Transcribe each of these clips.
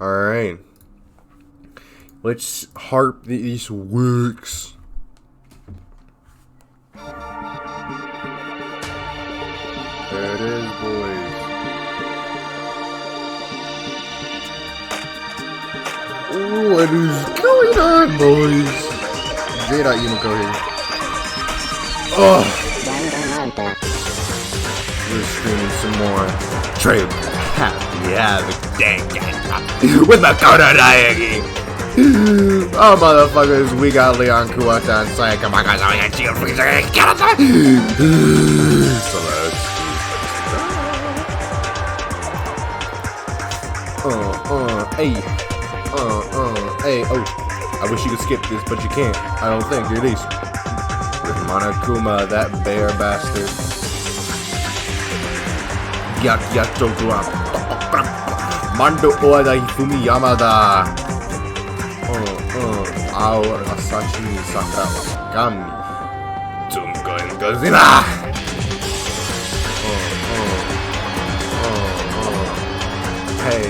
Alright. Let's harp these works. There it is, boys. What is going on, boys? J.Yumeko here. Oh! We're streaming some more Trade. Yeah, the Danganronpa with Makoto Daigi. Oh, motherfuckers, we got Leon Kuwata and Sayaka Makazawa and Gio Freezer and Kanata. So hey, oh, I wish you could skip this, but you can't. I don't think, at least. With Monokuma, that bear bastard. Yakyachokua. Mando Oda Hifumi Yamada. Ao Asashi Sakura Wakami. Tunko and Gozina. Hey.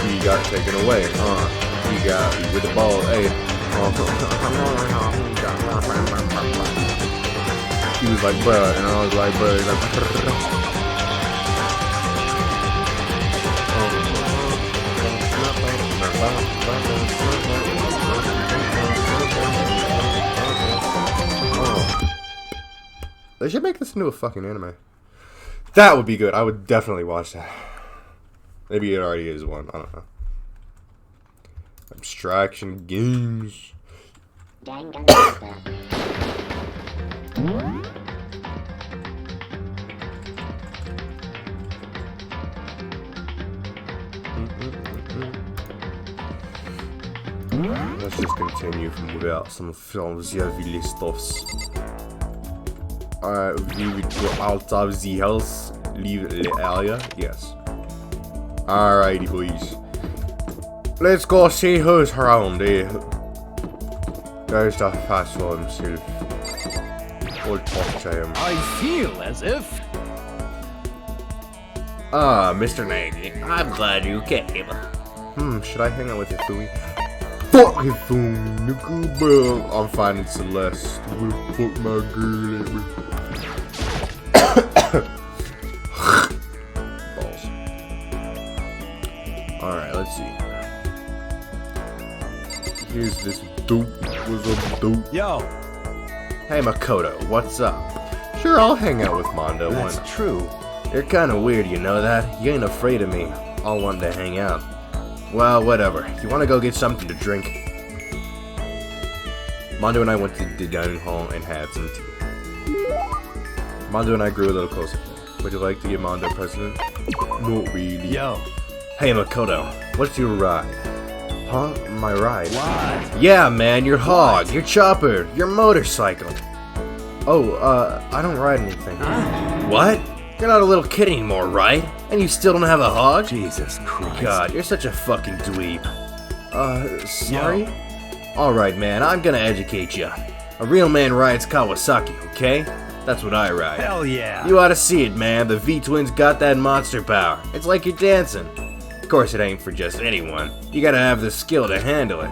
He got taken away. He got with the ball. Hey. He was like, bruh, and I was like, bruh. He's like, they should make this into a fucking anime. That would be good. I would definitely watch that. Maybe it already is one. I don't know. Abstraction games. Danganronpa. Let's just continue from without some films here, stuffs. We would go out of the house, leave the area. Yes. Alrighty, boys. Let's go see who's around here. There's the fast one himself. We'll talk to him. I feel as if... Mr. Nagy, I'm glad you came. Should I hang out with Hifumi? Fuck Hifumi, nigga, bro. I'm finding Celeste. Fuck my girl. Balls. Alright, let's see. Here's this dope. What's up, dope? Yo. Hey, Makoto, what's up? Sure, I'll hang out with Mondo. That's true. You're kinda weird, you know that? You ain't afraid of me. All wanted to hang out. Well, whatever. You wanna go get something to drink? Mondo and I went to the dining hall and had some tea. Mondo and I grew a little closer. Would you like to get Mondo president? Not really. Yo. Hey, Makoto, what's your ride? Huh? My ride? What? Yeah, man, your hog, your chopper, your motorcycle. Oh, I don't ride anything. What? You're not a little kid anymore, right? And you still don't have a hog? Jesus Christ. God, you're such a fucking dweeb. Sorry? Alright, man, I'm gonna educate ya. A real man rides Kawasaki, okay? That's what I ride. Hell yeah. You ought to see it, man. The V-Twins got that monster power. It's like you're dancing. Of course, it ain't for just anyone. You gotta have the skill to handle it.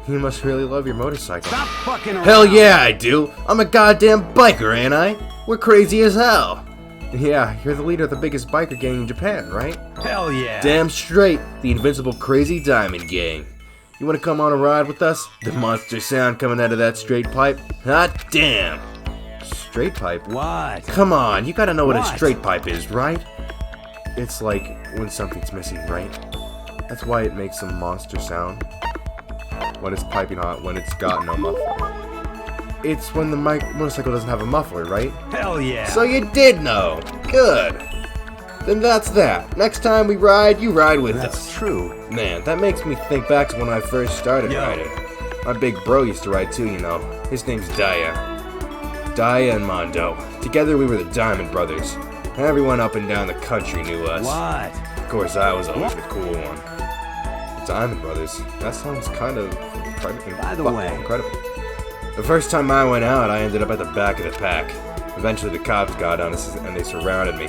You must really love your motorcycle. Stop fucking around. Hell yeah, I do. I'm a goddamn biker, ain't I? We're crazy as hell. Yeah, you're the leader of the biggest biker gang in Japan, right? Hell yeah. Damn straight. The invincible Crazy Diamond Gang. You wanna come on a ride with us? The monster sound coming out of that straight pipe? Hot damn. Straight pipe? What? Come on, you gotta know what a What? straight pipe is, right? It's like when something's missing, right? That's why it makes a monster sound. When it's piping hot, when it's got no muffler. It's when the motorcycle doesn't have a muffler, right? Hell yeah. So you did know. Good. Then that's that. Next time we ride, you ride with That's us. true. Man, that makes me think back to when I first started Yo. riding. My big bro used to ride too, you know. His name's Daya. Daya and Mondo. Together we were the Diamond Brothers. Everyone up and down the country knew us. What? Of course, I was always the cool one. The Diamond Brothers. That sounds kind of By the way. incredible. The first time I went out, I ended up at the back of the pack. Eventually, the cops got on us and they surrounded me.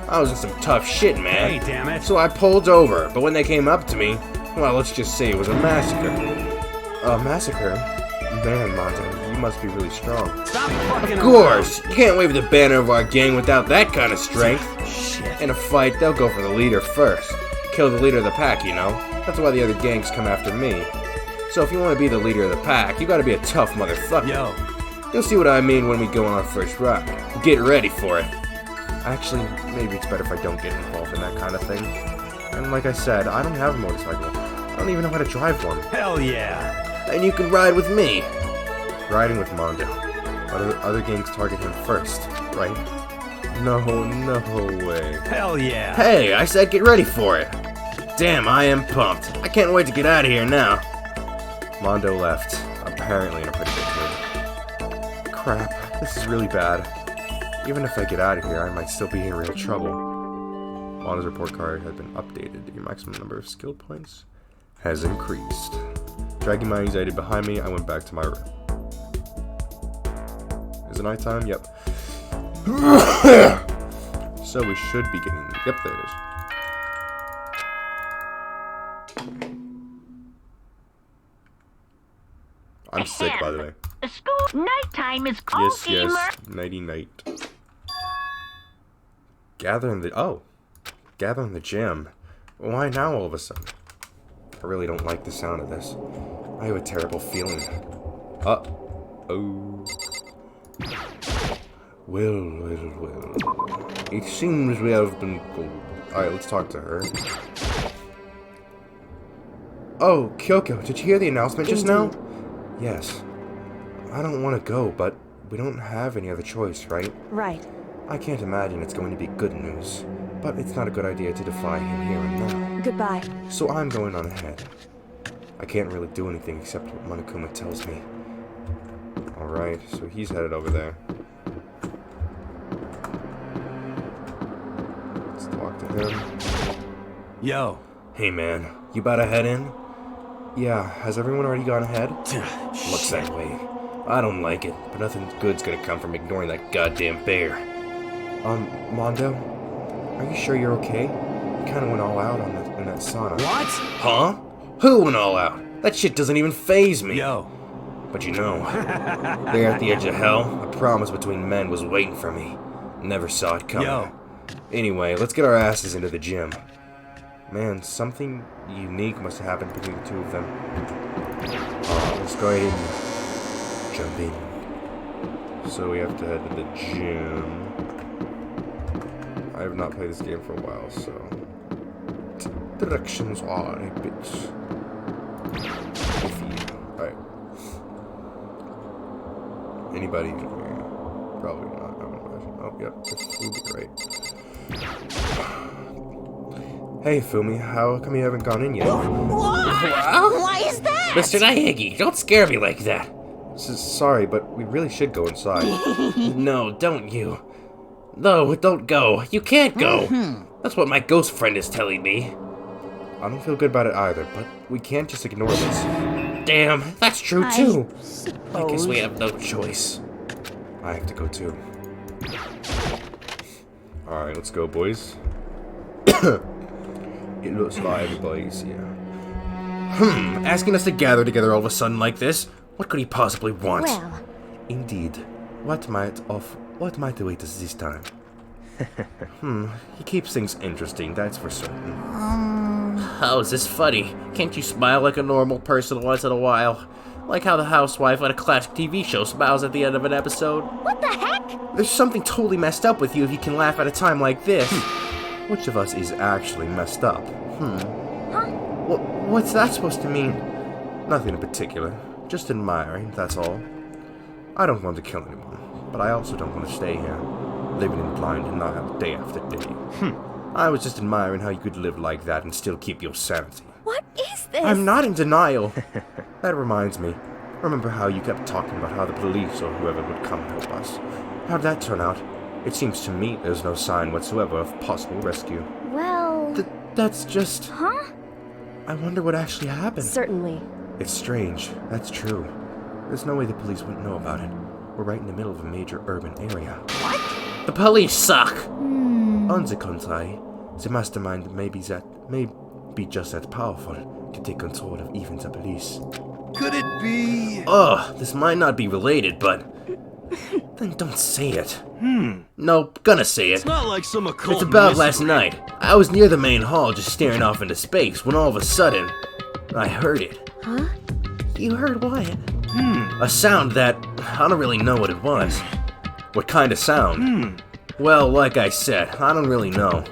I was in some tough shit, man. Hey, damn it. So I pulled over, but when they came up to me, well, let's just say it was a massacre. A massacre? Man, Mondo, you must be really strong. Stop fucking Of course! You can't wave the banner of our gang without that kind of strength. Shit. In a fight, they'll go for the leader first. Kill the leader of the pack, you know? That's why the other gangs come after me. So if you want to be the leader of the pack, you gotta be a tough motherfucker. Yo. You'll see what I mean when we go on our first ride. Get ready for it. Actually, maybe it's better if I don't get involved in that kind of thing. And like I said, I don't have a motorcycle. I don't even know how to drive one. Hell yeah. And you can ride with me. Riding with Mondo. Other gangs target him first, right? No way. Hell yeah. Hey, I said get ready for it. Damn, I am pumped. I can't wait to get out of here now. Mondo left, apparently in a pretty good mood. Crap, this is really bad. Even if I get out of here, I might still be in real trouble. Mondo's report card has been updated. Your maximum number of skill points has increased. Dragging my anxiety behind me, I went back to my room. Is it nighttime? Yep. So we should be getting... Yep, there it is. I'm sick, by the way. School nighttime is called Yes. Nighty night. Gather in the gym. Why now all of a sudden? I really don't like the sound of this. I have a terrible feeling. Oh. Well. It seems we have been called. Alright, let's talk to her. Oh, Kyoko, did you hear the announcement just now? Yes. I don't want to go, but we don't have any other choice, right? Right. I can't imagine it's going to be good news, but it's not a good idea to defy him here and now. Goodbye. So I'm going on ahead. I can't really do anything except what Monokuma tells me. Alright, so he's headed over there. Let's talk to him. Yo. Hey man, you about to head in? Yeah, has everyone already gone ahead? Looks that way. I don't like it, but nothing good's gonna come from ignoring that goddamn bear. Mondo? Are you sure you're okay? You kinda went all out on in that sauna. What? Huh? Who went all out? That shit doesn't even faze me. Yo. But you know, there at the edge of hell, a promise between men was waiting for me. Never saw it coming. Yo. Anyway, let's get our asses into the gym. Man, something unique must have happened between the two of them. Let's go ahead and jump in. So we have to head to the gym. I have not played this game for a while, so directions are a bit iffy. Alright. Anybody in here? Probably not, I would imagine. Oh, yep, this will be great. Hey, Fumi, how come you haven't gone in yet? Why is that? Mr. Naegi, don't scare me like that. Sorry, but we really should go inside. No, don't you. No, don't go. You can't go. That's what my ghost friend is telling me. I don't feel good about it either, but we can't just ignore this. Damn, that's true too. I guess we have no choice. I have to go too. Alright, let's go, boys. It looks like everybody's here. Asking us to gather together all of a sudden like this? What could he possibly want? Well, Indeed. What might await us this time? He keeps things interesting, that's for certain. How is this funny? Can't you smile like a normal person once in a while? Like how the housewife on a classic TV show smiles at the end of an episode? what the heck? There's something totally messed up with you if you can laugh at a time like this. Which of us is actually messed up? What's that supposed to mean? Nothing in particular. Just admiring, that's all. I don't want to kill anyone, but I also don't want to stay here, living in blind denial day after day. I was just admiring how you could live like that and still keep your sanity. What is this? I'm not in denial. That reminds me. Remember how you kept talking about how the police or whoever would come help us? How'd that turn out? It seems to me there's no sign whatsoever of possible rescue. Well... That's just... Huh? I wonder what actually happened. Certainly. It's strange. That's true. There's no way the police wouldn't know about it. We're right in the middle of a major urban area. What? The police suck! On the contrary, the mastermind may be just that powerful to take control of even the police. Could it be? Oh, this might not be related, but then don't say it. No, gonna say it. It's not like some occult It's about mystery. last night. I was near the main hall just staring off into space when all of a sudden, I heard it. Huh? You heard what? A sound that, I don't really know what it was. What kind of sound? Well, like I said, I don't really know.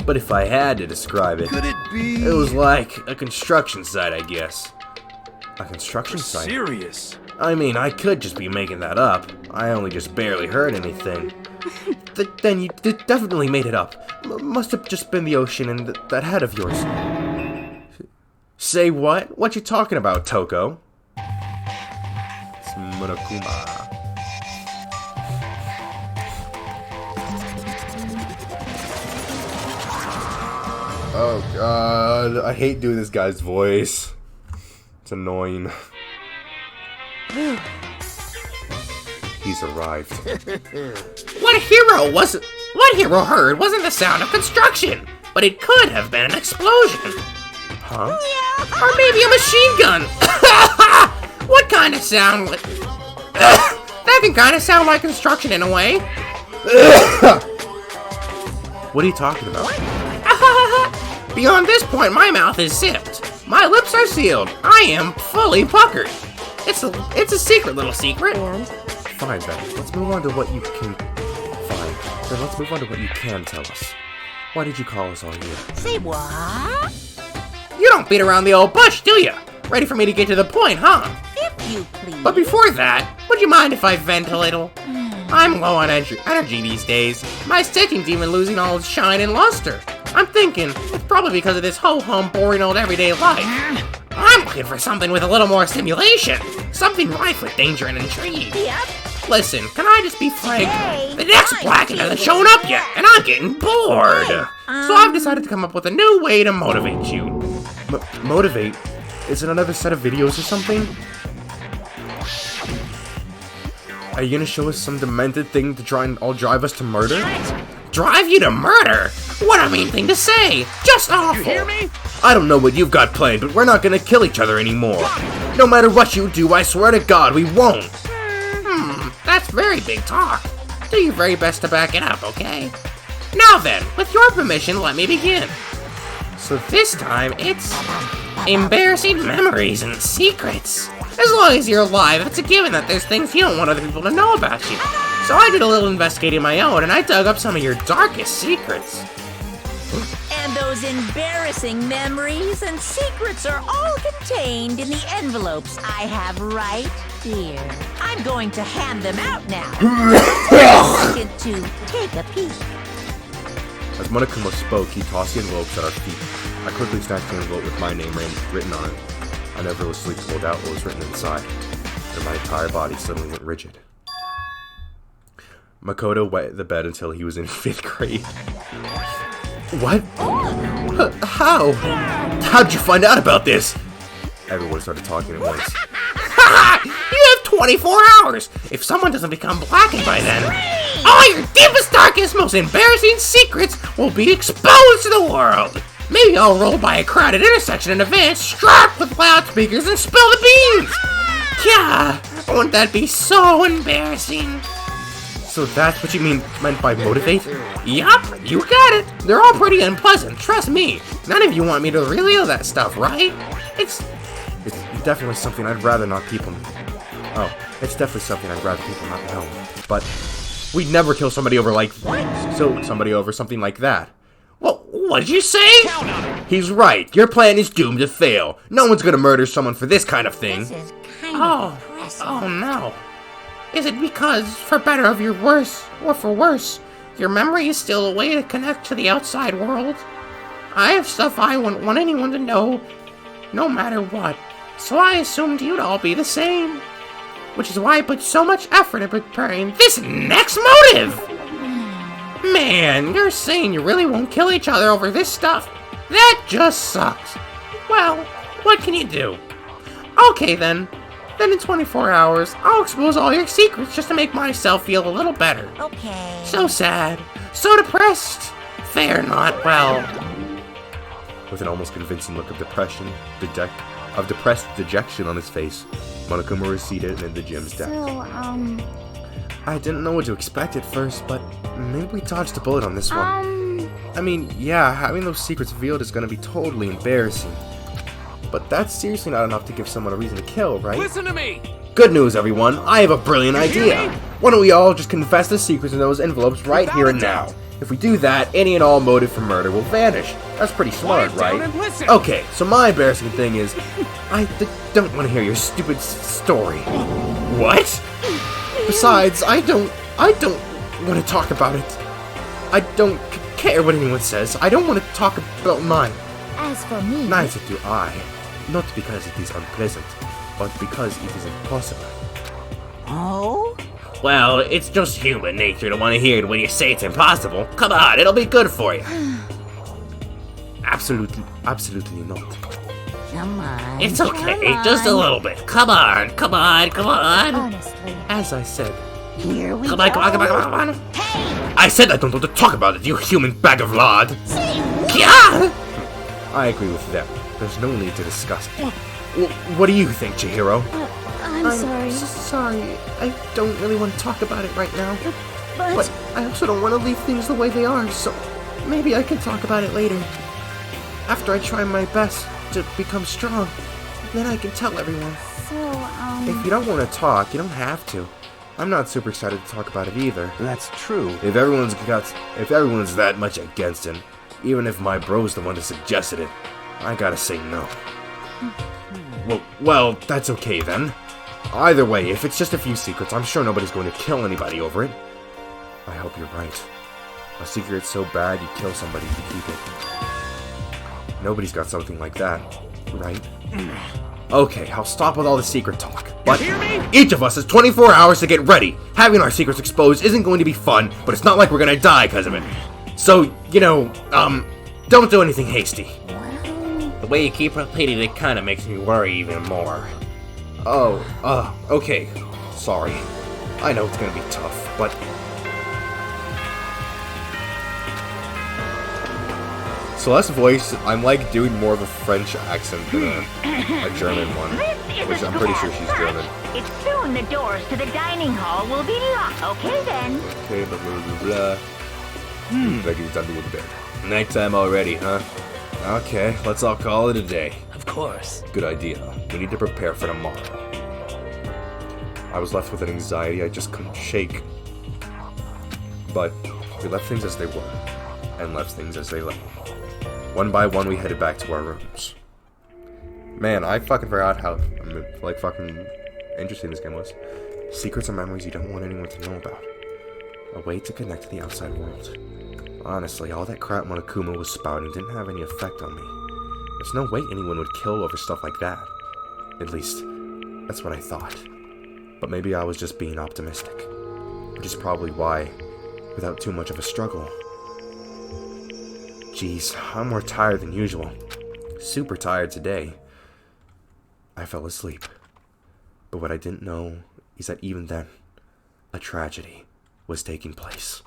But if I had to describe it, Could it be? it was like a construction site, I guess. A construction site? Serious. I mean, I could just be making that up. I only just barely heard anything. Then you definitely made it up. Must have just been the ocean and that head of yours. Say what? What you talking about, Toko? It's Monokuma. Oh god, I hate doing this guy's voice. It's annoying. He's arrived. What hero heard wasn't the sound of construction, but it could have been an explosion. Huh? Or maybe a machine gun. What kind of sound would... That can kind of sound like construction in a way. What are you talking about? Beyond this point, my mouth is zipped. My lips are sealed. I am fully puckered. It's a secret, little secret. Fine then. Let's move on to what you can. Fine. Then let's move on to what you can tell us. Why did you call us all here? Say what? You don't beat around the old bush, do you? Ready for me to get to the point, huh? If you please. But before that, would you mind if I vent a little? I'm low on energy these days. My stitching's even losing all its shine and luster. I'm thinking it's probably because of this ho-hum, boring old everyday life. I'm looking for something with a little more stimulation. Something rife with danger and intrigue. Yep. Listen, can I just be frank? Hey, The next fine, Blacken hasn't Jay. shown up yet, and I'm getting bored. So I've decided to come up with a new way to motivate you. Motivate? Is it another set of videos or something? Are you gonna show us some demented thing to try and all drive us to murder? Drive you to murder? What a mean thing to say! Just awful! You hear me? I don't know what you've got planned, but we're not gonna kill each other anymore. No matter what you do, I swear to God, we won't. That's very big talk. Do your very best to back it up, okay? Now then, with your permission, let me begin. So this time, it's embarrassing memories and secrets. As long as you're alive, it's a given that there's things you don't want other people to know about you. So I did a little investigating of my own, and I dug up some of your darkest secrets. And those embarrassing memories and secrets are all contained in the envelopes I have right here. I'm going to hand them out now. Take a second to take a peek. As Monokuma spoke, he tossed the envelopes at our feet. I quickly snatched the envelope with my name written on it. I nervously pulled out what was written inside, and my entire body suddenly went rigid. Makoto wet the bed until he was in 5th grade. What? How? How'd you find out about this? Everyone started talking at once. You have 24 hours! If someone doesn't become blackened by then, all your deepest, darkest, most embarrassing secrets will be exposed to the world! Maybe I'll roll by a crowded intersection in a van strapped with loudspeakers and spill the beans! Yeah, wouldn't that be so embarrassing? So that's what you meant by motivate? Yup, you got it. They're all pretty unpleasant, trust me. None of you want me to reveal that stuff, right? It's definitely something I'd rather not people. Oh, it's definitely something I'd rather people not know. But we'd never kill somebody over somebody over something like that. Well, what did you say? He's right. Your plan is doomed to fail. No one's gonna murder someone for this kind of thing. This is kind of impressive. Oh no. Is it because, for better of your worse, or for worse, your memory is still a way to connect to the outside world? I have stuff I wouldn't want anyone to know, no matter what, so I assumed you'd all be the same. Which is why I put so much effort in preparing this next motive! Man, you're saying you really won't kill each other over this stuff? That just sucks. Well, what can you do? Okay then. Then in 24 hours, I'll expose all your secrets just to make myself feel a little better. Okay. So sad, so depressed, Fare not well. With an almost convincing look of depressed dejection on his face, Monokuma receded into the gym's depth. So, I didn't know what to expect at first, but maybe we dodged a bullet on this one. I mean, yeah, having those secrets revealed is gonna be totally embarrassing. But that's seriously not enough to give someone a reason to kill, right? Listen to me! Good news, everyone! I have a brilliant idea! Why don't we all just confess the secrets in those envelopes right here and now? If we do that, any and all motive for murder will vanish. That's pretty smart, right? Okay, so my embarrassing thing is, I don't want to hear your stupid story. What? Besides, I don't want to talk about it. I don't care what anyone says. I don't want to talk about mine. as for me... Neither do I. Not because it is unpleasant, but because it is impossible. Oh? Well, it's just human nature to want to hear it when you say it's impossible. Come on, it'll be good for you. Absolutely not. Come on. It's okay, come on. just a little bit. Come on. Honestly. As I said, Here we Come go. on. Hey! I said I don't want to talk about it, you human bag of lard. Say what? Yeah! I agree with them. There's no need to discuss it. What do you think, Chihiro? I'm sorry. Sorry, I don't really want to talk about it right now. But... But I also don't want to leave things the way they are, so maybe I can talk about it later. After I try my best to become strong, then I can tell everyone. So, If you don't want to talk, you don't have to. I'm not super excited to talk about it either. That's true. If everyone's that much against him, even if my bro's the one who suggested it, I gotta say no. Well, that's okay then. Either way, if it's just a few secrets, I'm sure nobody's going to kill anybody over it. I hope you're right. A secret so bad you kill somebody to keep it. Nobody's got something like that, right? Okay, I'll stop with all the secret talk. But each of us has 24 hours to get ready. Having our secrets exposed isn't going to be fun, but it's not like we're gonna die because of it. So, don't do anything hasty. The way you keep repeating it kind of makes me worry even more. Okay. Sorry. I know it's gonna be tough, but... Celeste's voice, I'm like doing more of a French accent than a German one, which I'm pretty sure she's German. It's soon the doors to the dining hall will be locked. Okay then. Okay, blah blah blah blah. Like it's time to go to bed. Nighttime already, huh? Okay, let's all call it a day. Of course. Good idea. We need to prepare for tomorrow. I was left with an anxiety I just couldn't shake. But we left things as they were, and left things as they lay. One by one, we headed back to our rooms. Man, I fucking forgot how, fucking interesting this game was. Secrets and memories you don't want anyone to know about. A way to connect to the outside world. Honestly, all that crap Monokuma was spouting didn't have any effect on me. There's no way anyone would kill over stuff like that. At least, that's what I thought. But maybe I was just being optimistic. Which is probably why, without too much of a struggle. Jeez, I'm more tired than usual. Super tired today. I fell asleep. But what I didn't know is that even then, a tragedy was taking place.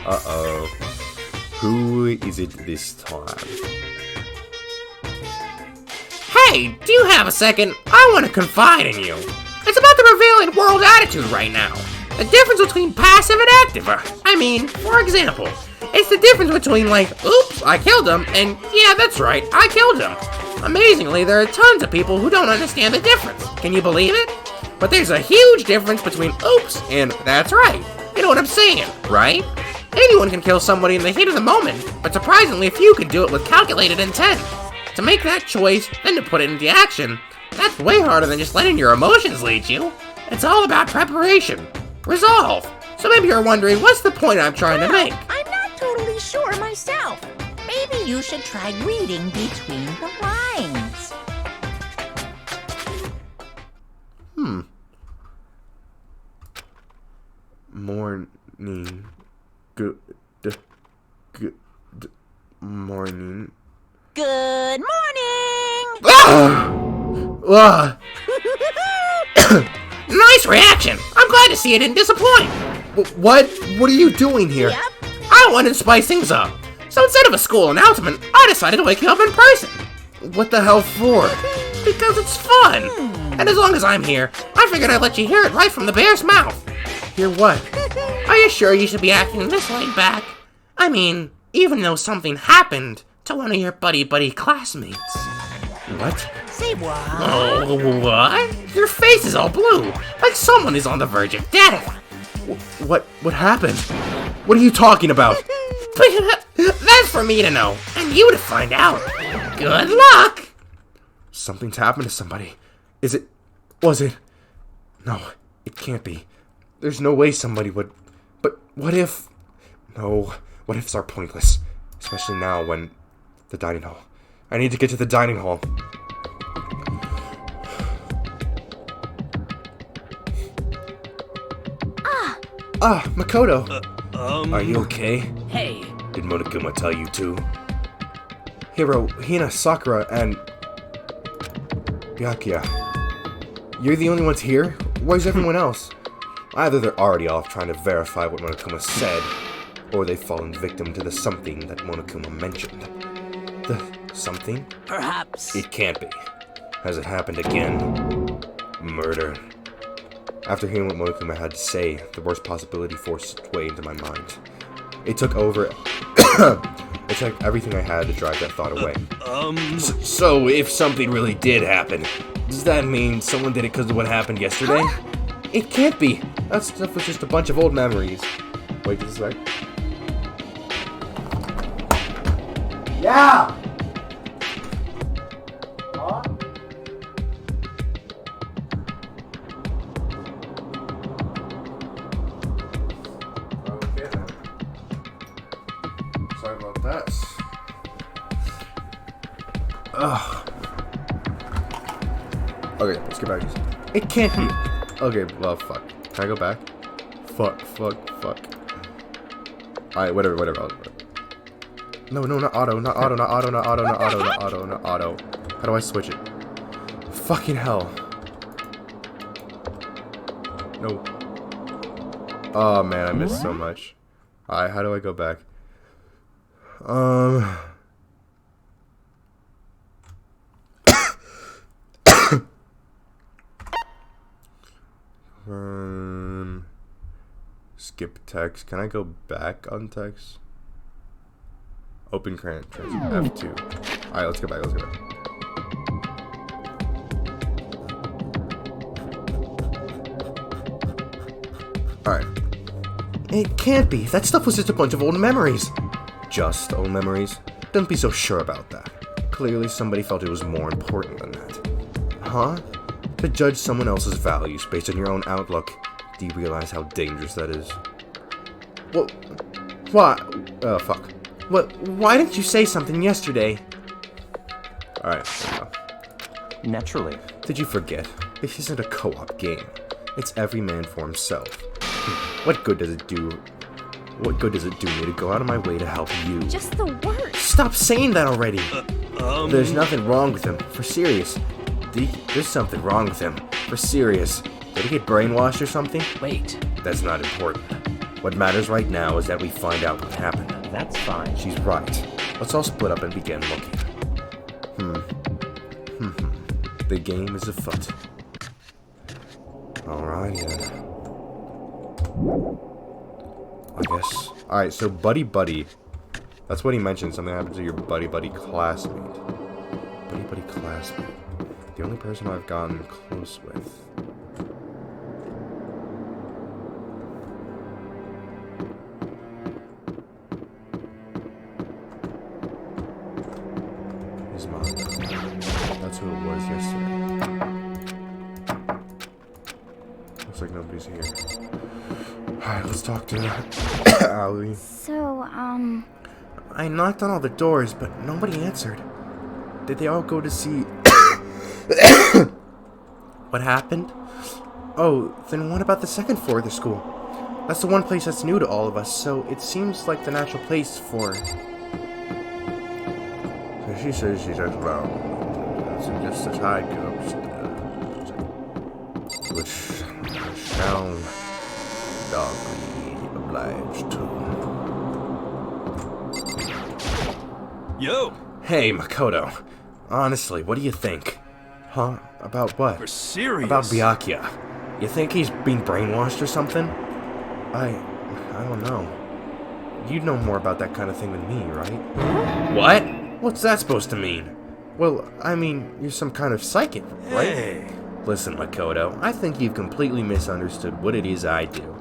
Uh-oh. Who is it this time? Hey, do you have a second? I want to confide in you. It's about the prevailing world attitude right now. The difference between passive and active. I mean, for example, it's the difference between oops, I killed him, and yeah, that's right, I killed him. Amazingly, there are tons of people who don't understand the difference. Can you believe it? But there's a huge difference between oops and that's right. You know what I'm saying, right? Anyone can kill somebody in the heat of the moment, but surprisingly few can do it with calculated intent. To make that choice, then to put it into action, that's way harder than just letting your emotions lead you. It's all about preparation. Resolve. So maybe you're wondering, what's the point I'm trying to make? I'm not totally sure myself. Maybe you should try reading between the lines. Morning. Good morning. Good morning! Nice reaction. I'm glad to see it didn't disappoint. What? What are you doing here? Yep. I wanted to spice things up. So instead of a school announcement, I decided to wake you up in person. What the hell for? Because it's fun. And as long as I'm here, I figured I'd let you hear it right from the bear's mouth. Hear what? Are you sure you should be acting this laid back? I mean, even though something happened to one of your buddy classmates. What? Say what? Oh, what? Your face is all blue, like someone is on the verge of death. What happened? What are you talking about? That's for me to know, and you to find out. Good luck! Something's happened to somebody. Is it? Was it? No, it can't be. There's no way somebody would. But what if? No, what ifs are pointless. Especially now when the dining hall. I need to get to the dining hall. Makoto. Are you okay? Hey. Did Monokuma tell you too? Hiro, Hina, Sakura, and Byakuya. You're the only ones here? Where's everyone else? Either they're already off trying to verify what Monokuma said, or they've fallen victim to the something that Monokuma mentioned. The something? Perhaps. It can't be. Has it happened again? Murder. After hearing what Monokuma had to say, the worst possibility forced its way into my mind. It took over. It took everything I had to drive that thought away. So if something really did happen, does that mean someone did it because of what happened yesterday? It can't be. That stuff was just a bunch of old memories. Wait just a sec. Yeah! Huh? Okay then. Sorry about that. Ugh. Okay, let's get back to this. It can't be. Okay, well, fuck. Can I go back? Fuck. Alright, whatever. No, not auto. How do I switch it? Fucking hell. No. Oh, man, I missed so much. Alright, how do I go back? Skip text. Can I go back on text? Open current. F2. Alright, let's go back. Alright. It can't be. That stuff was just a bunch of old memories. Just old memories? Don't be so sure about that. Clearly somebody felt it was more important than that. Huh? To judge someone else's values based on your own outlook. Do you realize how dangerous that is? What? Fuck. What? Why didn't you say something yesterday? Alright, Naturally. Did you forget? This isn't a co-op game. It's every man for himself. What good does it do? What good does it do me to go out of my way to help you? Just the worst. Stop saying that already! There's nothing wrong with him. For serious. There's something wrong with him. For serious. Did he get brainwashed or something? Wait. That's not important. What matters right now is that we find out what happened. That's fine. She's right. Let's all split up and begin looking. The game is afoot. Alright, then. I guess. Alright, so buddy. That's what he mentioned. Something happened to your buddy classmate. Buddy classmate. The only person I've gotten close with. His mom. That's who it was yesterday. Looks like nobody's here. Alright, let's talk to Ali. So, I knocked on all the doors, but nobody answered. Did they all go to see what happened? Oh, then what about the second floor of the school? That's the one place that's new to all of us, so it seems like the natural place for... So she says she's just around. Just as high goes. Which sound doggy. obliged to. Yo! Hey, Makoto. Honestly, what do you think? Huh? About what? We're serious. About Byakuya. You think he's being brainwashed or something? I don't know. You know more about that kind of thing than me, right? What? What's that supposed to mean? Well, I mean, you're some kind of psychic, right? Hey. Listen, Makoto, I think you've completely misunderstood what it is I do.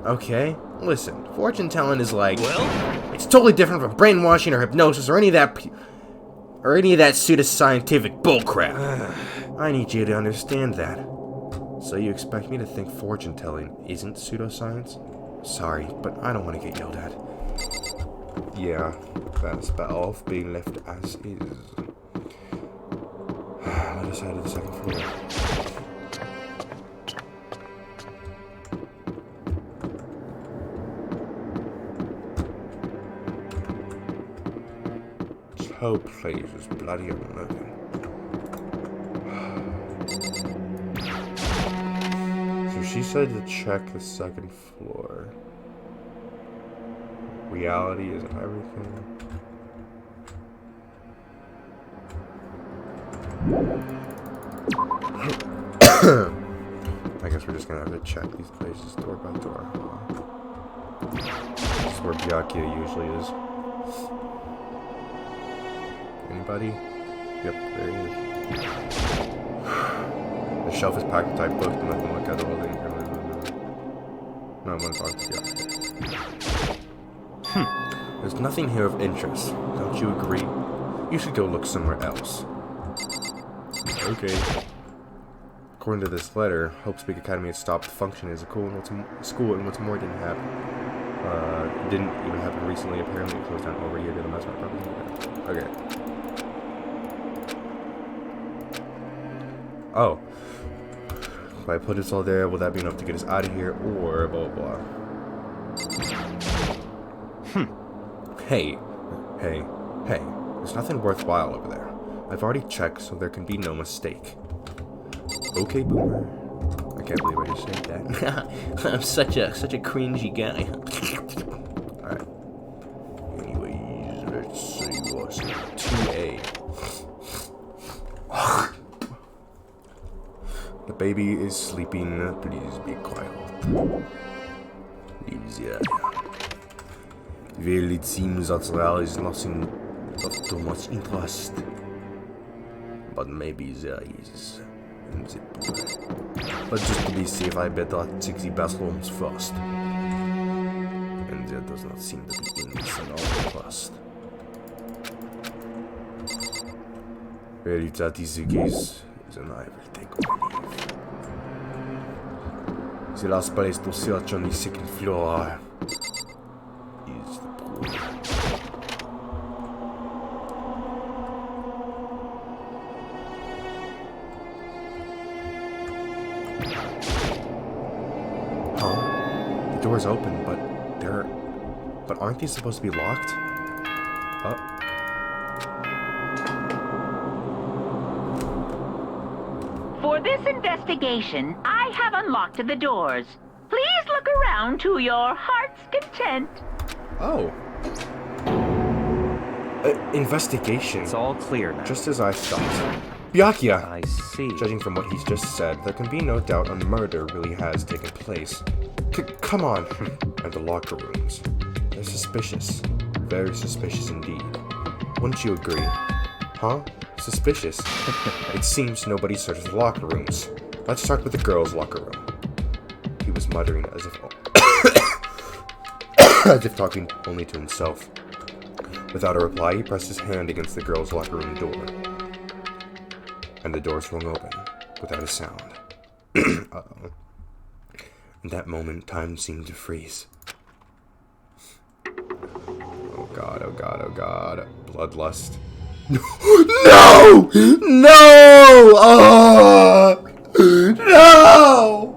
Okay? Listen, fortune telling is like... Well? It's totally different from brainwashing or hypnosis or any of that pseudoscientific bullcrap. I need you to understand that. So you expect me to think fortune telling isn't pseudoscience? Sorry, but I don't want to get yelled at. Yeah, that's better off being left as is. Let us head to the second floor. This whole place is bloody unnerving. So she said to check the second floor. Reality is everything. I guess we're just gonna have to check these places door by door. This is where Byakuya usually is. Anybody? Yep, there he is. The shelf is packed with type books, but nothing like other holding. No, I'm gonna talk to Byakuya. There's nothing here of interest. Don't you agree? You should go look somewhere else. Okay. According to this letter, Hope Speak Academy has stopped functioning as a school, and what's more, didn't even happen recently. Apparently, it closed down over a year ago. That's my property. Okay. Oh. If I put this all there, will that be enough to get us out of here, or blah blah blah? Hey. There's nothing worthwhile over there. I've already checked, so there can be no mistake. Okay, Boomer. I can't believe I just said that. I'm such a cringy guy. Alright. Anyways, let's see what's 2A. The baby is sleeping. Please be quiet. Easier. Well, it seems that there is nothing of too much interest. But maybe there is. But just to be safe, I better check the bathrooms first. And there does not seem to be any in all first. Well, if that is the case, then I will take my leave. The last place to search on the second floor is the pool. The door's open, but aren't these supposed to be locked? Oh. For this investigation, I have unlocked the doors. Please look around to your heart's content. Oh. Investigation. It's all clear now. Just as I thought. Byakuya! I see. Judging from what he's just said, there can be no doubt a murder really has taken place. Come on! And the locker rooms. They're suspicious. Very suspicious indeed. Wouldn't you agree? Huh? Suspicious. It seems nobody searches the locker rooms. Let's start with the girls' locker room. He was muttering as if as if talking only to himself. Without a reply, he pressed his hand against the girls' locker room door. And the door swung open, without a sound. Uh-oh. In that moment, time seemed to freeze. Oh god, oh god, oh god. Bloodlust. No! No! No! No!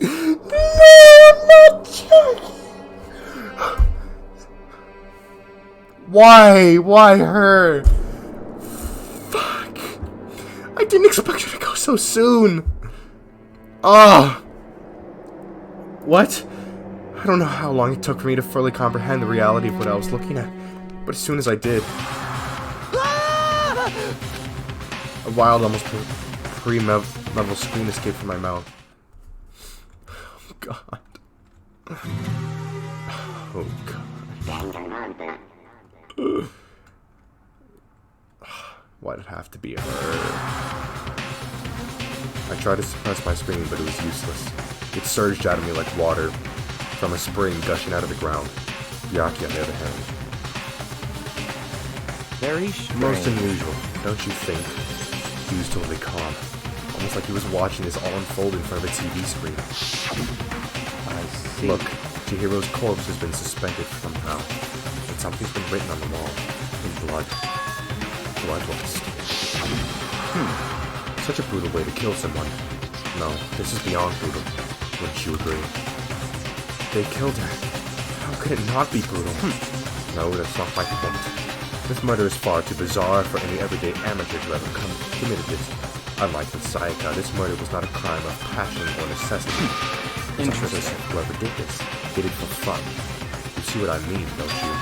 No, I'm not joking! Why? Why her? Fuck. I didn't expect her to go so soon. Oh! What? I don't know how long it took for me to fully comprehend the reality of what I was looking at, but as soon as I did, a wild, almost pre-level scream escaped from my mouth. Oh God. Oh God. Why'd it have to be her? I tried to suppress my scream, but it was useless. It surged out of me like water from a spring gushing out of the ground. Yaki, on the other hand. Very strange. Most unusual, don't you think? He was totally calm. Almost like he was watching this all unfold in front of a TV screen. I see. Look, Chihiro's corpse has been suspended somehow. And something's been written on the wall. In blood. Bloodlust. Such a brutal way to kill someone. No, this is beyond brutal. Wouldn't you agree? They killed her. How could it not be brutal? No, that's not my point. This murder is far too bizarre for any everyday amateur to ever committed it. Unlike with Sayaka, this murder was not a crime of passion or necessity. Interesting. Whoever did this did it for fun. You see what I mean, don't you?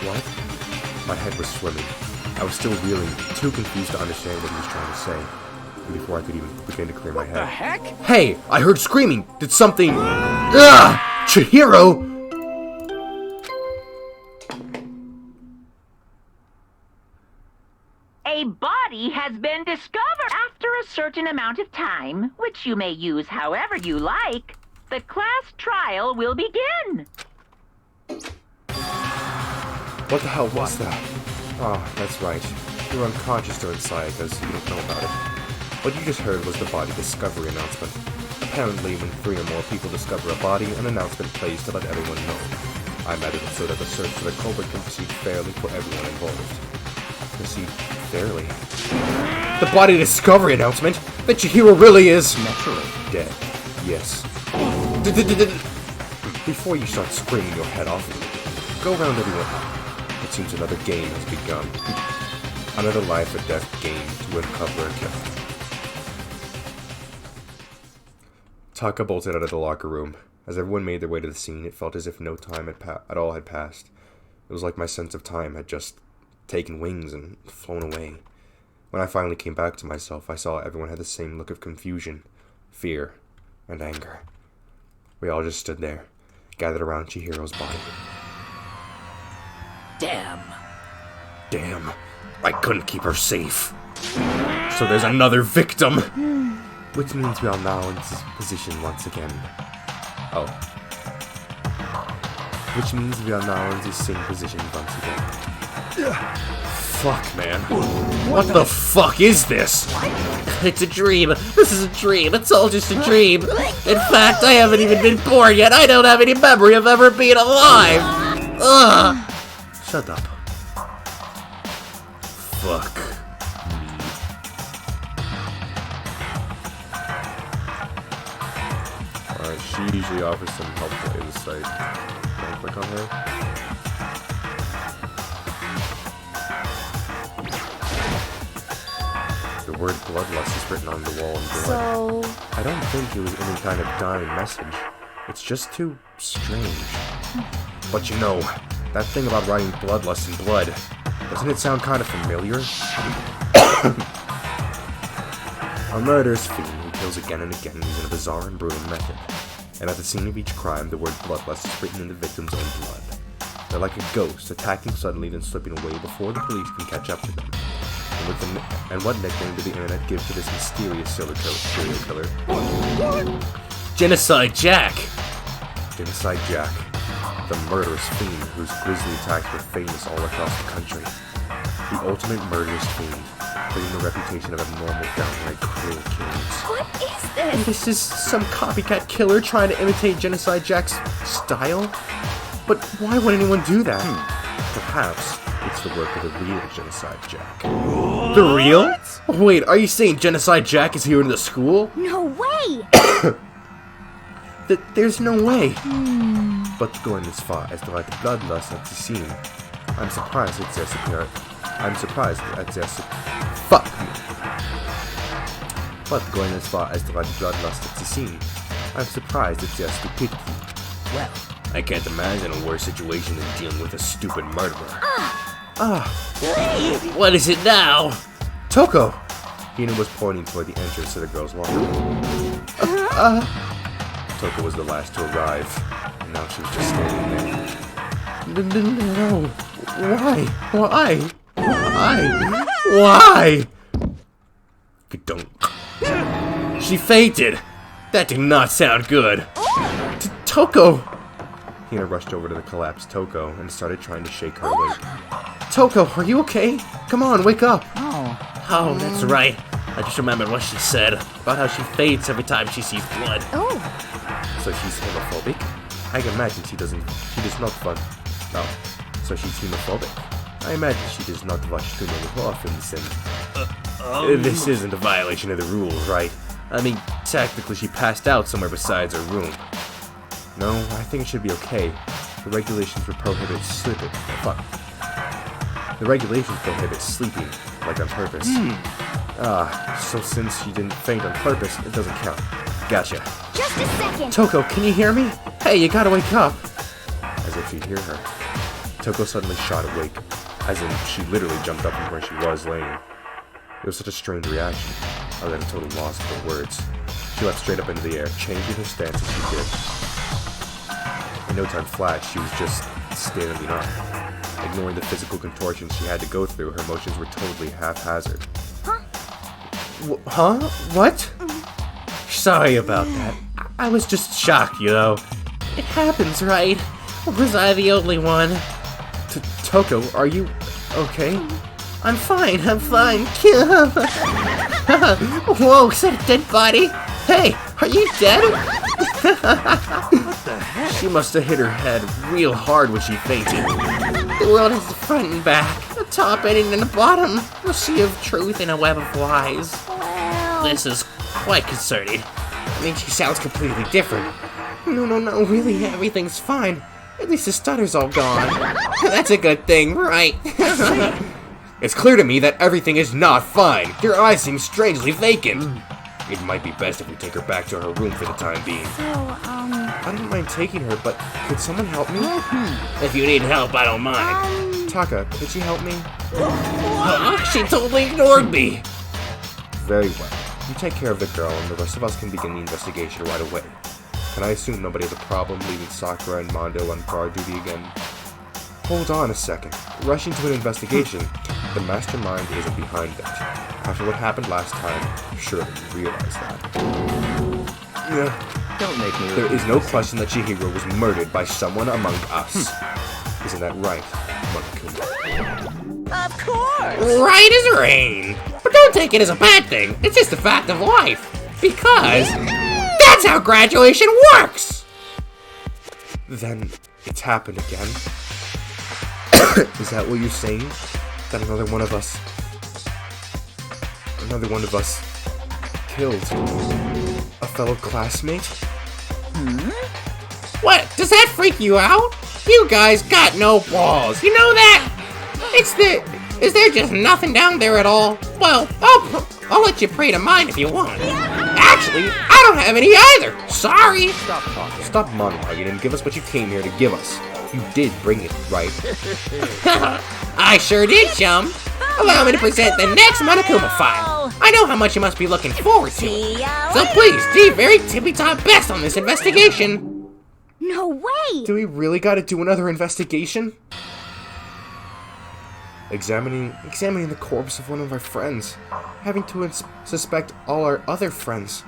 What? My head was swimming. I was still reeling, too confused to understand what he was trying to say. And before I could even begin to clear my head. The heck? Hey! I heard screaming! Did something... Ugh! Chihiro! A body has been discovered after a certain amount of time, which you may use however you like. The class trial will begin. What the hell was that? Oh, that's right. You were unconscious during Sayaka's, so you don't know about it. What you just heard was the body discovery announcement. Apparently, when 3 or more people discover a body, an announcement plays to let everyone know. I made it so that the search for the culprit can proceed fairly for everyone involved. Proceed fairly? The body discovery announcement? That Chihiro really is... Naturally. Dead. Yes. Before you start screaming your head off, go round everyone up. It seems another game has begun. Another life or death game to uncover a killer. Taka bolted out of the locker room. As everyone made their way to the scene, it felt as if no time at all had passed. It was like my sense of time had just taken wings and flown away. When I finally came back to myself, I saw everyone had the same look of confusion, fear, and anger. We all just stood there, gathered around Chihiro's body. Damn. Damn, I couldn't keep her safe. So there's another victim! Which means we are now in this position once again. Oh. Which means we are now in this same position once again. Fuck, man. What the fuck is this? It's a dream. This is a dream. It's all just a dream. In fact, I haven't even been born yet. I don't have any memory of ever being alive. Ugh. Shut up. Fuck. Alright, she usually offers some helpful insight. Can I click on her? The word bloodlust is written on the wall in blood. So, I don't think it was any kind of dying message. It's just too strange. But you know, that thing about writing bloodlust in blood, doesn't it sound kind of familiar? A murderous fiend who kills again and again using a bizarre and brutal method. And at the scene of each crime, the word bloodlust is written in the victim's own blood. They're like a ghost, attacking suddenly then slipping away before the police can catch up to them. And what nickname did the internet give to this mysterious serial killer? Genocide Jack. Genocide Jack. The murderous fiend whose grisly attacks were famous all across the country. The ultimate murderous fiend, creating a reputation of abnormal, downright cruel killings. what is this? This is some copycat killer trying to imitate Genocide Jack's style? But why would anyone do that? Perhaps it's the work of the real Genocide Jack. The real? Wait, are you saying Genocide Jack is here in the school? No way! There's no way. But going this far as to write the bloodlust at the scene, I'm surprised at their superior. I'm surprised at their fuck me. but going as far as to write bloodlust at the scene. I'm surprised at their stupidity. Well, I can't imagine a worse situation than dealing with a stupid murderer. What is it now? Toko! Hina was pointing toward the entrance to the girls' locker room. Toko was the last to arrive, and now she was just standing there. No. Why? Why? Don't. She fainted! That did not sound good! Toko! Hina rushed over to the collapsed Toko and started trying to shake her awake. Toko, are you okay? Come on, wake up! Oh, that's right. I just remembered what she said about how she faints every time she sees blood. So she's homophobic? I can imagine she does not fun. No. So she's homophobic. I imagine she does not watch too many orphans and... This isn't a violation of the rules, right? I mean, technically she passed out somewhere besides her room. No, I think it should be okay. The regulations prohibit sleeping. The regulations prohibit sleeping, like on purpose. So since she didn't faint on purpose, it doesn't count. Gotcha. Just a second. Toko, can you hear me? Hey, you gotta wake up! As if she'd hear her. Toko suddenly shot awake, as in she literally jumped up from where she was laying. It was such a strange reaction. I was at a total loss for words. She leapt straight up into the air, changing her stance as she did. In no time flat, she was just standing up. Ignoring the physical contortions she had to go through, her motions were totally haphazard. Huh? What? Sorry about that. I was just shocked, you know. It happens, right? Was I the only one? Toko, are you okay? I'm fine. Whoa, is that a dead body? Hey, are you dead? What the heck? She must have hit her head real hard when she fainted. The world has the front and back, the top ending and the bottom, a sea of truth and a web of lies. Well... This is quite concerning. I mean, she sounds completely different. No, really, everything's fine. At least the stutter's all gone. That's a good thing, right? It's clear to me that everything is not fine. Your eyes seem strangely vacant. It might be best if we take her back to her room for the time being. So, I don't mind taking her, but could someone help me? If you need help, I don't mind. Taka, could you help me? She totally ignored me. Very well. You take care of the girl, and the rest of us can begin the investigation right away. Can I assume nobody has a problem leaving Sakura and Mondo on guard duty again? Hold on a second. Rushing to an investigation, the mastermind isn't behind that. After what happened last time, surely you realize that. Don't make me. There is no question that Chihiro was murdered by someone among us. Isn't that right, Monokuma? Of course! Right as rain. But don't take it as a bad thing. It's just a fact of life. Because that's how graduation works! Then it's happened again? Is that what you're saying? That another one of us killed a fellow classmate? What? Does that freak you out? You guys got no balls. You know that? Is there just nothing down there at all? Well, I'll let you pray to mine if you want. Actually, I don't have any either. Sorry. Stop talking. Stop monologuing and give us what you came here to give us. You did bring it, right? I sure did, chum. Allow me to present the next Monokuma file. I know how much you must be looking forward to it. So please, do your very tippy-top best on this investigation. no way! Do we really gotta do another investigation? Examining the corpse of one of our friends. Having to suspect all our other friends.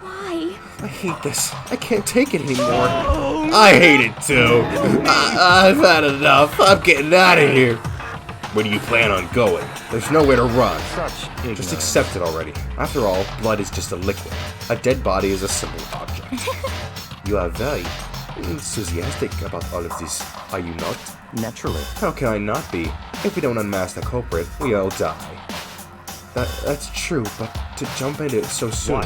Why? I hate this. I can't take it anymore. I hate it too. I've had enough. I'm getting out of here. Where do you plan on going? There's nowhere to run. Such ignorance. Just accept it already. After all, blood is just a liquid. A dead body is a simple object. You are very enthusiastic about all of this, are you not? Naturally. How can I not be? If we don't unmask the culprit, we all die. That's true, but to jump into it so soon...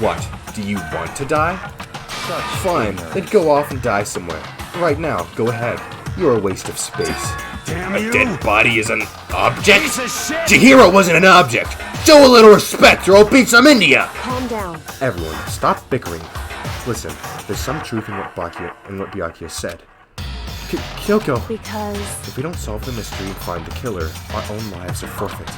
What? Do you want to die? Such Fine, ignorance. then go off and die somewhere. Right now, go ahead. You're a waste of space. Damn A you! dead body is an object? Piece of shit! Chihiro wasn't an object! Show a little respect or I'll beat some India! Calm down. Everyone, stop bickering. Listen, there's some truth in what Byakuya said. Kyoko, Because if we don't solve the mystery and find the killer, our own lives are forfeit.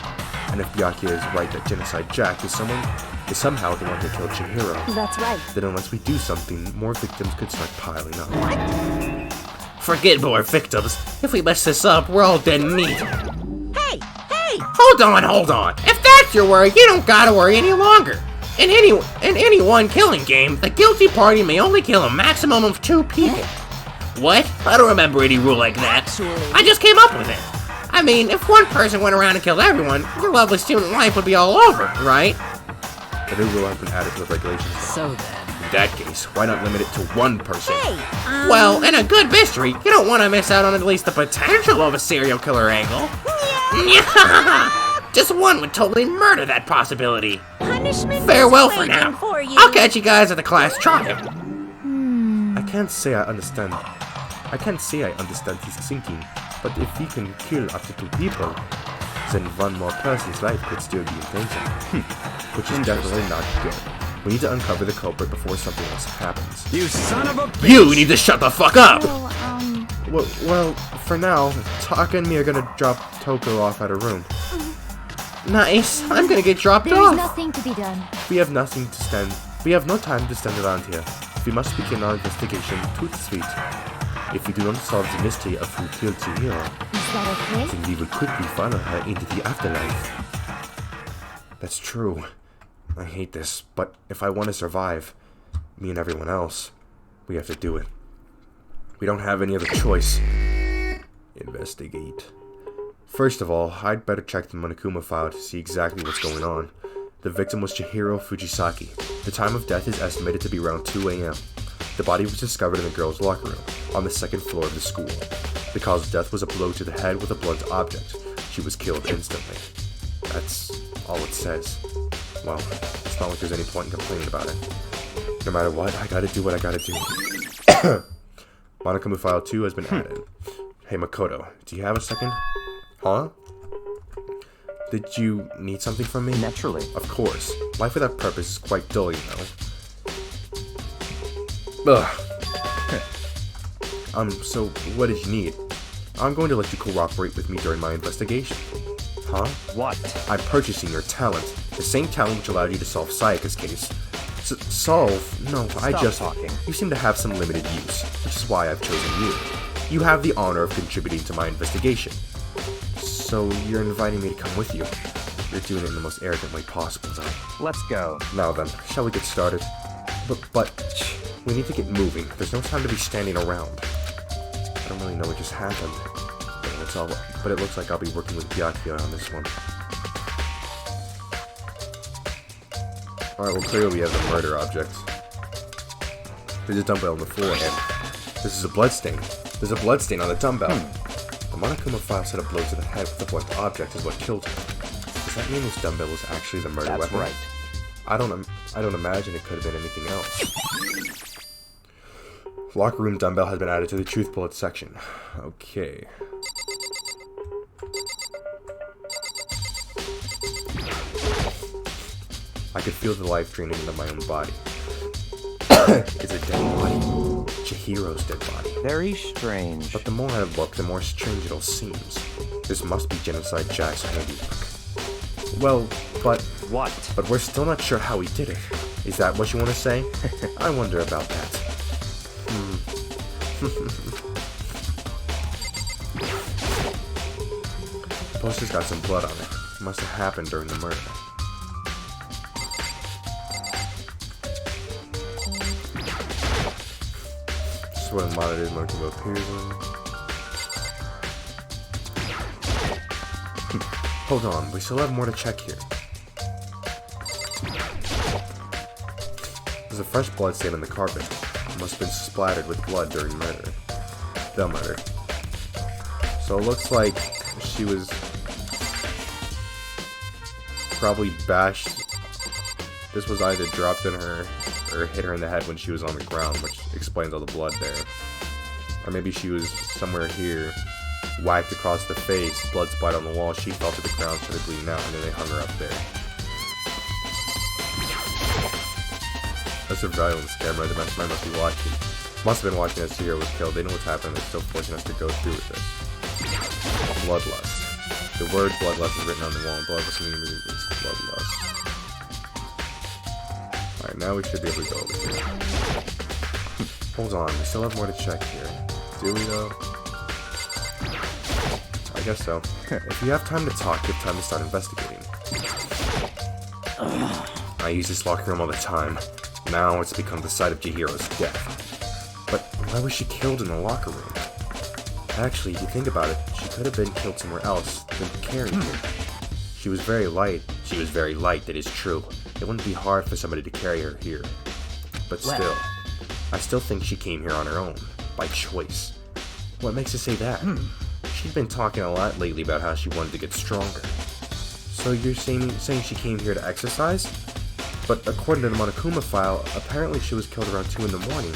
And if Byakuya is right that Genocide Jack is somehow the one who killed Chihiro, that's right. then unless we do something, more victims could start piling up. Forget more victims. If we mess this up, we're all dead meat. Hey, hey! Hold on. If that's your worry, you don't gotta worry any longer. In any one killing game, the guilty party may only kill a maximum of 2 people. What? I don't remember any rule like that. I just came up with it. I mean, if one person went around and killed everyone, your lovely student life would be all over, right? The new rule has been added to the regulations. So then. In that case, why not limit it to one person? Hey, Well, in a good mystery, you don't want to miss out on at least the potential of a serial killer angle. Just one would totally murder that possibility. punishment Farewell is for waiting now. For you. I'll catch you guys at the class trial. I can't say I understand his thinking, but if he can kill up to 2 people, then one more person's life could still be in danger. Which is definitely not good. We need to uncover the culprit before something else happens. You son of a bitch! You need to shut the fuck up! Well, for now, Taka and me are gonna drop Toko off at her room. Nice. I'm gonna get dropped There's off. nothing to be done. We have no time to stand around here. We must begin our investigation to the suite. If we do not solve the mystery of who killed Chihiro, Is that okay? then we will quickly follow her into the afterlife. That's true. I hate this, but if I want to survive, me and everyone else, we have to do it. We don't have any other choice. Investigate. First of all, I'd better check the Monokuma file to see exactly what's going on. The victim was Chihiro Fujisaki. The time of death is estimated to be around 2 a.m. The body was discovered in the girls' locker room, on the 2nd floor of the school. The cause of death was a blow to the head with a blunt object. She was killed instantly. That's all it says. Well, it's not like there's any point in complaining about it. No matter what, I gotta do what I gotta do. Monokuma File 2 has been added. Hey Makoto, do you have a second? Huh? Did you need something from me? Naturally. Of course. Life without purpose is quite dull, you know. Ugh. So what did you need? I'm going to let you cooperate with me during my investigation. Huh? What? I'm purchasing your talent. The same talent which allowed you to solve Sayaka's case. Solve? No, I Stop just... talking. You seem to have some limited use, which is why I've chosen you. You have the honor of contributing to my investigation. So you're inviting me to come with you. You're doing it in the most arrogant way possible, though. Let's go. Now then, shall we get started? But we need to get moving. There's no time to be standing around. I don't really know what just happened. But it looks like I'll be working with Byakuya on this one. Alright, well clearly we have the murder object. There's a dumbbell on the floor, and this is a bloodstain. There's a bloodstain on the dumbbell. The Monokuma file said a blow to the head with a blunt object is what killed him. Does that mean this dumbbell was actually the murder That's weapon? right. I don't imagine it could have been anything else. Locker room dumbbell has been added to the truth bullet section. Okay. I could feel the life draining into my own body. It's a dead body. Chihiro's dead body. Very strange. But the more I look, the more strange it all seems. This must be Genocide Jack's handiwork. Well, but What? we're still not sure how he did it. Is that what you want to say? I wonder about that. The poster's got some blood on it. It must have happened during the murder. This is what a monitored Monokuma appears in. Hold on, we still have more to check here. There's a fresh blood stain on the carpet. It must have been splattered with blood during murder. The murder. So it looks like she was probably bashed. This was either dropped in her or hit her in the head when she was on the ground, which explains all the blood there. Or maybe she was somewhere here, whacked across the face, blood splattered on the wall, she fell to the ground, started bleeding out, and then they hung her up there. the surveillance camera, the mastermind must have been watching as Chihiro was killed. They know what's happening. They're still forcing us to go through with this. Bloodlust. The word bloodlust is written on the wall. Bloodlust means it's bloodlust. Alright, now we should be able to go over here. Hold on, we still have more to check here. Do we though? I guess so. If you have time to talk, you have time to start investigating. I use this locker room all the time. Now it's become the site of Chihiro's death. But why was she killed in the locker room? Actually, if you think about it, she could have been killed somewhere else than carried here. She was very light. She was very light, that is true. It wouldn't be hard for somebody to carry her here. But still, I still think she came here on her own, by choice. What makes us say that? She'd been talking a lot lately about how she wanted to get stronger. So you're saying she came here to exercise? But according to the Monokuma file, apparently she was killed around 2 in the morning.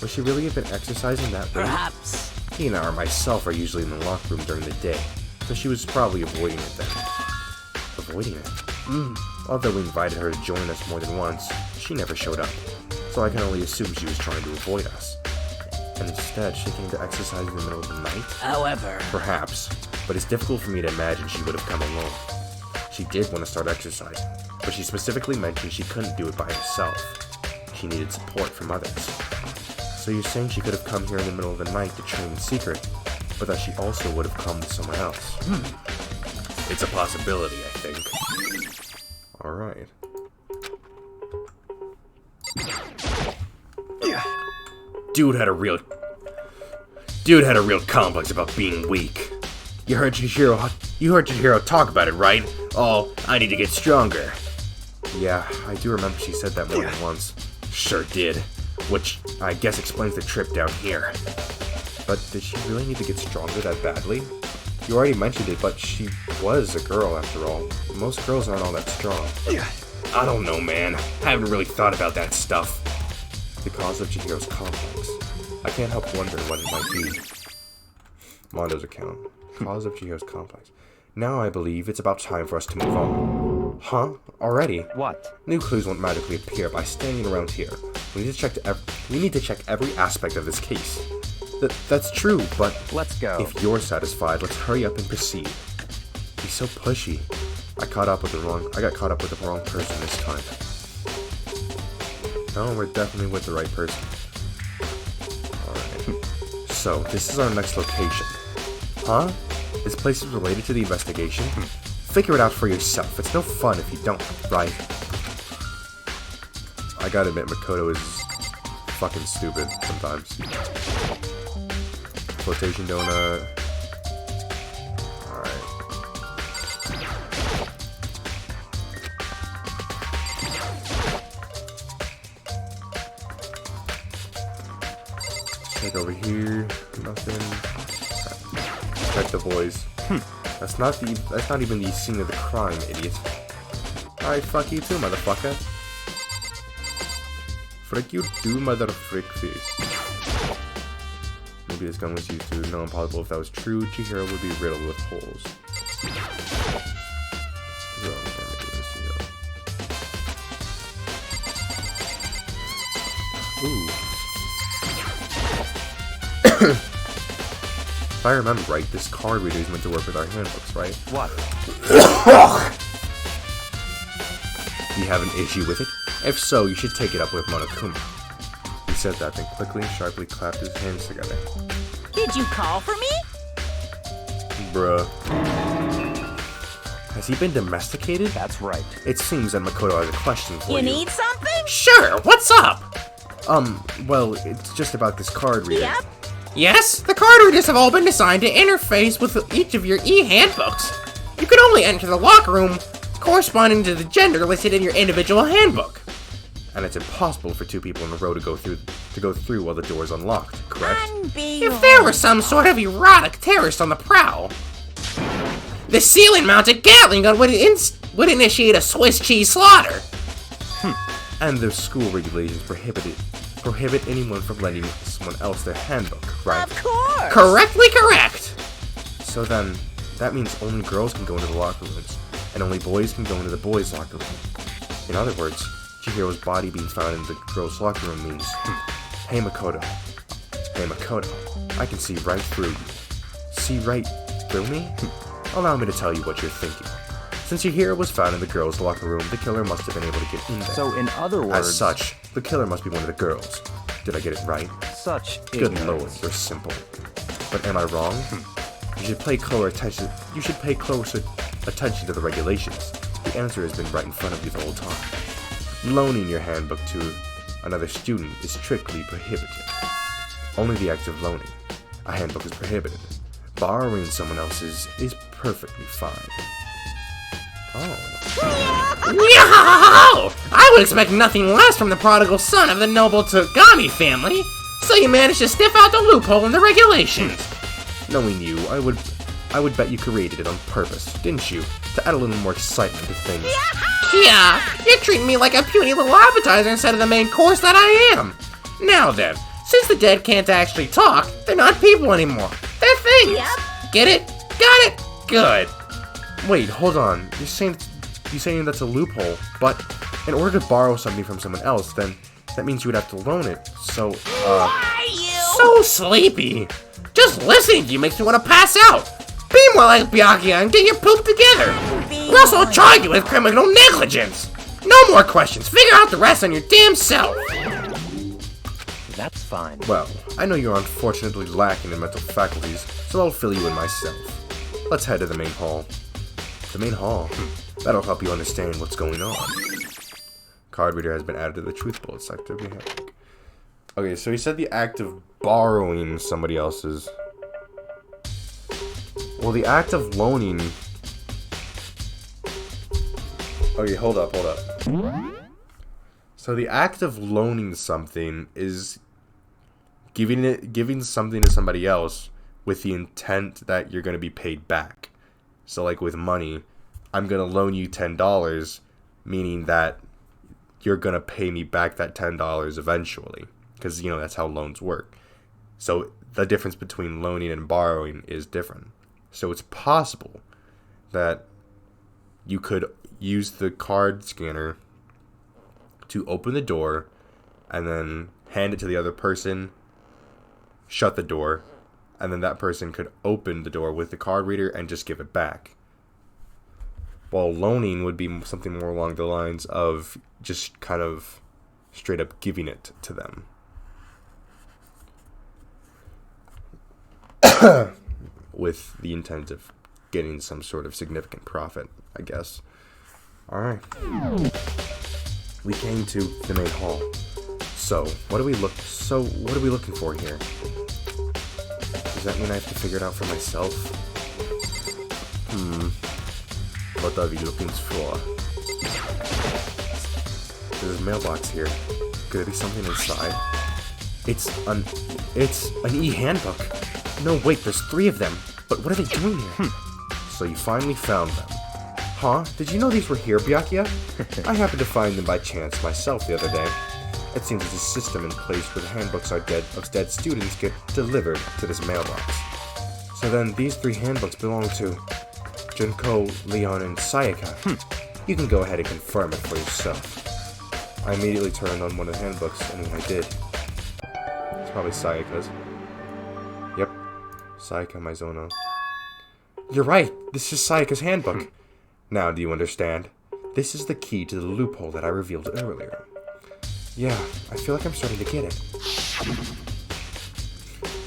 Would she really have been exercising that late? Perhaps. Tina or myself are usually in the locker room during the day, so she was probably avoiding it then. Avoiding it? Although we invited her to join us more than once, she never showed up, so I can only assume she was trying to avoid us. And instead, she came to exercise in the middle of the night? However... Perhaps, but it's difficult for me to imagine she would have come alone. She did want to start exercising, but she specifically mentioned she couldn't do it by herself. She needed support from others. So you're saying she could have come here in the middle of the night to train in secret, but that she also would have come with someone else? It's a possibility, I think. Alright. Dude had a real complex about being weak. You heard Chihiro talk about it, right? Oh, I need to get stronger. Yeah, I do remember she said that more than once. Sure did. Which, I guess explains the trip down here. But did she really need to get stronger that badly? You already mentioned it, but she was a girl after all. Most girls aren't all that strong. I don't know, man. I haven't really thought about that stuff. The cause of Chihiro's complex. I can't help wondering what it might be. Mondo's account. Cause of Chihiro's complex. Now I believe it's about time for us to move on. Huh? Already? What? New clues won't magically appear by standing around here. We need to check every aspect of this case. That's true, but Let's go. if you're satisfied, let's hurry up and proceed. He's so pushy. I got caught up with the wrong person this time. No, we're definitely with the right person. Alright. So, this is our next location. Huh? This place is related to the investigation? Figure it out for yourself. It's no fun if you don't, right? I gotta admit, Makoto is fucking stupid sometimes. Flotation donut. Alright. Check over here. Nothing. Check the boys. That's not even the scene of the crime, idiot. Alright, fuck you too, motherfucker. Frick you too, motherfrick face. Maybe this gun was used to know impossible. If that was true, Chihiro would be riddled with holes. Ooh. If I remember right, this card reader is meant to work with our handbooks, right? What? You have an issue with it? If so, you should take it up with Monokuma. He said that, then quickly and sharply clapped his hands together. Did you call for me? Bruh. Has he been domesticated? That's right. It seems that Makoto has a question for you. You need something? Sure, what's up? Well, it's just about this card reader. Yep. Yes, the card readers have all been designed to interface with each of your e-handbooks. You can only enter the locker room corresponding to the gender listed in your individual handbook. And it's impossible for two people in a row to go through while the door is unlocked, correct? If there were some sort of erotic terrorist on the prowl, the ceiling-mounted Gatling gun would initiate a Swiss cheese slaughter. And the school regulations prohibit anyone from lending someone else their handbook, right? Of course. Correctly correct. So then, that means only girls can go into the locker rooms, and only boys can go into the boys' locker room. In other words, Chihiro's body being found in the girls' locker room means, hey Makoto, I can see right through you. See right through me? Allow me to tell you what you're thinking. Since Chihiro was found in the girls' locker room, the killer must have been able to get in there. So in other words... As such, the killer must be one of the girls. Did I get it right? Such Good ignorance. lord, you're simple. But am I wrong? You should pay closer attention to the regulations. The answer has been right in front of you the whole time. Loaning your handbook to another student is strictly prohibited. Only the act of loaning a handbook is prohibited. Borrowing someone else's is perfectly fine. Oh. Yow! I would expect nothing less from the prodigal son of the noble Togami family. So you managed to sniff out the loophole in the regulations. Knowing you, I would bet you created it on purpose, didn't you? To add a little more excitement to things. Yeah, you're treating me like a puny little appetizer instead of the main course that I am. Now then, since the dead can't actually talk, they're not people anymore. They're things. Yep. Get it? Got it? Good. Wait, hold on. You're saying that's a loophole, but in order to borrow something from someone else, then that means you would have to loan it. So, Are you? So sleepy. Just listening to you makes me want to pass out. Be more like Byakuya and get your poop together. Or else I'll charge you with criminal negligence. No more questions. Figure out the rest on your damn self. That's fine. well, I know you're unfortunately lacking in mental faculties, so I'll fill you in myself. Let's head to the main hall. The main hall? That'll help you understand what's going on. Card reader has been added to the truth bullet sector. Okay, so he said the act of borrowing somebody else's. Well, the act of loaning... Okay, hold up. So the act of loaning something is giving something to somebody else with the intent that you're going to be paid back. So like with money, I'm going to loan you $10, meaning that you're going to pay me back that $10 eventually. Because, you know, that's how loans work. So the difference between loaning and borrowing is different. So it's possible that you could use the card scanner to open the door and then hand it to the other person, shut the door, and then that person could open the door with the card reader and just give it back. While loaning would be something more along the lines of just kind of straight up giving it to them. With the intent of getting some sort of significant profit, I guess. Alright. We came to the main hall. So, what are we looking for here? Does that mean I have to figure it out for myself? What are we looking for? There's a mailbox here. Could there be something inside? It's an e-handbook. No, wait, there's 3 of them. But what are they doing here? So you finally found them. Huh? Did you know these were here, Byakuya? I happened to find them by chance myself the other day. It seems there's a system in place where the handbooks of dead students get delivered to this mailbox. So then, these 3 handbooks belong to Junko, Leon, and Sayaka. You can go ahead and confirm it for yourself. I immediately turned on one of the handbooks, and when I did, it's probably Sayaka's. Yep, Sayaka Mizono. You're right, this is Sayaka's handbook. Now, do you understand? This is the key to the loophole that I revealed earlier. Yeah, I feel like I'm starting to get it.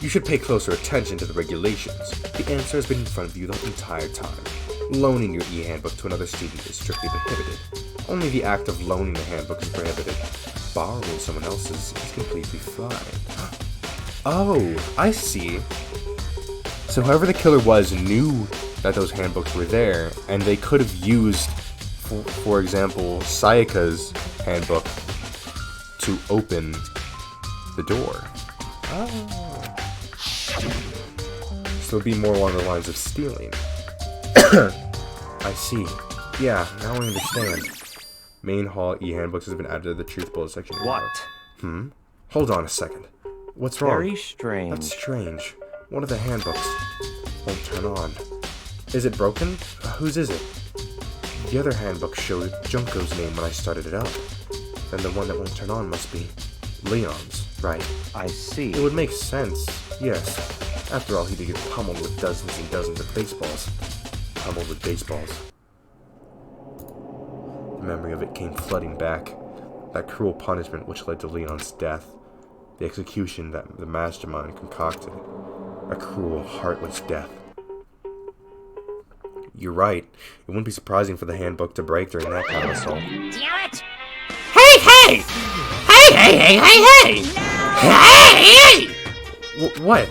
You should pay closer attention to the regulations. The answer has been in front of you the entire time. Loaning your e-handbook to another student is strictly prohibited. Only the act of loaning the handbook is prohibited. Borrowing someone else's is completely fine. Oh, I see. So whoever the killer was knew that those handbooks were there, and they could have used, for example, Sayaka's handbook to open the door. Oh. So it'd be more along the lines of stealing. I see. Yeah, now I understand. Main hall e-handbooks has been added to the truth bullet section. What? Hold on a second. What's wrong? Very strange. That's strange. One of the handbooks won't turn on. Is it broken? Whose is it? The other handbook showed Junko's name when I started it up. then the one that won't turn on must be Leon's, right? I see. It would make sense, yes. After all, he did get pummeled with dozens and dozens of baseballs. Pummeled with baseballs. The memory of it came flooding back. That cruel punishment which led to Leon's death. The execution that the mastermind concocted. A cruel, heartless death. You're right. It wouldn't be surprising for the handbook to break during that kind of assault. Damn it! Hey, hey! Hey, hey, hey, hey, hey! Hey! What?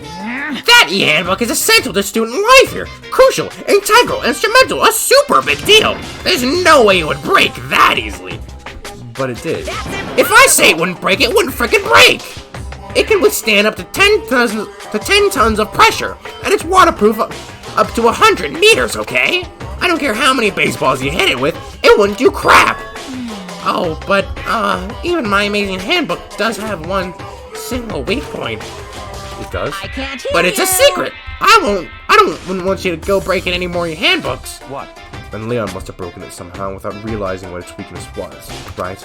That e-handbook is essential to student life here. Crucial, integral, instrumental, a super big deal. There's no way it would break that easily. But it did. If I say it wouldn't break, it wouldn't frickin' break. It can withstand up to 10 tons of pressure, and it's waterproof up to 100 meters, okay? I don't care how many baseballs you hit it with, it wouldn't do crap. Oh, but, even my amazing handbook does have one single weak point. It does? I can't hear But it's you. a secret. Wouldn't want you to go breaking any more of your handbooks. What? Then Leon must have broken it somehow without realizing what its weakness was, right?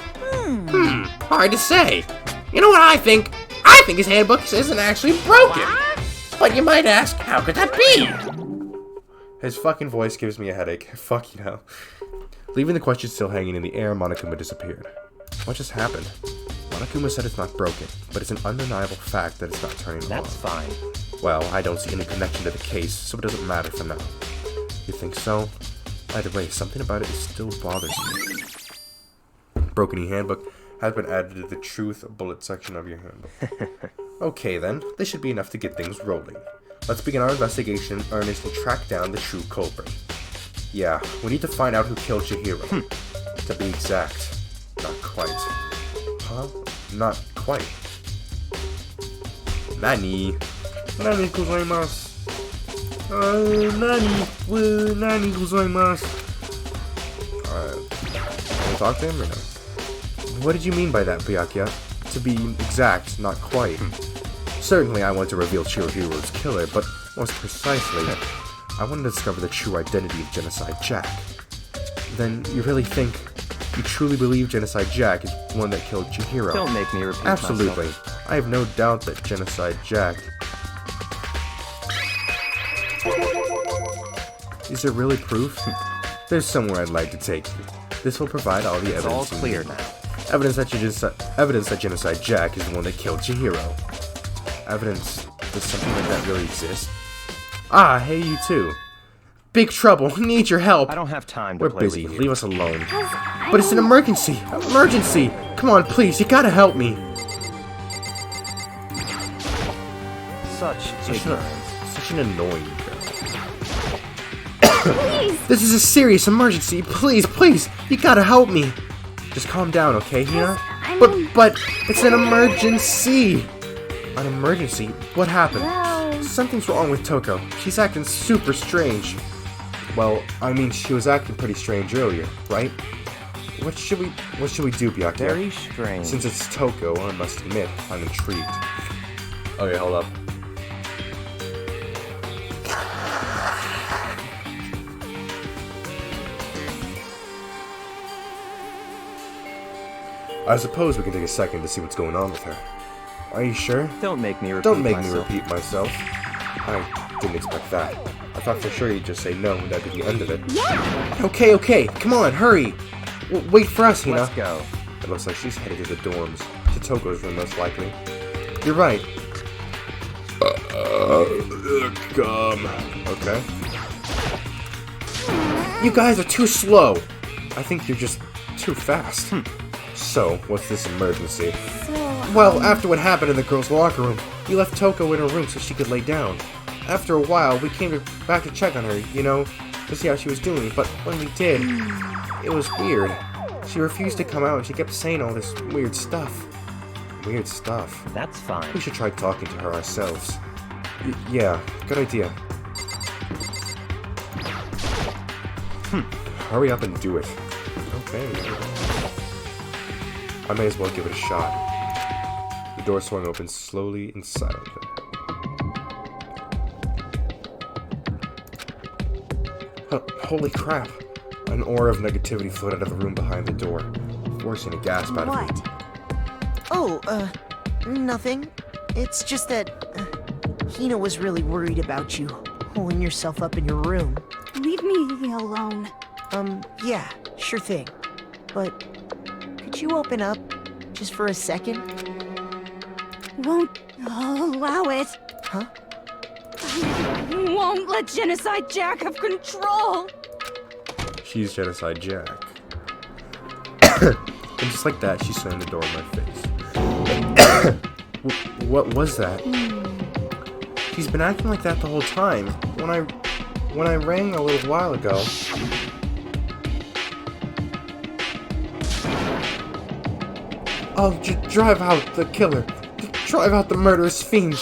Hard to say. You know what I think? I think his handbook isn't actually broken. But you might ask, how could that be? His fucking voice gives me a headache. Fuck you know. Leaving the question still hanging in the air, Monokuma disappeared. What just happened? Monokuma said it's not broken, but it's an undeniable fact that it's not turning on. That's fine. Well, I don't see any connection to the case, so it doesn't matter for now. You think so? Either way, something about it still bothers me. Broken e-handbook has been added to the truth bullet section of your handbook. Okay then, this should be enough to get things rolling. Let's begin our investigation in earnest and track down the true culprit. Yeah, we need to find out who killed Chihiro. To be exact. Not quite. Huh? Not quite. Nani? Nani gozaimasu. Nani gozaimasu. Can we talk to him or no? What did you mean by that, Byakuya? To be exact, not quite. Certainly I want to reveal Chihiro's killer, but most precisely, I want to discover the true identity of Genocide Jack. Then you truly believe Genocide Jack is the one that killed Chihiro? Don't make me repeat Absolutely. myself. I have no doubt that Genocide Jack... Is there really proof? There's somewhere I'd like to take you. This will provide all the It's evidence all you clear need. now. Evidence that Genocide Jack is the one that killed Chihiro. Evidence that something like that really exists? Ah, hey you too. Big trouble, need your help. I don't have time to We're play busy, with you. leave us alone. But it's an emergency! Emergency! Come on, please, you gotta help me! Such ignorance. Such an annoying girl. This is a serious emergency, please, please, you gotta help me! Just calm down, okay, Hina? But, it's an emergency! An emergency? What happened? Well, Something's wrong with Toko. She's acting super strange. Well, I mean, she was acting pretty strange earlier, right? What should we do, Byakuya? Very strange. Since it's Toko, I must admit, I'm intrigued. Okay, hold up. I suppose we can take a second to see what's going on with her. Are you sure? Don't make me repeat Don't make me myself. repeat myself. I didn't expect that. I thought for sure you'd just say no and that'd be the end of it. yeah. Okay, come on, hurry! Wait for us, Hina. Let's go. It looks like she's headed to the dorms. To Toko's room, most likely. You're right. Okay. You guys are too slow. I think you're just too fast. So, what's this emergency? So, Well, after what happened in the girls' locker room, you left Toko in her room so she could lay down. After a while, we came back to check on her, you know, to see how she was doing, but when we did, it was weird. She refused to come out and she kept saying all this weird stuff. Weird stuff. That's fine. We should try talking to her ourselves. Yeah, good idea. Hurry up and do it. Okay. I may as well give it a shot. The door swung open slowly and silently. Holy crap! An aura of negativity floated out of the room behind the door, forcing a gasp out of me. what? Nothing. It's just that Hina was really worried about you, holding yourself up in your room. Leave me alone. Yeah, sure thing. But could you open up just for a second? Won't allow it. Huh? I won't let Genocide Jack have control. She's Genocide Jack. And just like that, she slammed the door in my face. What was that? She's been acting like that the whole time. When I rang a little while ago. I'll drive out the killer. Drive out the murderous fiend.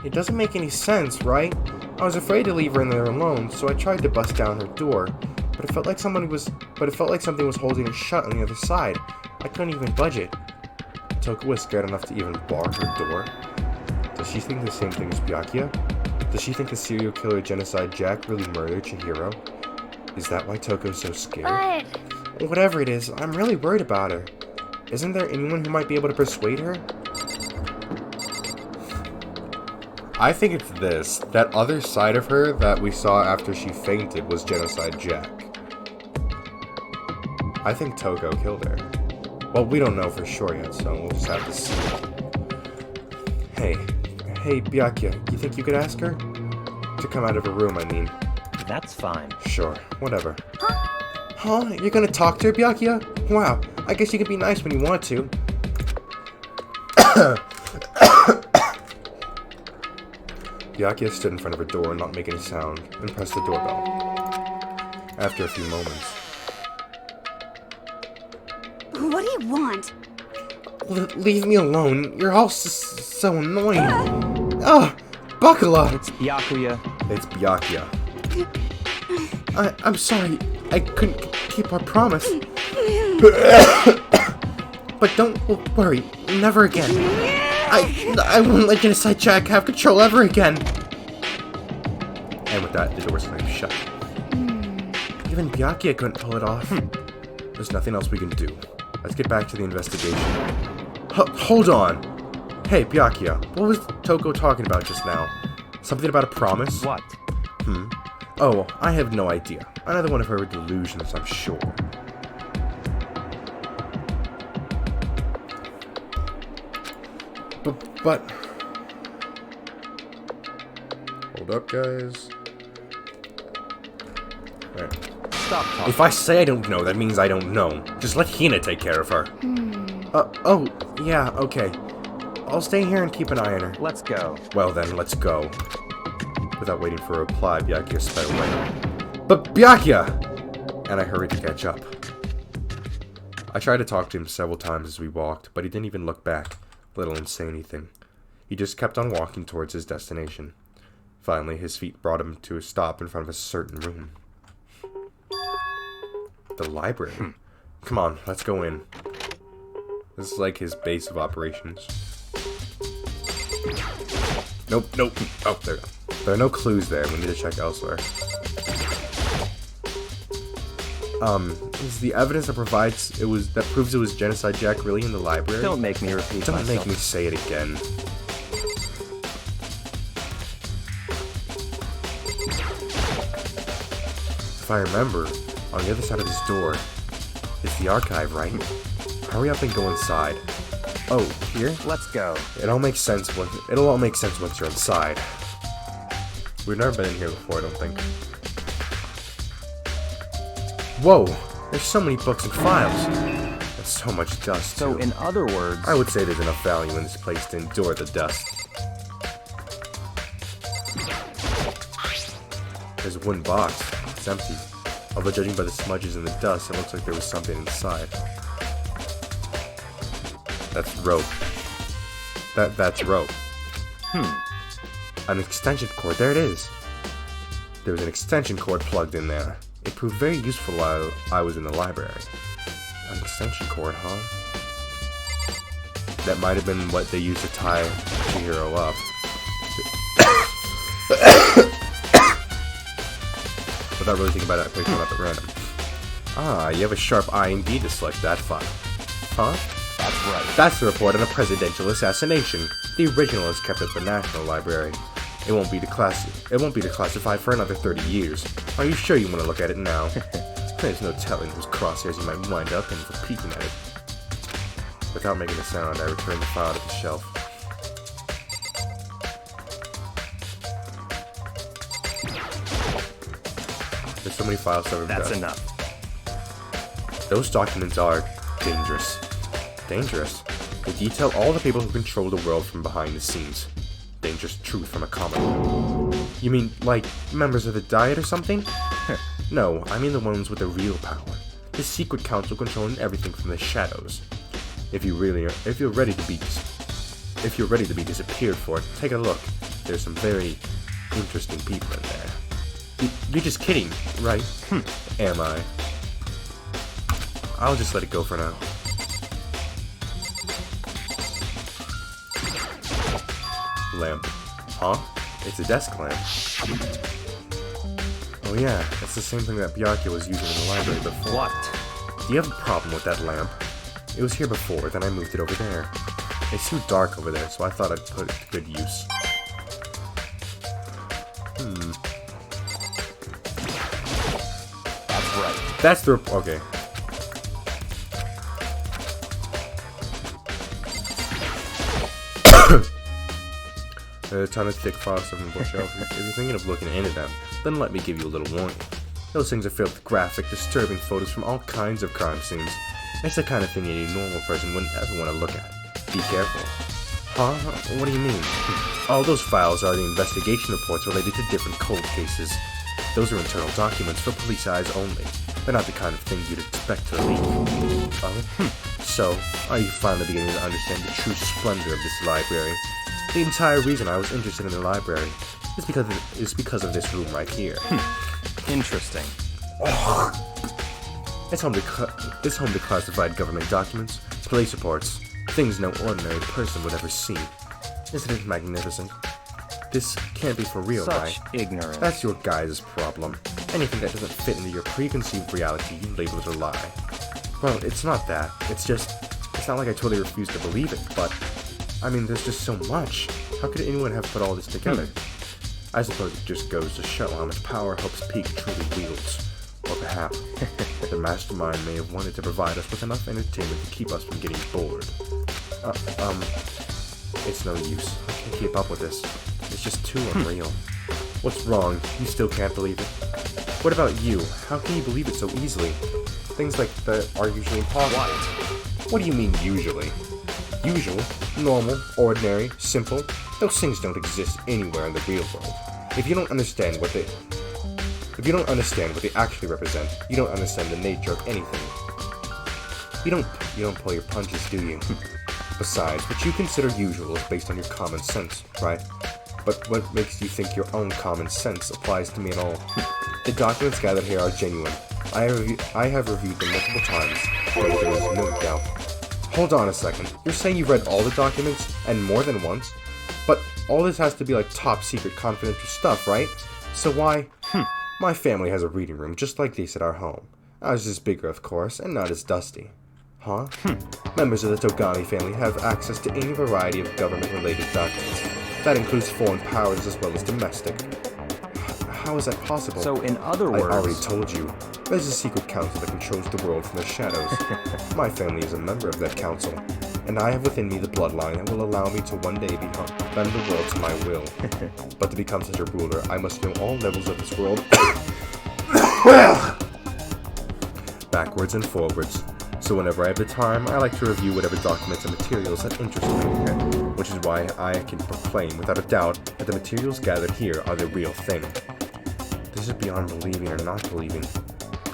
It doesn't make any sense, right? I was afraid to leave her in there alone, so I tried to bust down her door. But it felt like something was holding it shut on the other side. I couldn't even budge it. Toko was scared enough to even bar her door. Does she think the same thing as Byakuya? Does she think the serial killer Genocide Jack really murdered Chihiro? Is that why Toko's so scared? But Whatever it is, I'm really worried about her. Isn't there anyone who might be able to persuade her? I think it's this. That other side of her that we saw after she fainted was Genocide Jack. I think Toko killed her. Well, we don't know for sure yet, so we'll just have to see. Hey, Byakuya, you think you could ask her? To come out of her room, I mean. That's fine. Sure, whatever. Huh? You're gonna talk to her, Byakuya? Wow, I guess you can be nice when you want to. Byakuya stood in front of her door, not making a sound, and pressed the doorbell. After a few moments. what do you want? Leave me alone. You're all so annoying. Bakula! It's Byakuya. It's Byakuya. I'm sorry. I couldn't keep our promise. But don't worry. Never again. I won't let Genocide Jack have control ever again. And with that, the door slammed shut. Even Byakuya couldn't pull it off. There's nothing else we can do. Let's get back to the investigation. Hold on. Hey, Byakuya, what was Toko talking about just now? Something about a promise? What? Oh, I have no idea. Another one of her delusions, I'm sure. But... Hold up, guys. Alright. Stop talking. If I say I don't know, that means I don't know. Just let Hina take care of her. Oh, yeah, okay. I'll stay here and keep an eye on her. Let's go. Well then, let's go. Without waiting for a reply, Byakuya sped away. But Byakuya! And I hurried to catch up. I tried to talk to him several times as we walked, but he didn't even look back, let alone say anything. He just kept on walking towards his destination. Finally, his feet brought him to a stop in front of a certain room. The library? Come on, let's go in. This is like his base of operations. Nope. Oh, there are no clues there. We need to check elsewhere. Is the evidence that proves it was Genocide Jack really in the library? Don't make me repeat myself. Don't make me say it again. If I remember, on the other side of this door is the archive, right? Hurry up and go inside. Oh, here? Let's go. It'll all make sense once you're inside. We've never been in here before, I don't think. Whoa! There's so many books and files. And so much dust, So, too. in other words... I would say there's enough value in this place to endure the dust. There's a wooden box. It's empty. Although judging by the smudges and the dust, it looks like there was something inside. That's rope. That's rope. An extension cord. There it is. There was an extension cord plugged in there. It proved very useful while I was in the library. An extension cord, huh? That might have been what they used to tie Chihiro up. Without really thinking about it, I picked one up at random. Ah, you have a sharp eye indeed to select that file. Huh? That's right. That's the report on a presidential assassination. The original is kept at the National Library. It won't be declassified for another 30 years. Are you sure you want to look at it now? There's no telling whose crosshairs you might wind up in for peeking at it. Without making a sound, I returned the file to the shelf. There's so many files to That's done. enough. Those documents are dangerous. Dangerous? They detail all the people who control the world from behind the scenes. Dangerous truth from a comic. You mean, like, members of the Diet or something? No, I mean the ones with the real power. The secret council controlling everything from the shadows. If you're ready to be disappeared for it, take a look. There's some very interesting people in there. You're just kidding, right? Am I? I'll just let it go for now. Lamp. Huh? It's a desk lamp. Oh yeah, it's the same thing that Byakuya was using in the library before. What? Do you have a problem with that lamp? It was here before, then I moved it over there. It's too dark over there, so I thought I'd put it to good use. That's right. That's the okay. A ton of thick files on the bookshelf. If you're thinking of looking into them, then let me give you a little warning. Those things are filled with graphic, disturbing photos from all kinds of crime scenes. It's the kind of thing any normal person wouldn't ever want to look at. Be careful. Huh? What do you mean? All those files are the investigation reports related to different cold cases. Those are internal documents for police eyes only. They're not the kind of thing you'd expect to leak. Oh? So, are you finally beginning to understand the true splendor of this library? The entire reason I was interested in the library is because of this room right here. Interesting. It's home to classified government documents, police reports, things no ordinary person would ever see. Isn't it magnificent? This can't be for real, right? Such ignorance. That's your guys' problem. Anything that doesn't fit into your preconceived reality, you label it a lie. Well, it's not that. It's not like I totally refuse to believe it, but I mean, there's just so much. How could anyone have put all this together? I suppose it just goes to show how much power Hope's Peak truly wields. Or perhaps, the mastermind may have wanted to provide us with enough entertainment to keep us from getting bored. It's no use. I can't keep up with this. It's just too unreal. What's wrong? You still can't believe it? What about you? How can you believe it so easily? Things like that are usually impossible. What do you mean, usually? Usual, normal, ordinary, simple, those things don't exist anywhere in the real world. If you don't understand what they actually represent, you don't understand the nature of anything. You don't pull your punches, do you? Besides, what you consider usual is based on your common sense, right? But what makes you think your own common sense applies to me at all? The documents gathered here are genuine. I have reviewed them multiple times, but there is no doubt. Hold on a second. You're saying you've read all the documents, and more than once? But all this has to be like top secret confidential stuff, right? So why? My family has a reading room just like this at our home. Ours is bigger, of course, and not as dusty. Huh? Members of the Togami family have access to any variety of government-related documents. That includes foreign powers as well as domestic. How is that possible? So, in other words... I already told you. There's a secret council that controls the world from the shadows. My family is a member of that council, and I have within me the bloodline that will allow me to one day bend the world to my will. But to become such a ruler, I must know all levels of this world. Backwards and forwards. So whenever I have the time, I like to review whatever documents and materials that interest me. Which is why I can proclaim without a doubt that the materials gathered here are the real thing. This is beyond believing or not believing.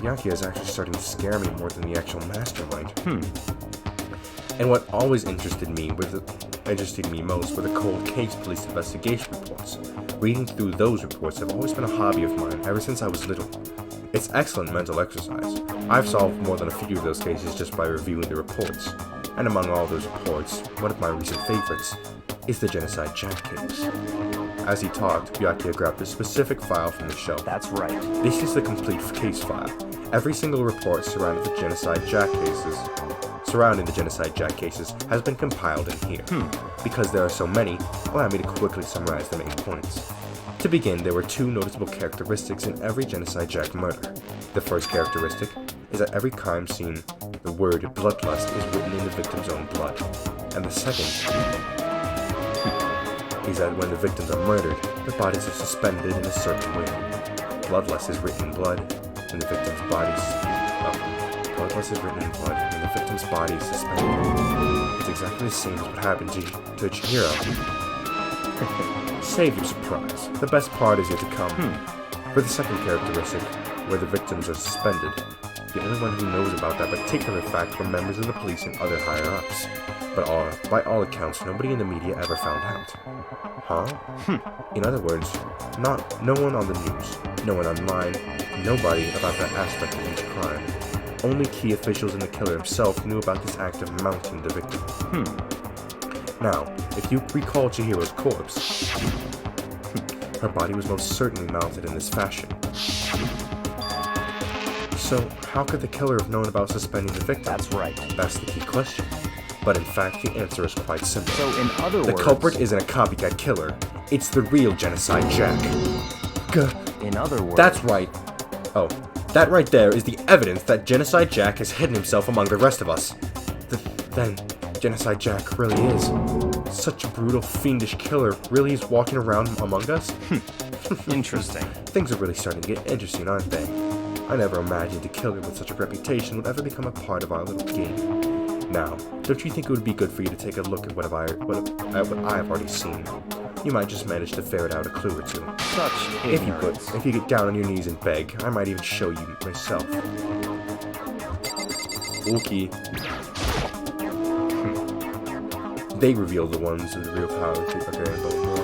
Byakuya is actually starting to scare me more than the actual mastermind. And what always interested me most were the cold case police investigation reports. Reading through those reports have always been a hobby of mine ever since I was little. It's excellent mental exercise. I've solved more than a few of those cases just by reviewing the reports. And among all those reports, one of my recent favorites is the Genocide Jack case. As he talked, Byakuya grabbed a specific file from the shelf. That's right. This is the complete case file. Every single report surrounding the Genocide Jack cases surrounding the Genocide Jack cases has been compiled in here. Because there are so many, allow me to quickly summarize the main points. To begin, there were two noticeable characteristics in every Genocide Jack murder. The first characteristic is that every crime scene, the word bloodlust is written in the victim's own blood. And the second is that when the victims are murdered, their bodies are suspended in a certain way. Bloodlust is written in blood, and the victim's bodies... bloodlust is written in blood, and the victim's body is suspended. It's exactly the same as what happened to Chihiro. Save your surprise. The best part is yet to come. For the second characteristic, where the victims are suspended, the only one who knows about that particular fact were members of the police and other higher-ups. But by all accounts, nobody in the media ever found out. In other words, no one on the news, no one online, nobody about that aspect of each crime. Only key officials and the killer himself knew about this act of mounting the victim. Now, if you recall Chihiro's corpse, her body was most certainly mounted in this fashion. So, how could the killer have known about suspending the victim? That's right. That's the key question. But in fact, the answer is quite simple. So in other words... The culprit isn't a copycat killer. It's the real Genocide Jack. In other words... That's right. Oh, that right there is the evidence that Genocide Jack has hidden himself among the rest of us. Then, Genocide Jack really is. Such a brutal, fiendish killer really is walking around among us? Interesting. Things are really starting to get interesting, aren't they? I never imagined a killer with such a reputation would ever become a part of our little game. Now, don't you think it would be good for you to take a look at what I have already seen? You might just manage to ferret out a clue or two. Such ignorance. If you get down on your knees and beg, I might even show you myself. Okay. They reveal the ones with the real power. Okay, but more.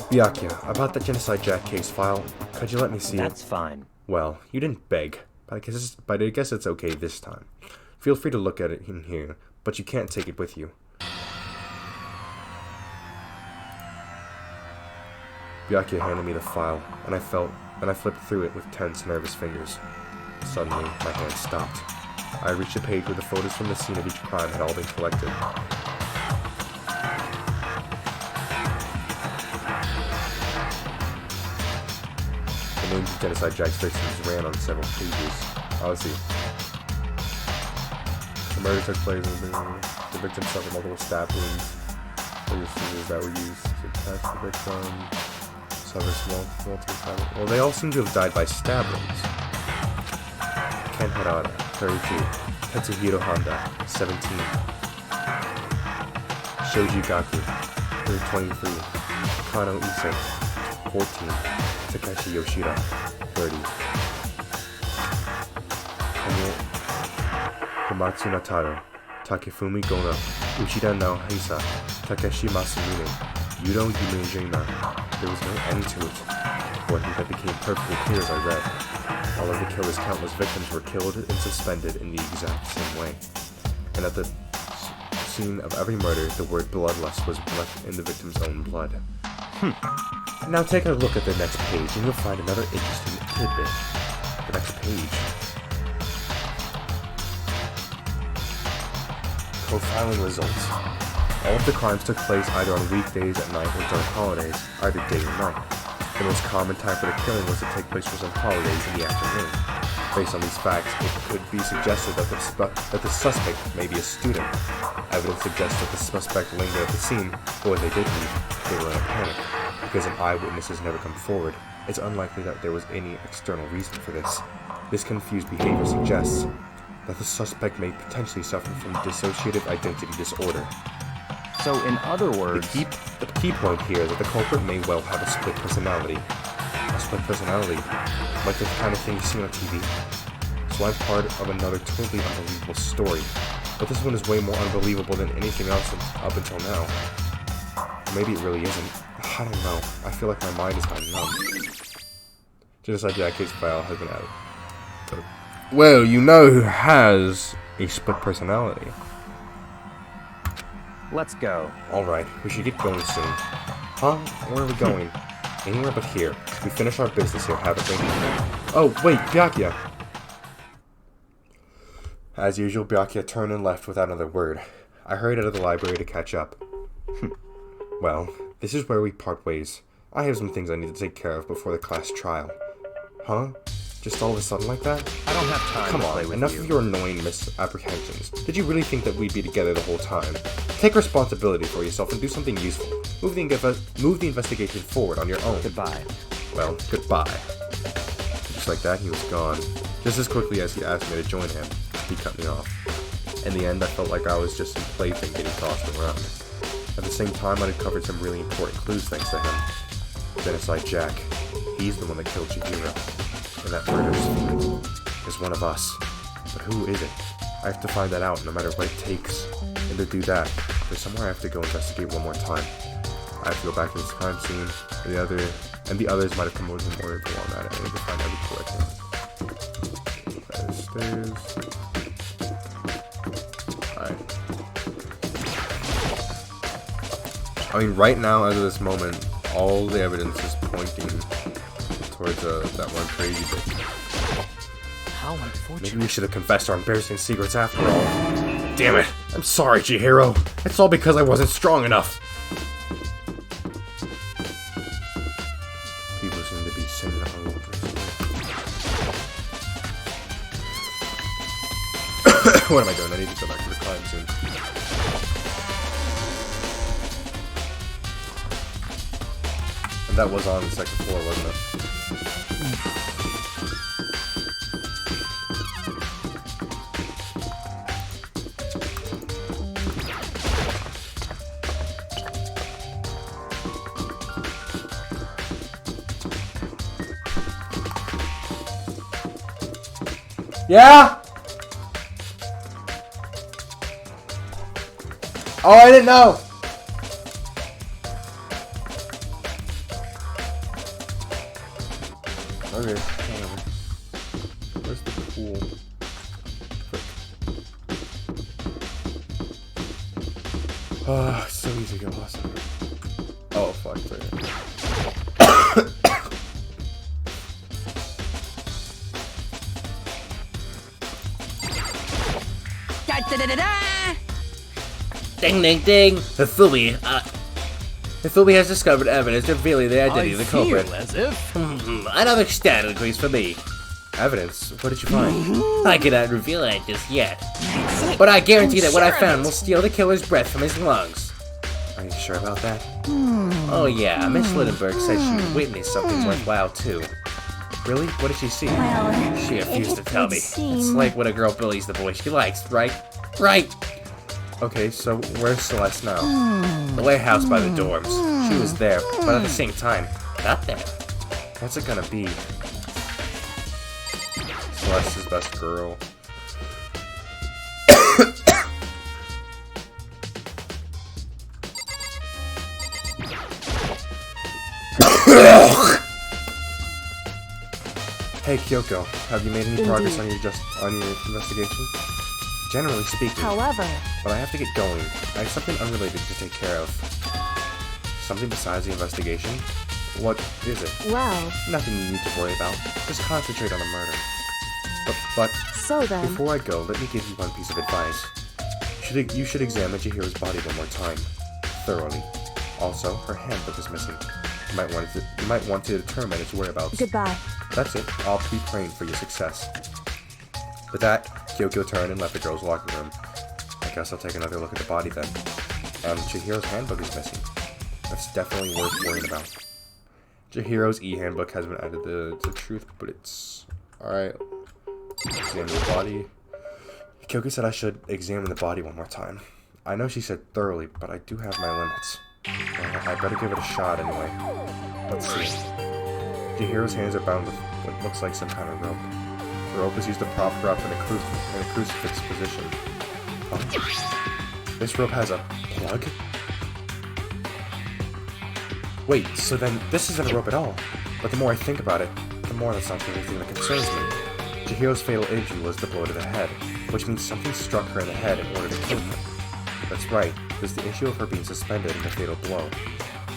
Byakuya, about that Genocide Jack case file, could you let me see it? That's fine. Well, you didn't beg, but I guess it's okay this time. Feel free to look at it in here, but you can't take it with you. Byakuya handed me the file, and I flipped through it with tense, nervous fingers. Suddenly, my hand stopped. I reached a page where the photos from the scene of each crime had all been collected. The names of Genocide Jack's victims ran on several pages. Oh, let's see. The murder took place in the victim suffered multiple stab wounds. Scissors that were used to attach the victim. Suffered multiple stab wounds. Well, they all seem to have died by stab wounds. Ken Harada, 32. Tetsuhiro Honda, 17. Shoji Gaku, 23. Kano Issa, 14. Takeshi Yoshida, 30. Komatsu Nataro, Takefumi Gona, Uchida Naohisa, Takeshi Masamune, Yudo Yumejima. There was no end to it. One thing that became perfectly clear as I read. All of the killer's countless victims were killed and suspended in the exact same way. And at the scene of every murder, the word bloodlust was left in the victim's own blood. Now take a look at the next page and you'll find another interesting tidbit. The next page. Profiling results. All of the crimes took place either on weekdays at night or during holidays, either day or night. The most common time for the killing was to take place was on holidays in the afternoon. Based on these facts, it could be suggested that the suspect may be a student. Evidence suggests that the suspect lingered at the scene, but when they did leave, they were in a panic. Because an eyewitness has never come forward, it's unlikely that there was any external reason for this. This confused behavior suggests that the suspect may potentially suffer from dissociative identity disorder. So, in other words... The key point here is that the culprit may well have a split personality. A split personality, like the kind of thing you see on TV. So I'm part of another totally unbelievable story, but this one is way more unbelievable than anything else up until now. Or maybe it really isn't. I don't know. I feel like my mind has gone numb. Genocide Jack case file has been added. Well, you know who has a split personality. Let's go. Alright, we should get going soon. Huh? Where are we going? Anywhere but here. We finish our business here, haven't we? Oh, wait, Byakuya! As usual, Byakuya turned and left without another word. I hurried out of the library to catch up. Well, this is where we part ways. I have some things I need to take care of before the class trial. Huh? Just all of a sudden like that? I don't have time Come to play on, with enough you. of your annoying misapprehensions. Did you really think that we'd be together the whole time? Take responsibility for yourself and do something useful. Move the investigation forward on your own. Goodbye. Well, goodbye. Just like that, he was gone. Just as quickly as he asked me to join him, he cut me off. In the end, I felt like I was just some plaything getting tossed around. At the same time, I'd uncovered some really important clues thanks to him. Then aside Jack, he's the one that killed Chihiro. And that murderous fiend is one of us. But who is it? I have to find that out no matter what it takes. And to do that, there's somewhere I have to go investigate one more time. I have to go back in this time scene, and the others might have come with more info on that. I need to find every correct one. There's stairs. Alright. I mean, right now, as of this moment, all the evidence is pointing towards that one crazy bitch. How unfortunate. Maybe we should have confessed our embarrassing secrets after all. Damn it! I'm sorry, Chihiro. It's all because I wasn't strong enough. People seem to be singing all over. What am I doing? I need to go back to the crime scene. And that was on the second floor, wasn't it? Yeah? Oh, I didn't know. Okay. Where's the pool? Ah, so easy to get lost. Oh, fuck. Ding, ding, ding! Hifumi has discovered evidence revealing the identity of the culprit. As if. Another standard increase for me. Evidence? What did you find? I cannot reveal that just yet. But I guarantee that what I found will steal the killer's breath from his lungs. Are you sure about that? Oh yeah, Miss Lindenberg said she witnessed something worthwhile too. Really? What did she see? She refused to tell me. It's like when a girl bullies the boy she likes, right? Right! Okay, so where's Celeste now? The warehouse by the dorms. She was there, but at the same time, not there. What's it gonna be? Celeste's best girl. Hey Kyoko, have you made any progress on your investigation? Generally speaking. However, But I have to get going. I have something unrelated to take care of. Something besides the investigation? What is it? well, Nothing you need to worry about. Just concentrate on the murder. But so then, before I go, let me give you one piece of advice. You should examine Chihiro's body one more time. Thoroughly. Also, her handbook is missing. You might want to determine its whereabouts. goodbye. That's it. I'll be praying for your success. With that, Kyoko turned and left the girls' locker room. I guess I'll take another look at the body then. Chihiro's handbook is missing. That's definitely worth worrying about. Chihiro's e-handbook has been added to truth, but it's... Alright. Examine the body. Kyoko said I should examine the body one more time. I know she said thoroughly, but I do have my limits. I better give it a shot anyway. Let's see. Chihiro's hands are bound with what looks like some kind of rope. The rope is used to prop her up in a crucifix position. Oh. This rope has a plug? Wait, so then this isn't a rope at all. But the more I think about it, the more that's not the only thing that concerns me. Chihiro's fatal injury was the blow to the head, which means something struck her in the head in order to kill her. That's right, there's the issue of her being suspended in the fatal blow.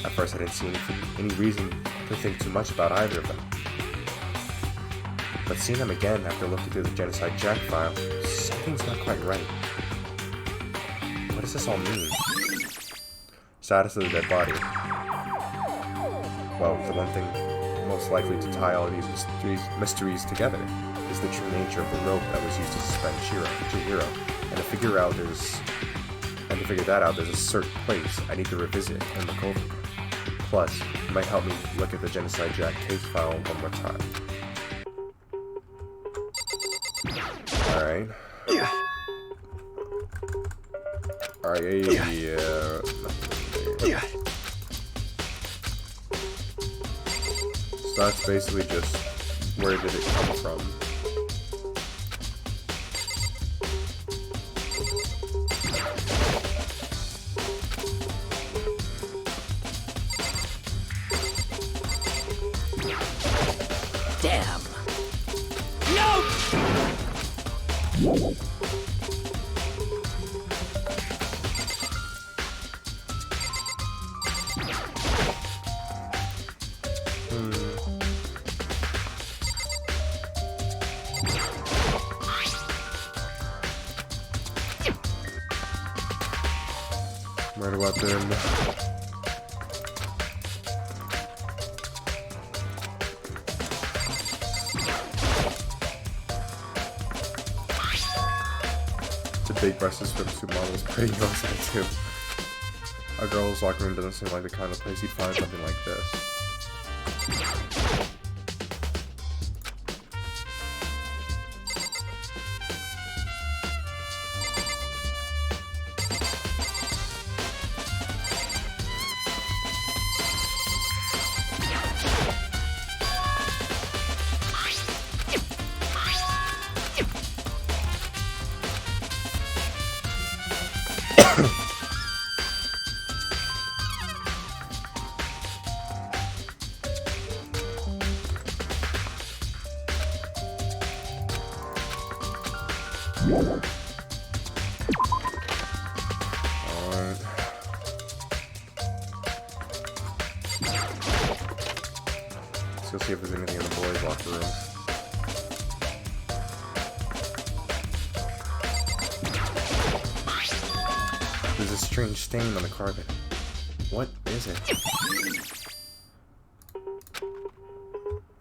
At first I didn't see any reason to think too much about either of them. But seeing them again after looking through the Genocide Jack file, something's not quite right. What does this all mean? Status of the dead body. Well, the one thing most likely to tie all of these mysteries together is the true nature of the rope that was used to suspend Chihiro. And to figure that out, there's a certain place I need to revisit and look over. Plus, it might help me look at the Genocide Jack case file one more time. Alright. Alright, yeah. So that's basically just where did it come from. Damn. Murder weapon. The big breasted swimsuit model is pretty awesome too. A girl's locker room doesn't seem like the kind of place you'd find something like this. Alright. Let's go see if there's anything in the boys' locker room. There's a strange stain on the carpet. What is it?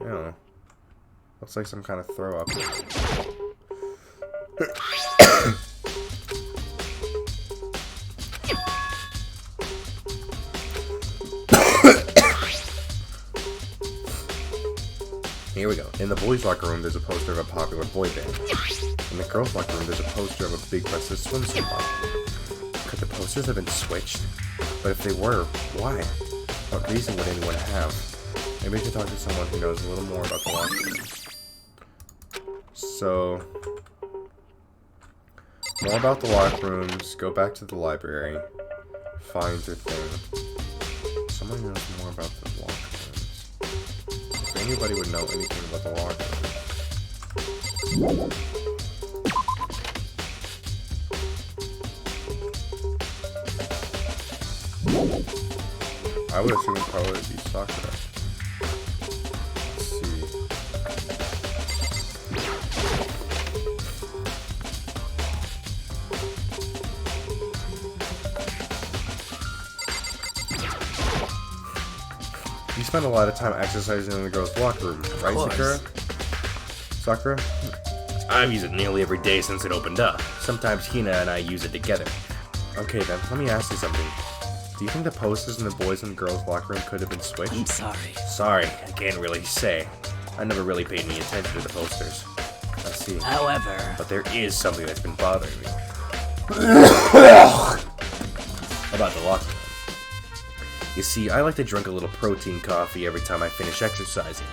I don't know. Looks like some kind of throw up. Here we go. In the boys' locker room, there's a poster of a popular boy band. In the girls' locker room, there's a poster of a big breasted swimsuit model. Could the posters have been switched? But if they were, why? What reason would anyone have? Maybe I should talk to someone who knows a little more about the locker rooms. So, more about the locker rooms, go back to the library, find your thing. Someone who knows more about the locker rooms. If anybody would know anything about the locker rooms. I would assume it'd probably be Sakura. Let's see. You spend a lot of time exercising in the girls' locker room, right, Sakura? I've used it nearly every day since it opened up. Sometimes Hina and I use it together. Okay then, let me ask you something. Do you think the posters in the boys' and girls' locker room could have been switched? I'm sorry. Sorry, I can't really say. I never really paid any attention to the posters. I see. However, But there is something that's been bothering me. About the locker room. You see, I like to drink a little protein coffee every time I finish exercising.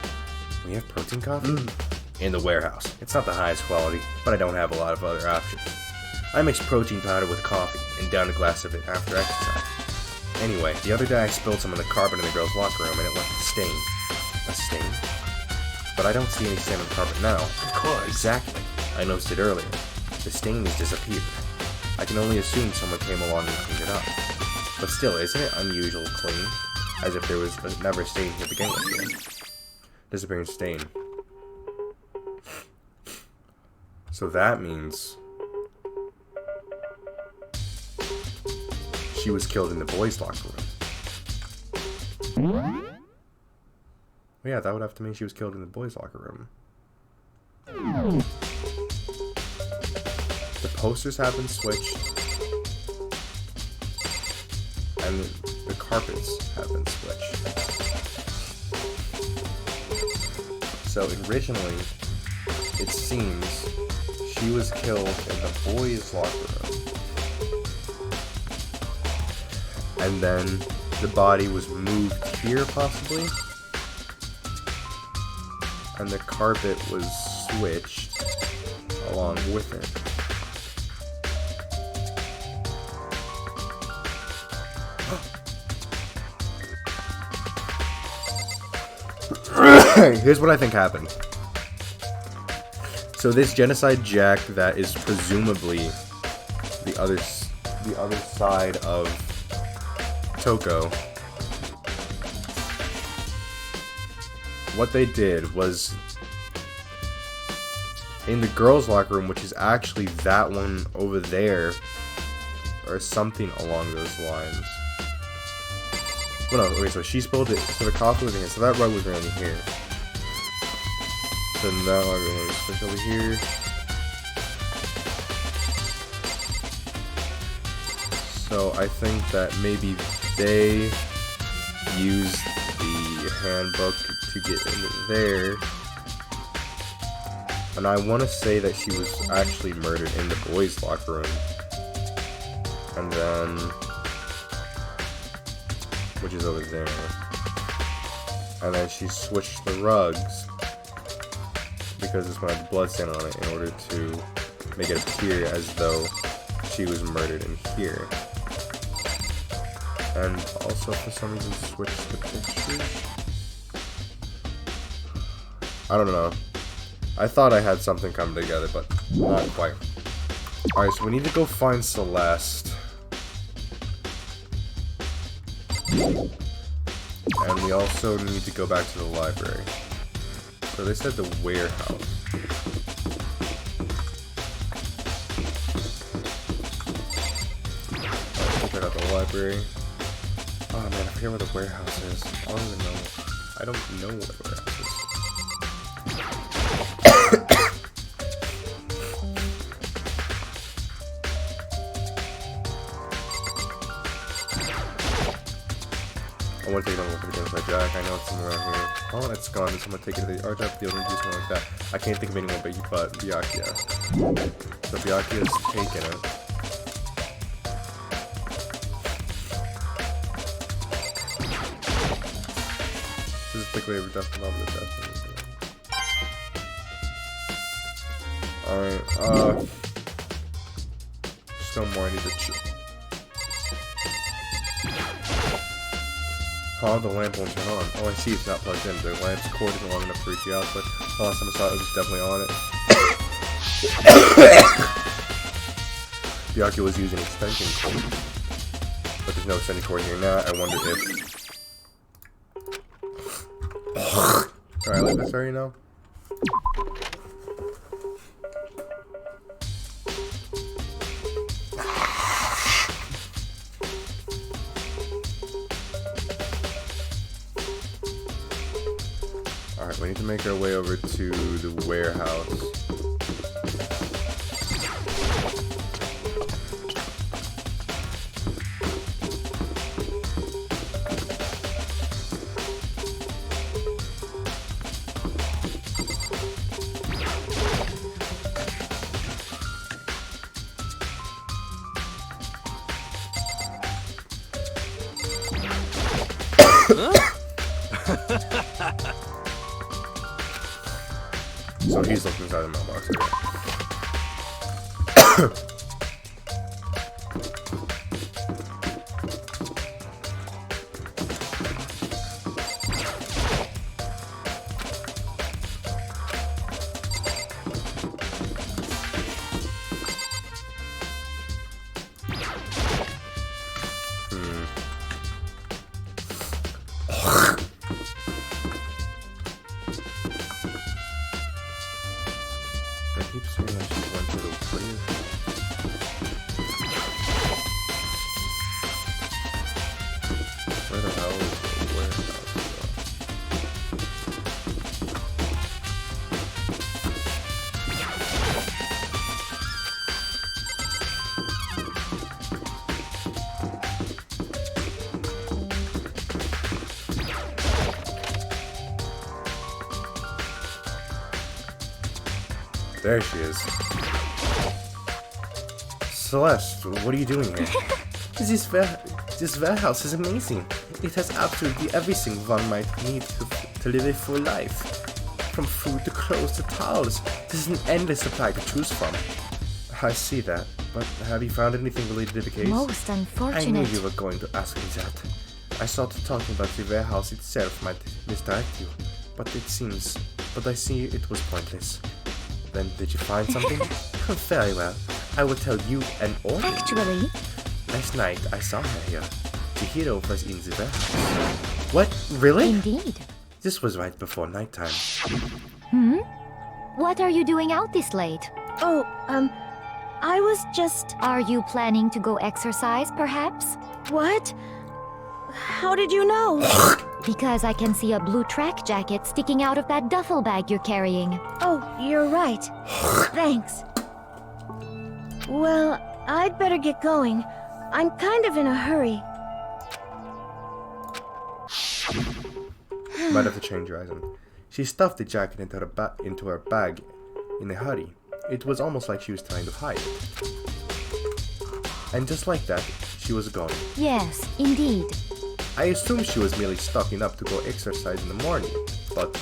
We have protein coffee? In the warehouse. It's not the highest quality, but I don't have a lot of other options. I mix protein powder with coffee and down a glass of it after exercise. Anyway, the other day I spilled some on the carpet in the girls' locker room and it left a stain. A stain? But I don't see any stain on the carpet now. of course. Exactly. I noticed it earlier. The stain has disappeared. I can only assume someone came along and cleaned it up. But still, isn't it unusual clean? As if there was never a stain here to begin with. Disappearing stain. So that means she was killed in the boys' locker room. Well, yeah, that would have to mean she was killed in the boys' locker room. The posters have been switched. And the carpets have been switched. So originally, it seems she was killed in the boys' locker room. And then the body was moved here, possibly. And the carpet was switched along with it. Here's what I think happened. So this genocide Jack that is presumably the other side of Toko. What they did was in the girls' locker room, which is actually that one over there, or something along those lines. Well, no, okay, so she spilled it, so the coffee was in here, so that rug was around here. Then that rug was switch over here. So I think that maybe they used the handbook to get into there. And I want to say that she was actually murdered in the boys' locker room. And then, which is over there. And then she switched the rugs because it's going to have blood stain on it in order to make it appear as though she was murdered in here. And also for some reason switched the pictures. I don't know. I thought I had something come together, but not quite. Alright, so we need to go find Celeste. And we also need to go back to the library. So they said the warehouse. Let's check out the library. Oh man, I forget where the warehouse is. I don't even know. I don't know where the warehouse is. I want to take it on with the genocide Jack. I know it's somewhere around here. Oh, it's gone. Did someone take it to the art shop, the other do something like that? I can't think of anyone but Byakuya. So Byakuya's taken it. This is quickly over death level of death. Alright, still more I need to chill. Oh, the lamp won't turn on. Oh, I see, it's not plugged in. The lamp's cord isn't long enough to reach the output. The last time I saw it, it was definitely on it. Byakuya was using extension cord. But there's no extension cord here now. I wonder if... Alright, leave this area now. Alright, we need to make our way over to the warehouse. So he's looking inside the mailbox. There she is. Celeste, what are you doing here? This warehouse is amazing. It has absolutely everything one might need to live a full life. From food to clothes to towels. There's an endless supply to choose from. I see that, but have you found anything related to the case? Most unfortunate. I knew you were going to ask me that. I thought talking about the warehouse itself might misdirect you, but I see it was pointless. Then did you find something? Very well. I will tell you and all. Actually, last night I saw her here. Chihiro was in the warehouse. What? Really? Indeed. This was right before nighttime. What are you doing out this late? Oh, I was just... Are you planning to go exercise, perhaps? What? How did you know? Because I can see a blue track jacket sticking out of that duffel bag you're carrying. Oh, you're right. Thanks. Well, I'd better get going. I'm kind of in a hurry. Might have to change your item. She stuffed the jacket into her bag in a hurry. It was almost like she was trying to hide it. And just like that, she was gone. Yes, indeed. I assumed she was merely stocking up to go exercise in the morning, but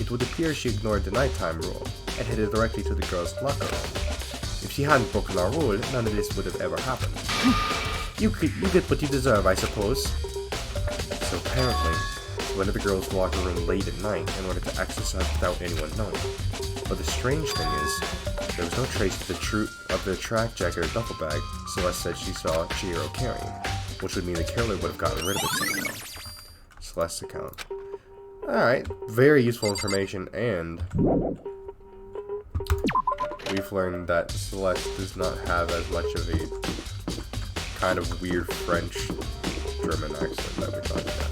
it would appear she ignored the nighttime rule and headed directly to the girl's locker room. If she hadn't broken our rule, none of this would have ever happened. You get what you deserve, I suppose. So apparently, she went to the girl's locker room late at night in order to exercise without anyone knowing. But the strange thing is, there was no trace of the track jacket or duffel bag Celeste said she saw Chihiro carrying, which would mean the killer would have gotten rid of it somehow. Celeste's account. Alright, very useful information, and we've learned that Celeste does not have as much of a kind of weird French-German accent that we're talking about.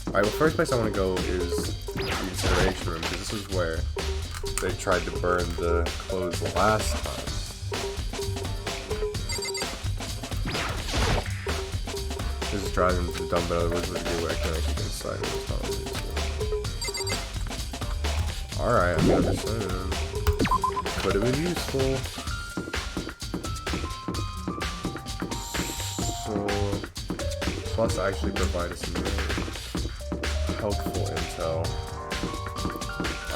Alright, well, first place I want to go is the incineration room, because this is where they tried to burn the clothes last time. This is driving to the dumbbell, which would be where I can actually get inside of this. Alright, I'm just saying. Could have been useful. So, plus actually provided some really helpful intel.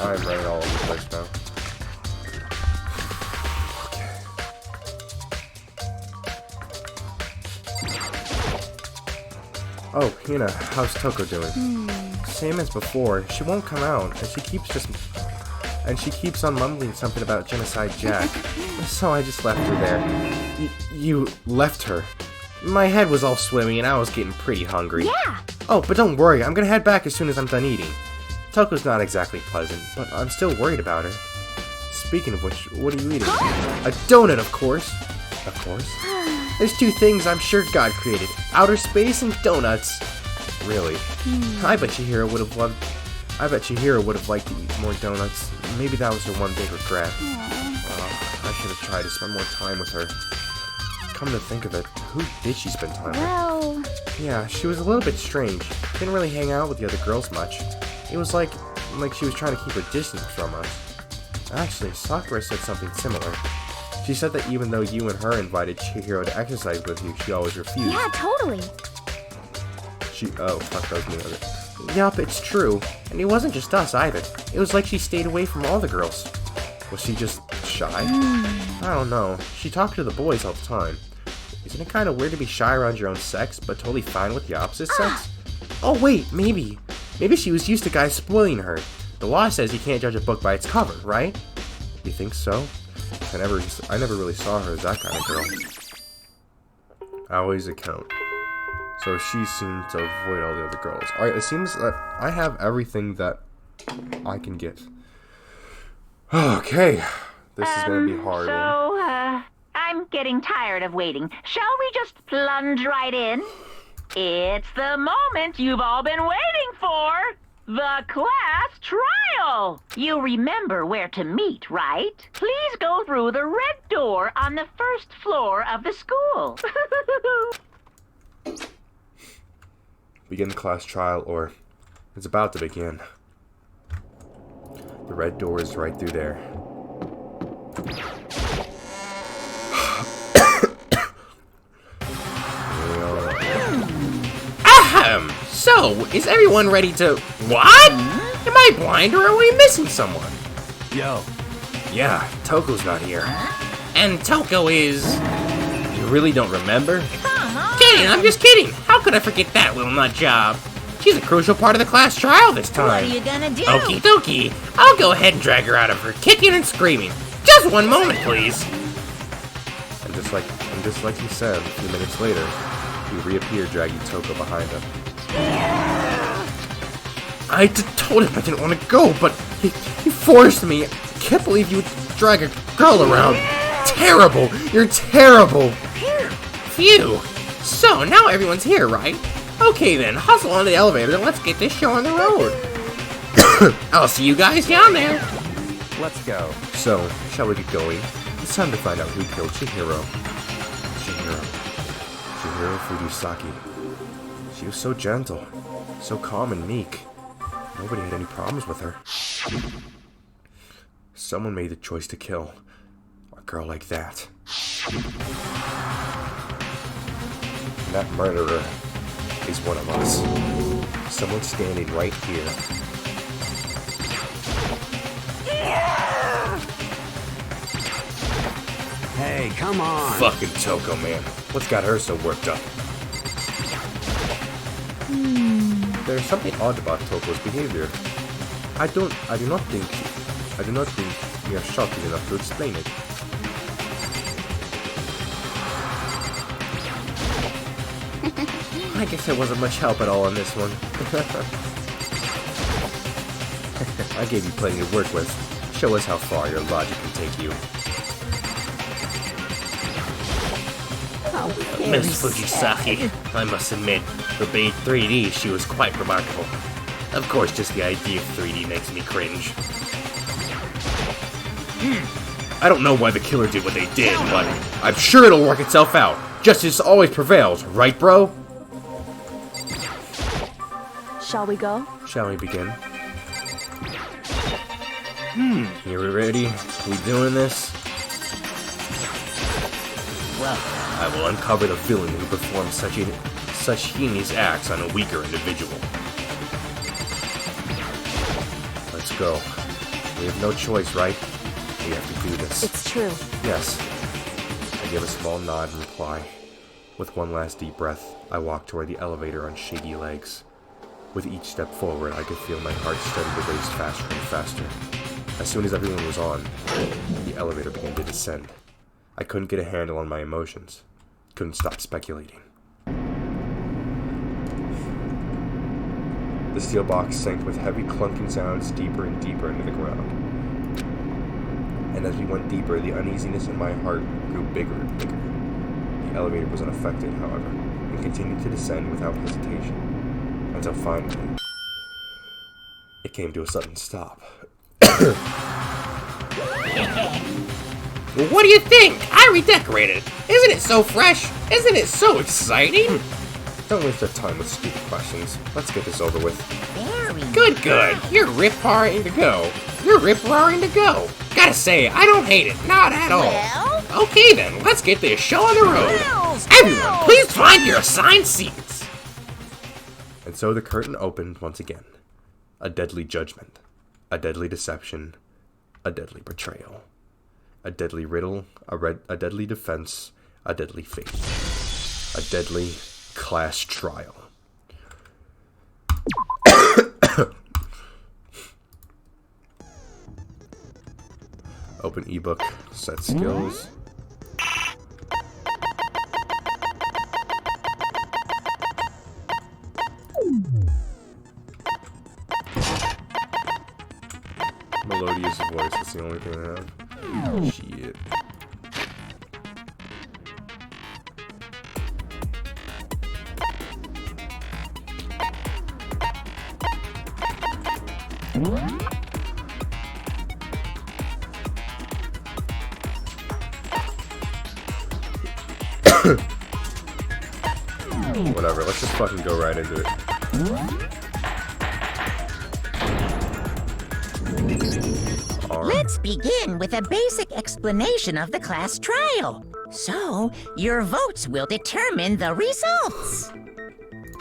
I'm running all over the place now. Oh, Hina, how's Toko doing? Same as before. She won't come out, and she keeps on mumbling something about Genocide Jack. So I just left her there. You left her? My head was all swimmy and I was getting pretty hungry. Yeah! Oh, but don't worry, I'm gonna head back as soon as I'm done eating. Toko's not exactly pleasant, but I'm still worried about her. Speaking of which, what are you eating? A donut, of course. Of course. There's two things I'm sure God created. Outer space and donuts. Really? I bet Chihiro would have liked to eat more donuts. Maybe that was her one big regret. I should have tried to spend more time with her. Come to think of it, who did she spend time with? Yeah, she was a little bit strange. Didn't really hang out with the other girls much. It was like she was trying to keep her distance from us. Actually, Sakura said something similar. She said that even though you and her invited Chihiro to exercise with you, she always refused. Yeah, totally. Oh, fuck, that was me. Yup, it's true. And it wasn't just us either. It was like she stayed away from all the girls. Was she just shy? I don't know. She talked to the boys all the time. Isn't it kind of weird to be shy around your own sex, but totally fine with the opposite sex? Oh wait, maybe. Maybe she was used to guys spoiling her. The law says you can't judge a book by its cover, right? You think so? I never really saw her as that kind of girl. Always account. So she seemed to avoid all the other girls. Alright, it seems that I have everything that I can get. Okay. This is gonna be hard. I'm getting tired of waiting. Shall we just plunge right in? It's the moment you've all been waiting for! The class trial! You remember where to meet, right? Please go through the red door on the first floor of the school. Begin the class trial, or it's about to begin. The red door is right through there. So, is everyone ready to... What? Am I blind or are we missing someone? Yo. Yeah, Toko's not here. And Toko is... You really don't remember? Kidding, I'm just kidding. How could I forget that little nut job? She's a crucial part of the class trial this time. What are you gonna do? Okie dokie. I'll go ahead and drag her out of her kicking and screaming. Just one moment, please. And just like he said, a few minutes later, he reappeared dragging Toko behind him. I told him I didn't want to go, but he forced me. I can't believe you would drag a girl around. Terrible. You're terrible. Phew. So, now everyone's here, right? Okay then, hustle on the elevator and let's get this show on the road. I'll see you guys down there. Let's go. So, shall we get going? It's time to find out who killed Chihiro. Chihiro Fudusaki. She was so gentle, so calm and meek. Nobody had any problems with her. Someone made the choice to kill a girl like that. And that murderer is one of us. Someone standing right here. Hey, come on. Fucking Toko, man. What's got her so worked up? There's something odd about Toko's behavior. I do not think we are shocking enough to explain it. I guess there wasn't much help at all on this one. I gave you plenty to work with. Show us how far your logic can take you. Miss Fujisaki, I must admit, for being 3D, she was quite remarkable. Of course, just the idea of 3D makes me cringe. I don't know why the killer did what they did, but I'm sure it'll work itself out. Justice always prevails, right, bro? Shall we go? Shall we begin? You ready? We doing this? Well, I will uncover the villain who performed such heinous acts on a weaker individual. Let's go. We have no choice, right? We have to do this. It's true. Yes. I give a small nod in reply. With one last deep breath, I walked toward the elevator on shaky legs. With each step forward, I could feel my heart starting to race faster and faster. As soon as everyone was on, the elevator began to descend. I couldn't get a handle on my emotions. Couldn't stop speculating. The steel box sank with heavy clunking sounds deeper and deeper into the ground. And as we went deeper, the uneasiness in my heart grew bigger and bigger. The elevator was unaffected, however, and continued to descend without hesitation, until finally, it came to a sudden stop. Well, what do you think? I redecorated it. Isn't it so fresh? Isn't it so exciting? Don't waste our time with stupid questions. Let's get this over with. Good. You're rip-roaring to go. Gotta say, I don't hate it. Not at all. Okay then, let's get this show on the road. Everyone, please find your assigned seats. And so the curtain opened once again. A deadly judgment. A deadly deception. A deadly betrayal. A deadly riddle. A deadly defense. A deadly fate. A deadly class trial. Open ebook. Set skills. Melodious voice, that's the only thing I have. Shit. Whatever, let's just fucking go right into it. Let's begin with a basic explanation of the class trial. So, your votes will determine the results.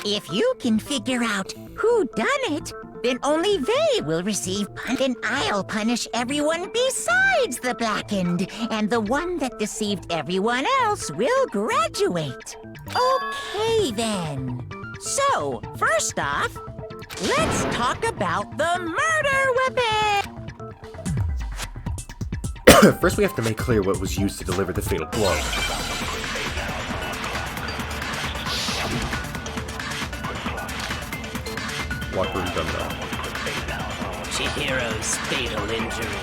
If you can figure out who done it, then only they will receive and I'll punish everyone besides the blackened, and the one that deceived everyone else will graduate. Okay, then. So, first off, let's talk about the murder weapon! First, we have to make clear what was used to deliver the fatal blow. Walk room dumbbell. Chihiro's fatal injury.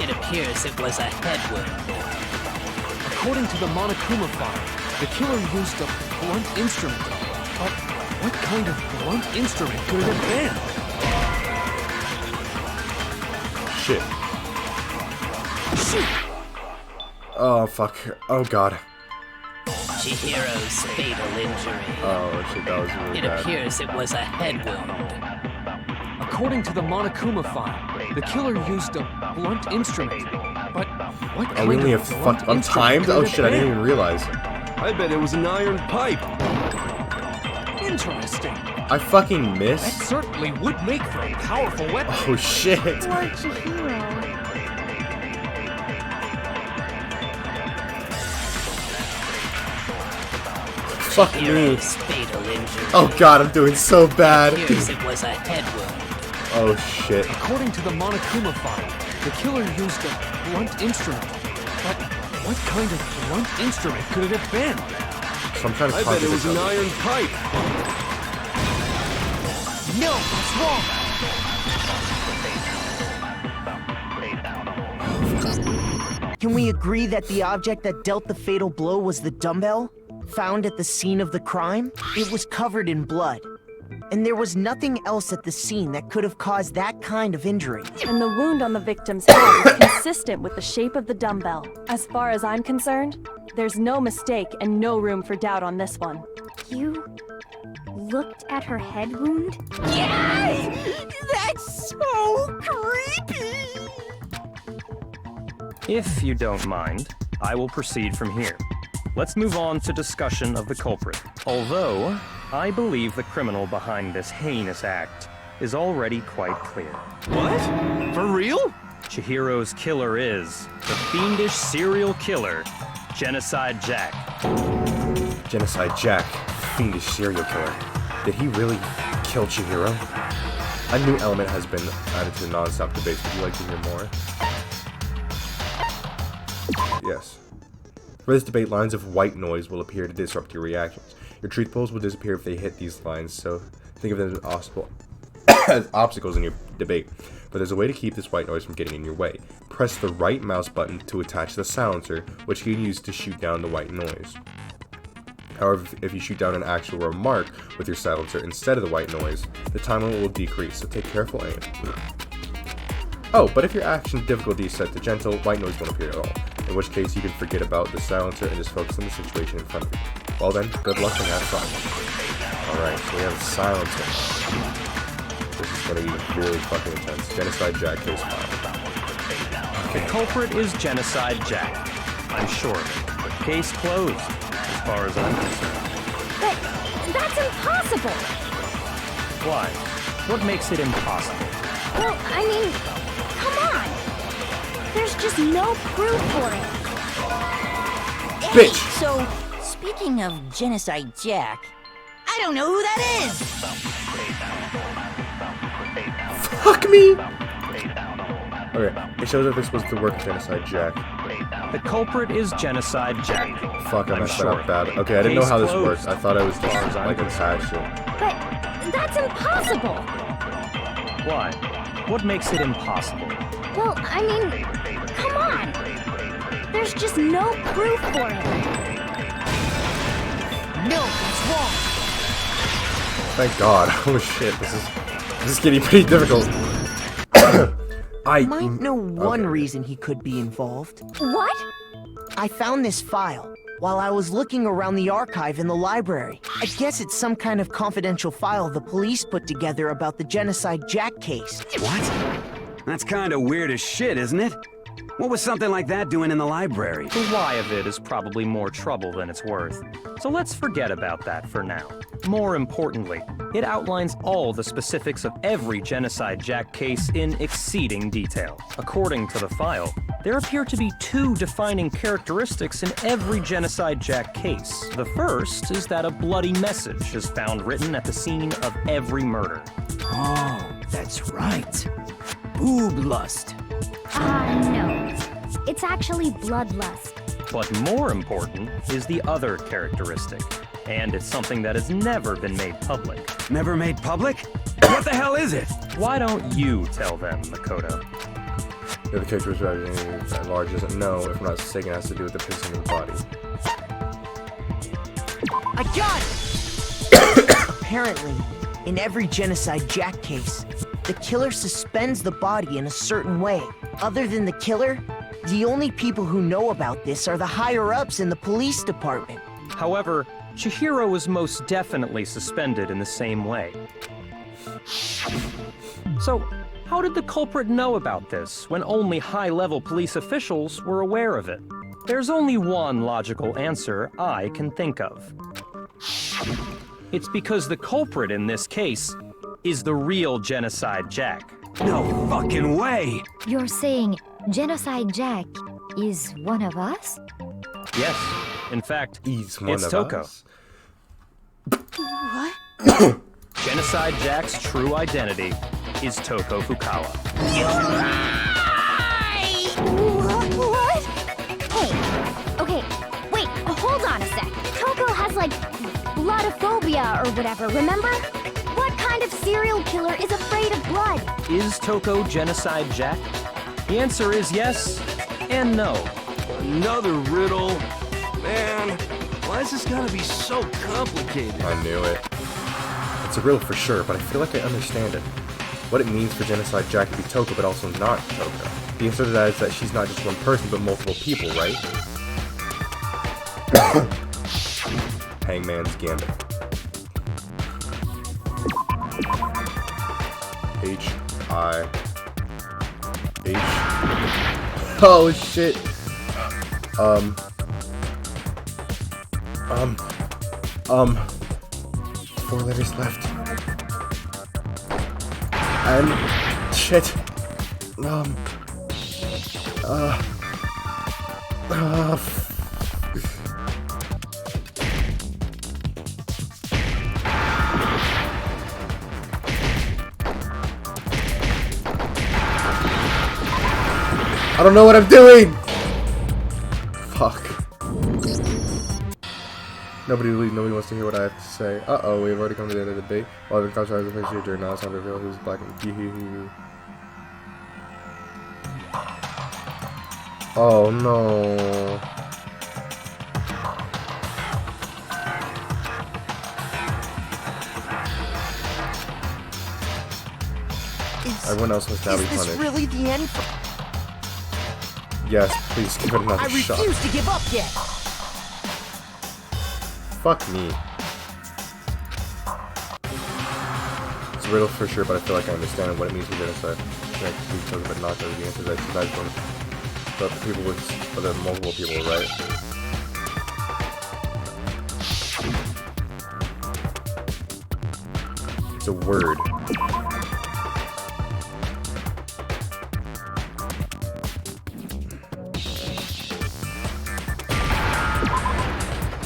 It appears it was a head wound. According to the Monokuma file, the killer used a blunt instrument. But what kind of blunt instrument could it have been? Shit. Oh, fuck. Oh, God. Chihiro's fatal injury. Oh, shit, that was really It bad. appears it was a head wound. According to the Monokuma file, the killer used a blunt instrument. But what Oh, kind we only of have blunt fucked untimed? instrument Oh, could it shit, I didn't have even realize. I bet it was an iron pipe. been? Interesting. I fucking That missed. certainly would make for a powerful weapon. Oh, shit. Poor Chihiro. Fuck me. Chihiro's fatal injury. Oh, God, I'm doing so bad. It appears it was a head wound. Oh, shit. According to the Monokuma file, the killer used a blunt instrument. But what kind of blunt instrument could it have been? So I'm trying to I bet it was an contradict iron pipe. No, that's wrong. Can we agree that the object that dealt the fatal blow was the dumbbell? Found at the scene of the crime? It was covered in blood. And there was nothing else at the scene that could have caused that kind of injury. And the wound on the victim's head is consistent with the shape of the dumbbell. As far as I'm concerned, there's no mistake and no room for doubt on this one. You looked at her head wound? Yes! That's so creepy! If you don't mind, I will proceed from here. Let's move on to discussion of the culprit. Although, I believe the criminal behind this heinous act is already quite clear. What? For real? Chihiro's killer is the fiendish serial killer, Genocide Jack. Genocide Jack, fiendish serial killer. Did he really kill Chihiro? A new element has been added to the non-stop debates. Would you like to hear more? Yes. For this debate, lines of white noise will appear to disrupt your reactions. Your truth polls will disappear if they hit these lines, so think of them as as obstacles in your debate. But there's a way to keep this white noise from getting in your way. Press the right mouse button to attach the silencer, which you can use to shoot down the white noise. However, if you shoot down an actual remark with your silencer instead of the white noise, the time limit will decrease, so take careful aim. Oh, but if your action difficulty is set to gentle, white noise won't appear at all, in which case you can forget about the silencer and just focus on the situation in front of you. Well then, good luck and have fun. Alright, so we have a silencer. This is gonna be really fucking intense. Genocide Jack case file. The culprit is Genocide Jack. I'm sure of it. Case closed, as far as I'm concerned. But that's impossible! Why? What makes it impossible? Well, I mean, come on! There's just no proof for it. Hey, Bitch! so, speaking of Genocide Jack, I don't know who that is! Fuck me! Okay, it shows that this was the work of Genocide Jack. The culprit is Genocide Jack. Fuck, I I'm messed that sure. up bad. Okay, I didn't know Case how this closed, worked. I thought I was as far just, as I'm like, concerned. attached to it. But that's impossible! Why? What makes it impossible? Well, I mean, come on! There's just no proof for it. No, that's wrong. Thank God. Holy shit, this is getting pretty difficult. I Might know one okay. reason he could be involved. What? I found this file while I was looking around the archive in the library. I guess it's some kind of confidential file the police put together about the Genocide Jack case. What? That's kind of weird as shit, isn't it? What was something like that doing in the library? The why of it is probably more trouble than it's worth. So let's forget about that for now. More importantly, it outlines all the specifics of every Genocide Jack case in exceeding detail. According to the file, there appear to be 2 defining characteristics in every Genocide Jack case. The first is that a bloody message is found written at the scene of every murder. Oh, that's right. Boob lust. No. It's actually bloodlust. But more important is the other characteristic, and it's something that has never been made public. Never made public? What the hell is it? Why don't you tell them, Makoto? The other characteristic at large doesn't know, if I'm not mistaken, it has to do with the pissing in the body. I got it! Apparently, in every Genocide Jack case, the killer suspends the body in a certain way. Other than the killer, the only people who know about this are the higher-ups in the police department. However, Chihiro was most definitely suspended in the same way. So, how did the culprit know about this when only high-level police officials were aware of it? There's only one logical answer I can think of. It's because the culprit in this case is the real Genocide Jack. No fucking way! You're saying Genocide Jack is one of us? Yes. In fact, He's one it's of Toko. us. What? Genocide Jack's true identity is Toko Fukawa. What? Hey, okay, wait, hold on a sec. Toko has, like, bloodophobia or whatever, remember? What kind of serial killer is afraid of blood? Is Toko Genocide Jack? The answer is yes and no. Another riddle. Man, why is this gotta be so complicated? I knew it. It's a riddle for sure, but I feel like I understand it. What it means for Genocide Jack to be Toko, but also not Toko. The answer to that is that she's not just one person, but multiple people, right? Hangman's Gambit. H-I-H. Oh shit. 4 letters left. And shit. I don't know what I'm doing! Fuck. Nobody wants to hear what I have to say. Uh-oh, we've already come to the end of the debate. Well, the cops are the face during now, it's time to reveal who's black and oh no. Everyone else must now be punished. Is this really the end? Yes, please give it another I shot. refuse to give up yet. Fuck me. It's a riddle for sure, but I feel like I understand what it means for genocide. But not the answer that it's not one. But the people with the multiple people, right? It's a word.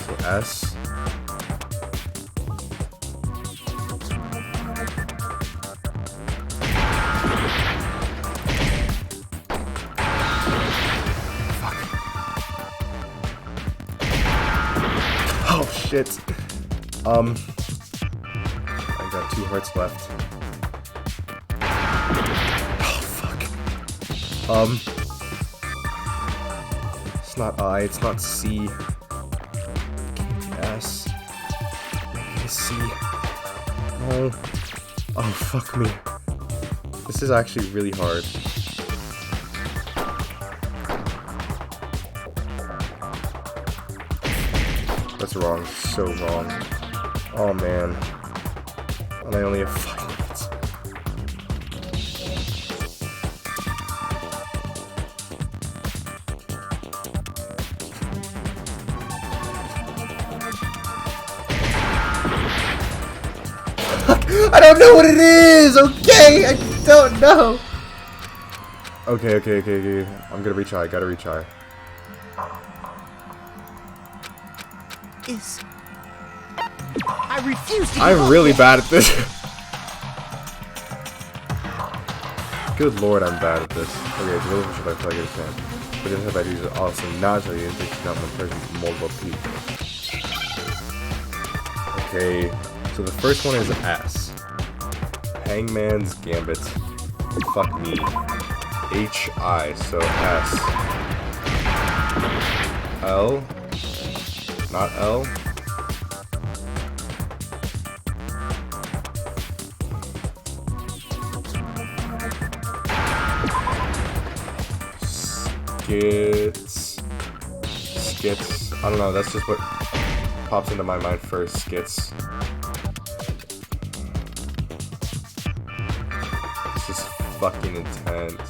So S. Oh shit. I got 2 hearts left. Oh fuck. It's not I, it's not C. S. Maybe C. No. Oh fuck me. This is actually really hard. That's wrong. So wrong. Oh man. And I only have 5 minutes. Fuck! I don't know what it is! Okay! I don't know! Okay. I'm gonna retry. Gotta retry. I refuse to. I'm really bad at this. Good lord, I'm bad at this. Okay, it's really should I play good fan. But this have ideas is also not so you think not one person, multiple people. Okay, so the first one is S. Hangman's Gambit. Fuck me. H-I, so S. L. Not L. Skits. I don't know, that's just what pops into my mind first. Skits. This is fucking intense.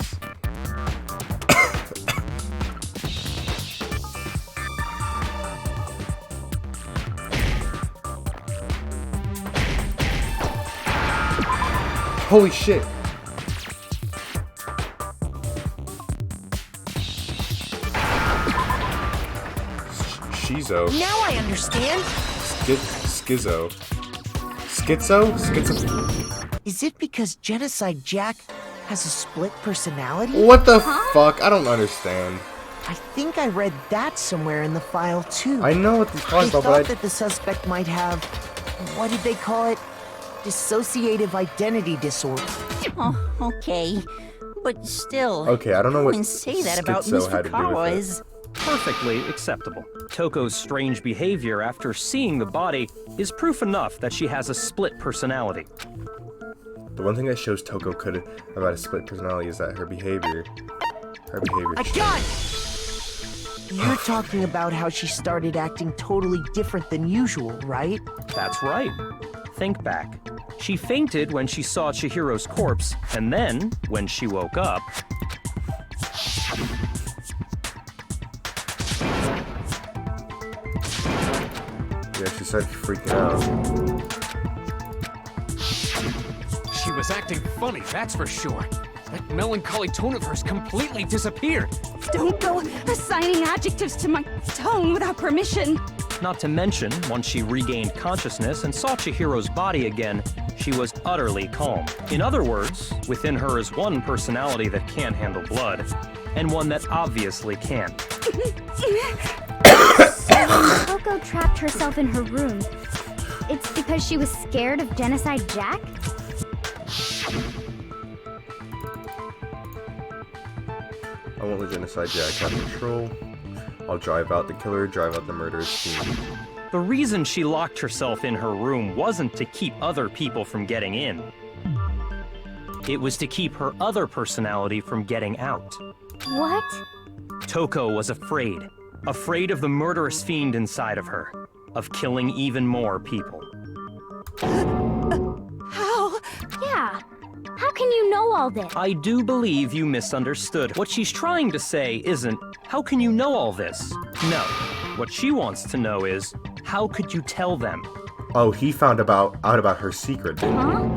Holy shit! Schizo. Now I understand. Schizo. Schizo? Is it because Genocide Jack has a split personality? What the fuck? I don't understand. I think I read that somewhere in the file too. I know what these I calls are, thought but that the suspect might have, what did they call it? Dissociative identity disorder. Oh, okay. But still, okay, I don't know what you can say that about Schizo Mr. had to do with it. Carwise. Perfectly acceptable. Toko's strange behavior after seeing the body is proof enough that she has a split personality. The one thing that shows Toko could about a split personality is that her behavior. I got it! You're talking about how she started acting totally different than usual, right? That's right. Think back. She fainted when she saw Chihiro's corpse, and then, when she woke up... Yeah, she started freaking out. She was acting funny, that's for sure. That melancholy tone of hers completely disappeared. Don't go assigning adjectives to my tone without permission. Not to mention, once she regained consciousness and saw Chihiro's body again, she was utterly calm. In other words, within her is one personality that can't handle blood, and one that obviously can. Toko trapped herself in her room. It's because she was scared of Genocide Jack? I won't let Genocide Jack have control. I'll drive out the killer, drive out the murderous team. The reason she locked herself in her room wasn't to keep other people from getting in. It was to keep her other personality from getting out. What? Toko was afraid. Afraid of the murderous fiend inside of her. Of killing even more people. How? Yeah. How can you know all this? I do believe you misunderstood. What she's trying to say isn't, how can you know all this? No. What she wants to know is, how could you tell them? Oh, he found out about her secret. Huh?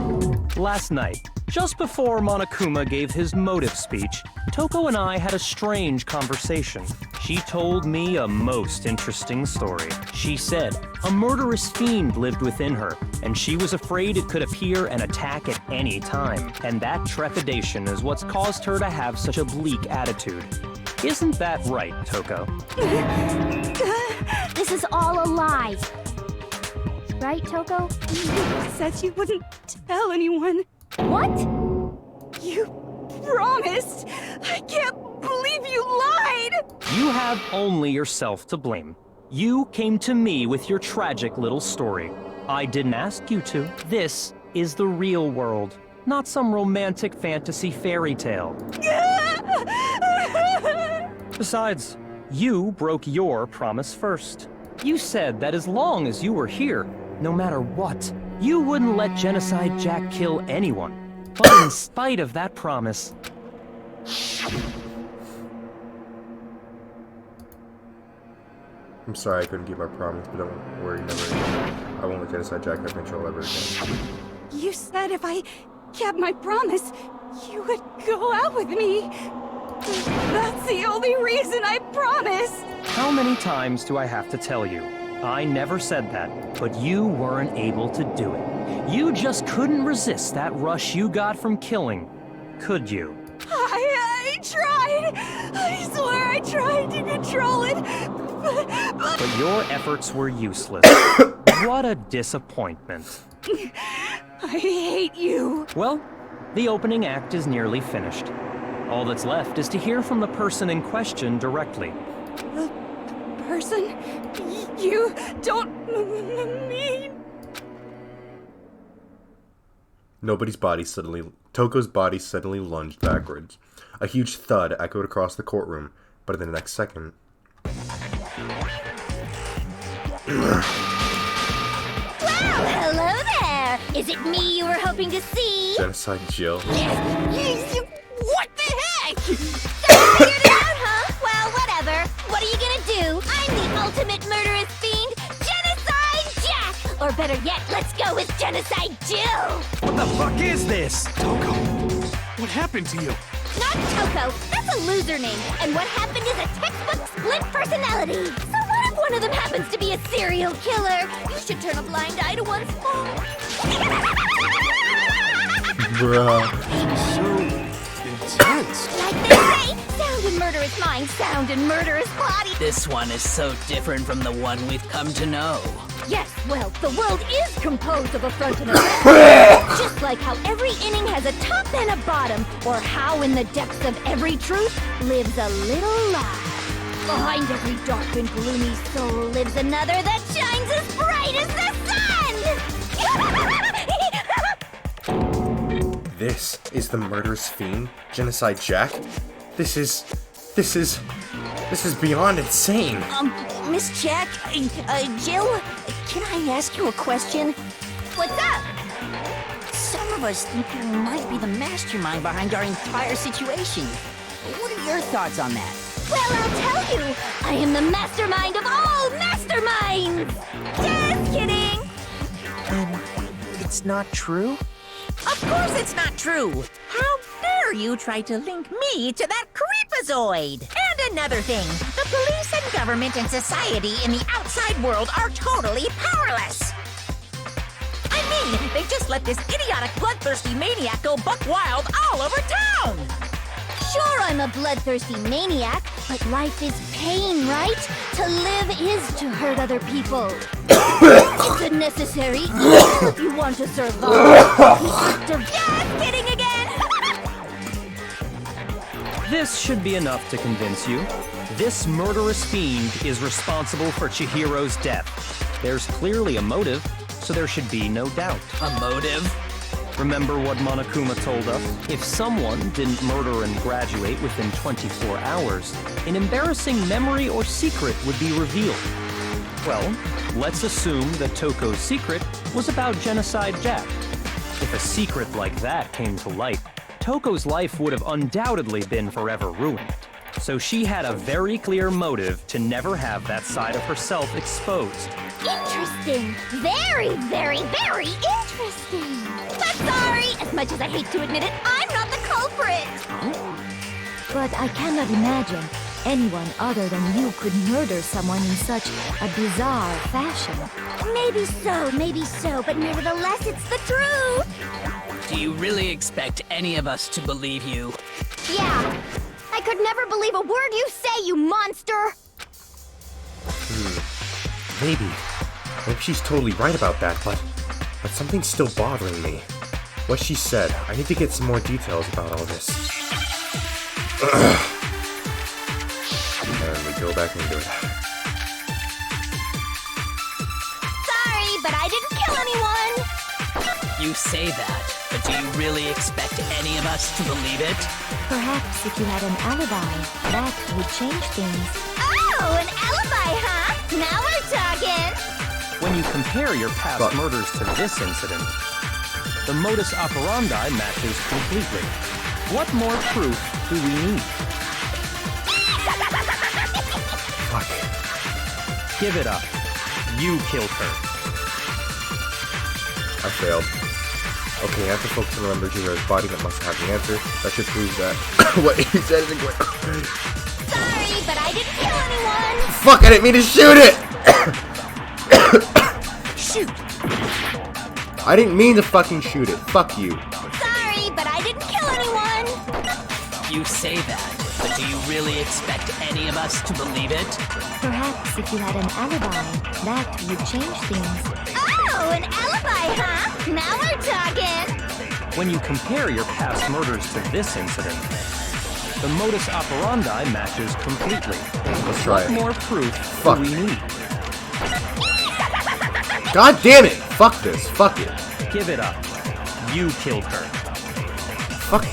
Last night, just before Monokuma gave his motive speech, Toko and I had a strange conversation. She told me a most interesting story. She said a murderous fiend lived within her, and she was afraid it could appear and attack at any time. And that trepidation is what's caused her to have such a bleak attitude. Isn't that right, Toko? This is all a lie. Right, Toko? You said you wouldn't tell anyone. What? You promised. I can't believe you lied. You have only yourself to blame. You came to me with your tragic little story. I didn't ask you to. This is the real world, not some romantic fantasy fairy tale. Besides, you broke your promise first. You said that as long as you were here, no matter what, you wouldn't let Genocide Jack kill anyone. But in spite of that promise... I'm sorry I couldn't keep my promise, but don't worry, never again. I won't let Genocide Jack have control ever again. You said if I kept my promise, you would go out with me. That's the only reason I promised. How many times do I have to tell you? I never said that, but you weren't able to do it. You just couldn't resist that rush you got from killing, could you? I tried. I swear I tried to control it, But your efforts were useless. What a disappointment. I hate you. Well, the opening act is nearly finished. All that's left is to hear from the person in question directly. The person? You don't mean... Toko's body suddenly lunged backwards. A huge thud echoed across the courtroom, but in the next second... Well, hello there! Is it me you were hoping to see? Genocide Jill. What the heck? Figured it out, huh? Well, whatever. What are you gonna do? I'm the ultimate murderous fiend, Genocide Jack! Or better yet, let's go with Genocide Jill! What the fuck is this? Toko, what happened to you? Not Toko, that's a loser name. And what happened is a textbook split personality. So what if one of them happens to be a serial killer? You should turn a blind eye to one's fault. Bruh. So intense. Like they say, sound and murderous mind, sound and murderous body. This one is so different from the one we've come to know. Yes, well, the world is composed of a front and a back. Just like how every inning has a top and a bottom, or how in the depths of every truth lives a little lie. Behind every dark and gloomy soul lives another that shines as bright as the sun! This is the murderous fiend, Genocide Jack? This is beyond insane. Miss Jack, Jill, can I ask you a question? What's up? Some of us think you might be the mastermind behind our entire situation. What are your thoughts on that? Well, I'll tell you, I am the mastermind of all masterminds! Just kidding! It's not true? Of course it's not true. How dare you try to link me to that creepazoid? And another thing, the police and government and society in the outside world are totally powerless. I mean, they just let this idiotic, bloodthirsty maniac go buck wild all over town. Sure, I'm a bloodthirsty maniac, but life is pain, right? To live is to hurt other people. It's a necessary evil if you want to survive. Just kidding again! This should be enough to convince you. This murderous fiend is responsible for Chihiro's death. There's clearly a motive, so there should be no doubt. A motive? Remember what Monokuma told us? If someone didn't murder and graduate within 24 hours, an embarrassing memory or secret would be revealed. Well, let's assume that Toko's secret was about Genocide Jack. If a secret like that came to light, Toko's life would have undoubtedly been forever ruined. So she had a very clear motive to never have that side of herself exposed. Interesting. Very, very, very interesting. But sorry, as much as I hate to admit it, I'm not the culprit. But I cannot imagine anyone other than you could murder someone in such a bizarre fashion. Maybe so, but nevertheless, it's the truth. Do you really expect any of us to believe you? Yeah. I could never believe a word you say, you monster! Maybe she's totally right about that, but something's still bothering me. What she said, I need to get some more details about all this. And we go back into it. Sorry, but I didn't kill anyone! You say that, but do you really expect any of us to believe it? Perhaps if you had an alibi, that would change things. Oh, an alibi, huh? Now we're talking! When you compare your past murders to this incident, the modus operandi matches completely. What more proof do we need? Fuck. Give it up. You killed her. I failed. Okay, I have to focus on remembering Chihiro's body. That must have the answer. That should prove that what he said is incorrect. Sorry, but I didn't kill anyone. Fuck, I didn't mean to shoot it! Shoot! I didn't mean to fucking shoot it. Fuck you. Sorry, but I didn't kill anyone. You say that, but do you really expect any of us to believe it? Perhaps if you had an alibi, that would change things. Oh, an alibi, huh? Now we're talking. When you compare your past murders to this incident, the modus operandi matches completely. Let's try What it. more proof Fuck. do we need? God damn it! Fuck this. Fuck it. Give it up. You killed her. Fuck.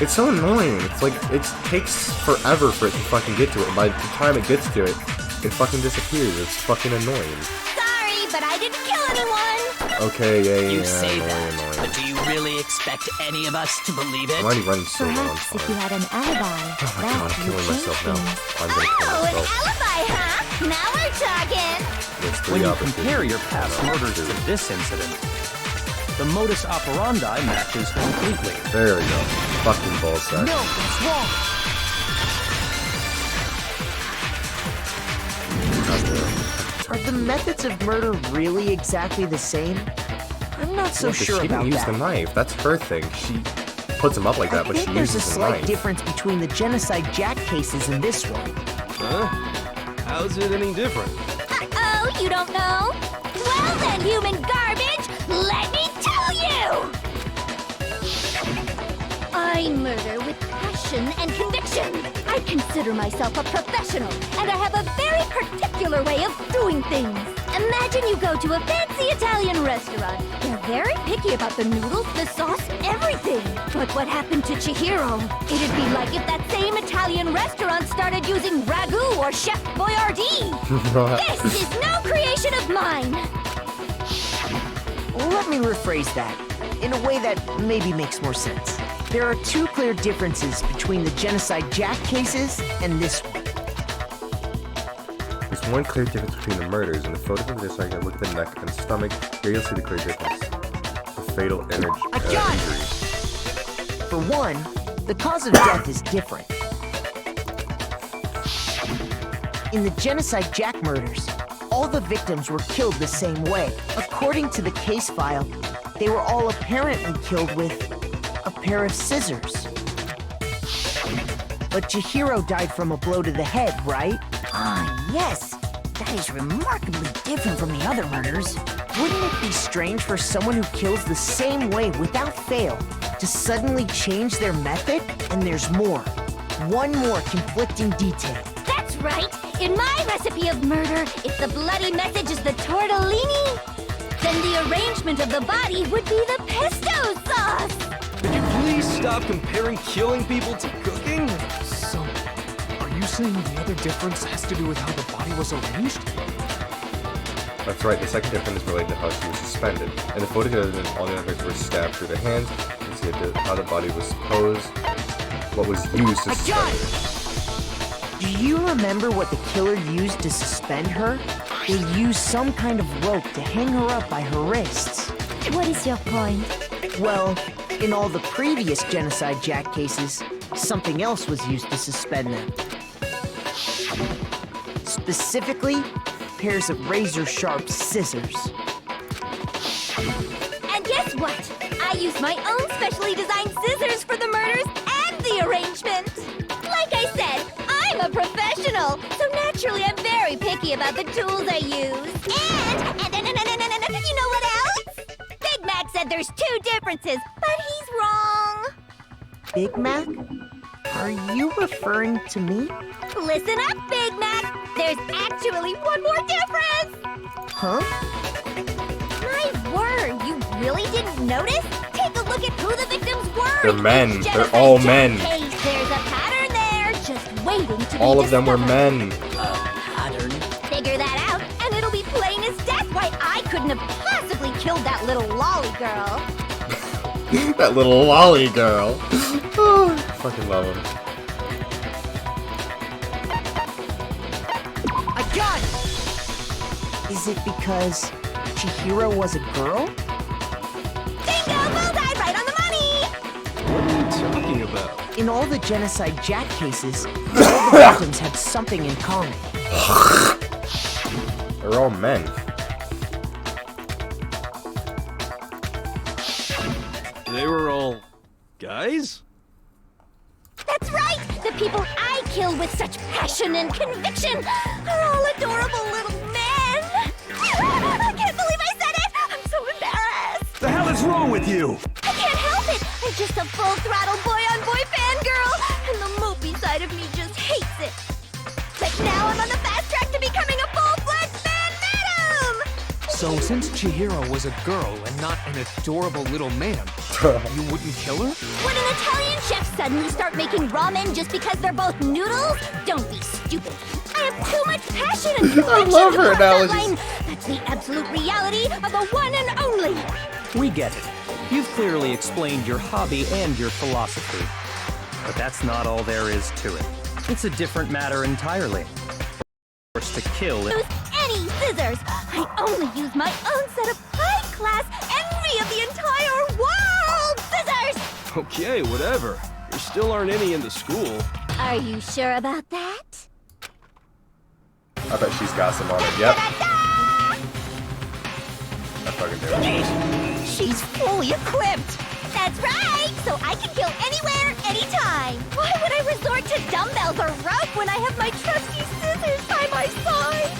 It's so annoying. It's like, it takes forever for it to fucking get to it. And by the time it gets to it, it fucking disappears. It's fucking annoying. Sorry, but I didn't kill anyone. Okay, yeah, You say that, annoying. but do you really expect any of us to believe it? I'm already running so low on Perhaps if time. you had an alibi, Oh my that god, I'm would killing change myself now. things. I'm gonna kill Oh, an myself. alibi, huh? Now we're talking. There's When three you opposites. compare your past murders to this incident, the modus operandi matches completely. There we go. Fucking ballsack. No, it's wrong. Are the methods of murder really exactly the same? I'm not so Yeah, 'cause sure she about didn't use that. the knife. That's her thing. She puts him up like that, I but think she there's a uses the slight knife. difference between the Genocide Jack cases and this one. Huh? How's it any different? Uh-oh, you don't know? Well then, human garbage, let me tell you! I murder with passion and conviction. I consider myself a professional, and I have a very particular way of doing things. Imagine you go to a fancy Italian restaurant. They're very picky about the noodles, the sauce, everything. But what happened to Chihiro? It'd be like if that same Italian restaurant started using ragu or Chef Boyardee. This is no creation of mine. Let me rephrase that in a way that maybe makes more sense. There are two clear differences between the Genocide Jack cases and this one. There's one clear difference between the murders. In the photo of this, I can look at the neck and stomach. Here you'll see the clear difference. The fatal injury. For one, the cause of death is different. In the Genocide Jack murders, all the victims were killed the same way. According to the case file, they were all apparently killed with a pair of scissors. But Chihiro died from a blow to the head, right? Ah, yes. That is remarkably different from the other murders. Wouldn't it be strange for someone who kills the same way without fail to suddenly change their method? And there's more. One more conflicting detail. That's right. In my recipe of murder, if the bloody message is the tortellini, then the arrangement of the body would be the pesto sauce. Could you please stop comparing killing people to cooking? So, are you saying the other difference has to do with how the body was arranged? That's right, the second difference is related to how she was suspended. In the photo evidence, all the others were stabbed through the hands. You can see how the body was posed, what was used to suspend her. Do you remember what the killer used to suspend her? They used some kind of rope to hang her up by her wrists. What is your point? Well, in all the previous Genocide Jack cases, something else was used to suspend them. Specifically, pairs of razor-sharp scissors. And guess what? I used my own specially designed scissors for the murders and the arrangement. Like I said, I'm a professional, so naturally I'm very picky about the tools I use. And you know what else? Big Mac said there's two differences, but he's wrong. Big Mac? Are you referring to me? Listen up, Big Mac. There's actually one more difference. Huh? My word, you really didn't notice? Take a look at who the victims were. They're men. Each They're genocide all Jack men. case, there's a pattern there, just waiting to All be of them were men. Pattern. Figure that out, and it'll be plain as death why I couldn't have possibly killed that little lolly girl. That little lolly girl. Oh, fucking love him. I got it! Is it because Chihiro was a girl? Ding In all the Genocide Jack cases, all the victims had something in common. They're all men. They were all guys? That's right! The people I kill with such passion and conviction are all adorable little men! I can't believe I said it! I'm so embarrassed! The hell is wrong with you? I can't help it! I'm just a full-throttle boy-on-boy fangirl, and the mopey side of me just hates it. But now I'm on the fast track to becoming a full-fledged fan madam! So, since Chihiro was a girl and not an adorable little man, you wouldn't kill her? Would an Italian chef suddenly start making ramen just because they're both noodles? Don't be stupid. I have too much passion and conviction I love her to cross that analogies. line. That's the absolute reality of the one and only. We get it. You've clearly explained your hobby and your philosophy. But that's not all there is to it. It's a different matter entirely. Forced to kill Use any scissors. I only use my own set of high-class envy of the entire world scissors. Okay, whatever. There still aren't any in the school. Are you sure about that? I bet she's got some on it. Yep. I fucking do it. She's fully equipped. That's right. So I can kill anywhere, anytime. Why would I resort to dumbbells or rope when I have my trusty scissors by my side?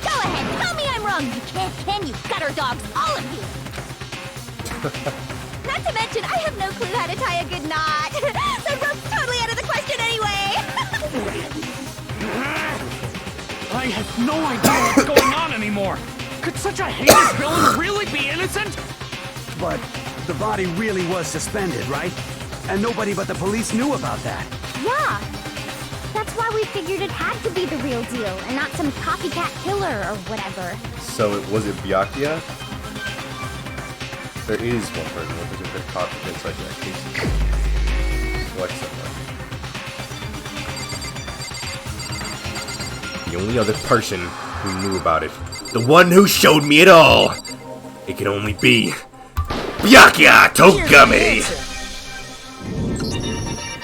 Go ahead, tell me I'm wrong. You can't, can you? Gutter dogs, all of you. Not to mention, I have no clue how to tie a good knot. The rope's totally out of the question anyway. I have no idea what's going on anymore! Could such a heinous villain really be innocent? But the body really was suspended, right? And nobody but the police knew about that. Yeah. That's why we figured it had to be the real deal and not some copycat killer or whatever. So was it Byakuya? There is one person with a bit confidence like that case. Select someone. The only other person who knew about it. The one who showed me it all! It can only be Byakuya Togami!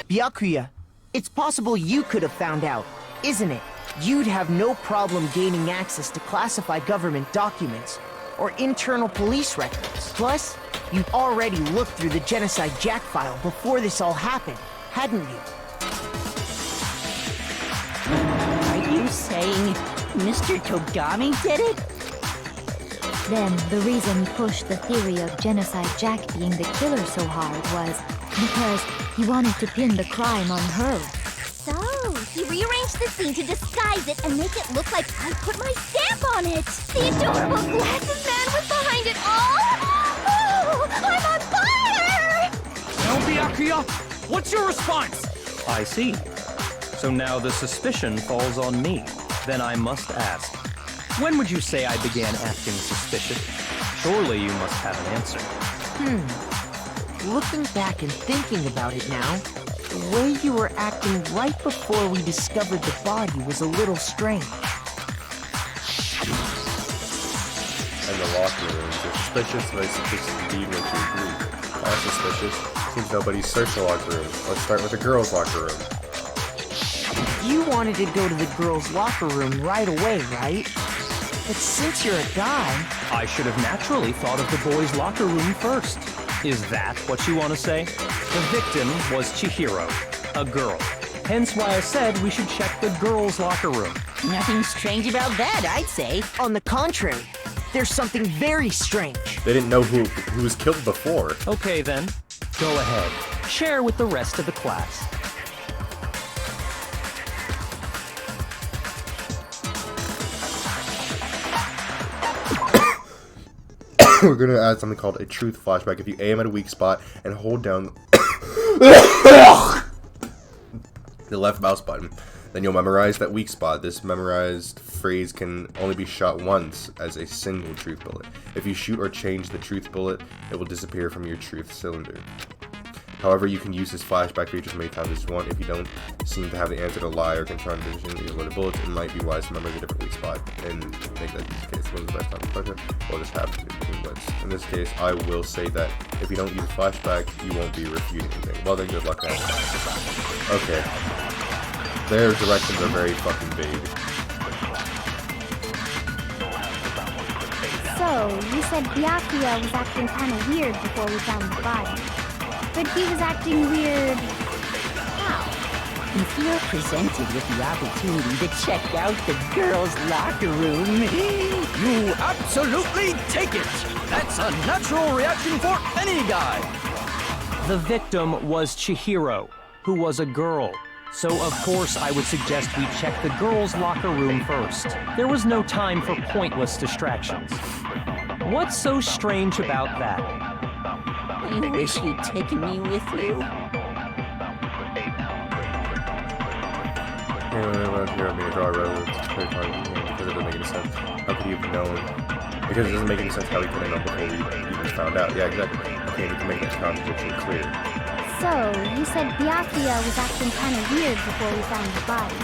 Byakuya, it's possible you could have found out, isn't it? You'd have no problem gaining access to classified government documents or internal police records. Plus, you'd already looked through the Genocide Jack file before this all happened, hadn't you? Are you saying Mr. Togami did it? Then, the reason he pushed the theory of Genocide Jack being the killer so hard was because he wanted to pin the crime on her. So, he rearranged the scene to disguise it and make it look like I put my stamp on it. The adorable glasses man was behind it all. Oh, I'm on fire! Well, Byakuya, what's your response? I see. So now the suspicion falls on me. Then I must ask, when would you say I began acting suspicious? Surely you must have an answer. Looking back and thinking about it now, the way you were acting right before we discovered the body was a little strange. And the locker rooms are suspicious, and I suspicious indeed when you agree. Not suspicious. Seems nobody's searched the locker room. Let's start with the girls' locker room. You wanted to go to the girls' locker room right away, right? But since you're a guy... I should have naturally thought of the boys' locker room first. Is that what you want to say? The victim was Chihiro, a girl. Hence why I said we should check the girls' locker room. Nothing strange about that, I'd say. On the contrary, there's something very strange. They didn't know who was killed before. Okay then, go ahead. Share with the rest of the class. We're gonna add something called a truth flashback. If you aim at a weak spot and hold down the left mouse button, then you'll memorize that weak spot. This memorized phrase can only be shot once as a single truth bullet. If you shoot or change the truth bullet, it will disappear from your truth cylinder. However, you can use this flashback feature as many times as you want. If you don't seem to have the answer to lie or confirm the decision of loaded bullets, it might be wise to remember the different weak spot and make that use case. When's the best time to pressure? We'll just have to between wins. In this case, I will say that if you don't use a flashback, you won't be refuting anything. Well, then good luck now. Okay. Their directions are very fucking vague. So, you said Byakuya was acting kind of weird before we found the body. But he was acting weird. How? If you're presented with the opportunity to check out the girls' locker room, You absolutely take it! That's a natural reaction for any guy! The victim was Chihiro, who was a girl. So of course I would suggest we check the girls' locker room first. There was no time for pointless distractions. What's so strange about that? I wish you'd taken me with you. Because it doesn't make any sense. How could you have known? Because it doesn't make any sense how he could have known before we even found out. Yeah, exactly. Okay, we can make that contradiction clear. So, you said Byakuya was acting kind of weird before we found the body.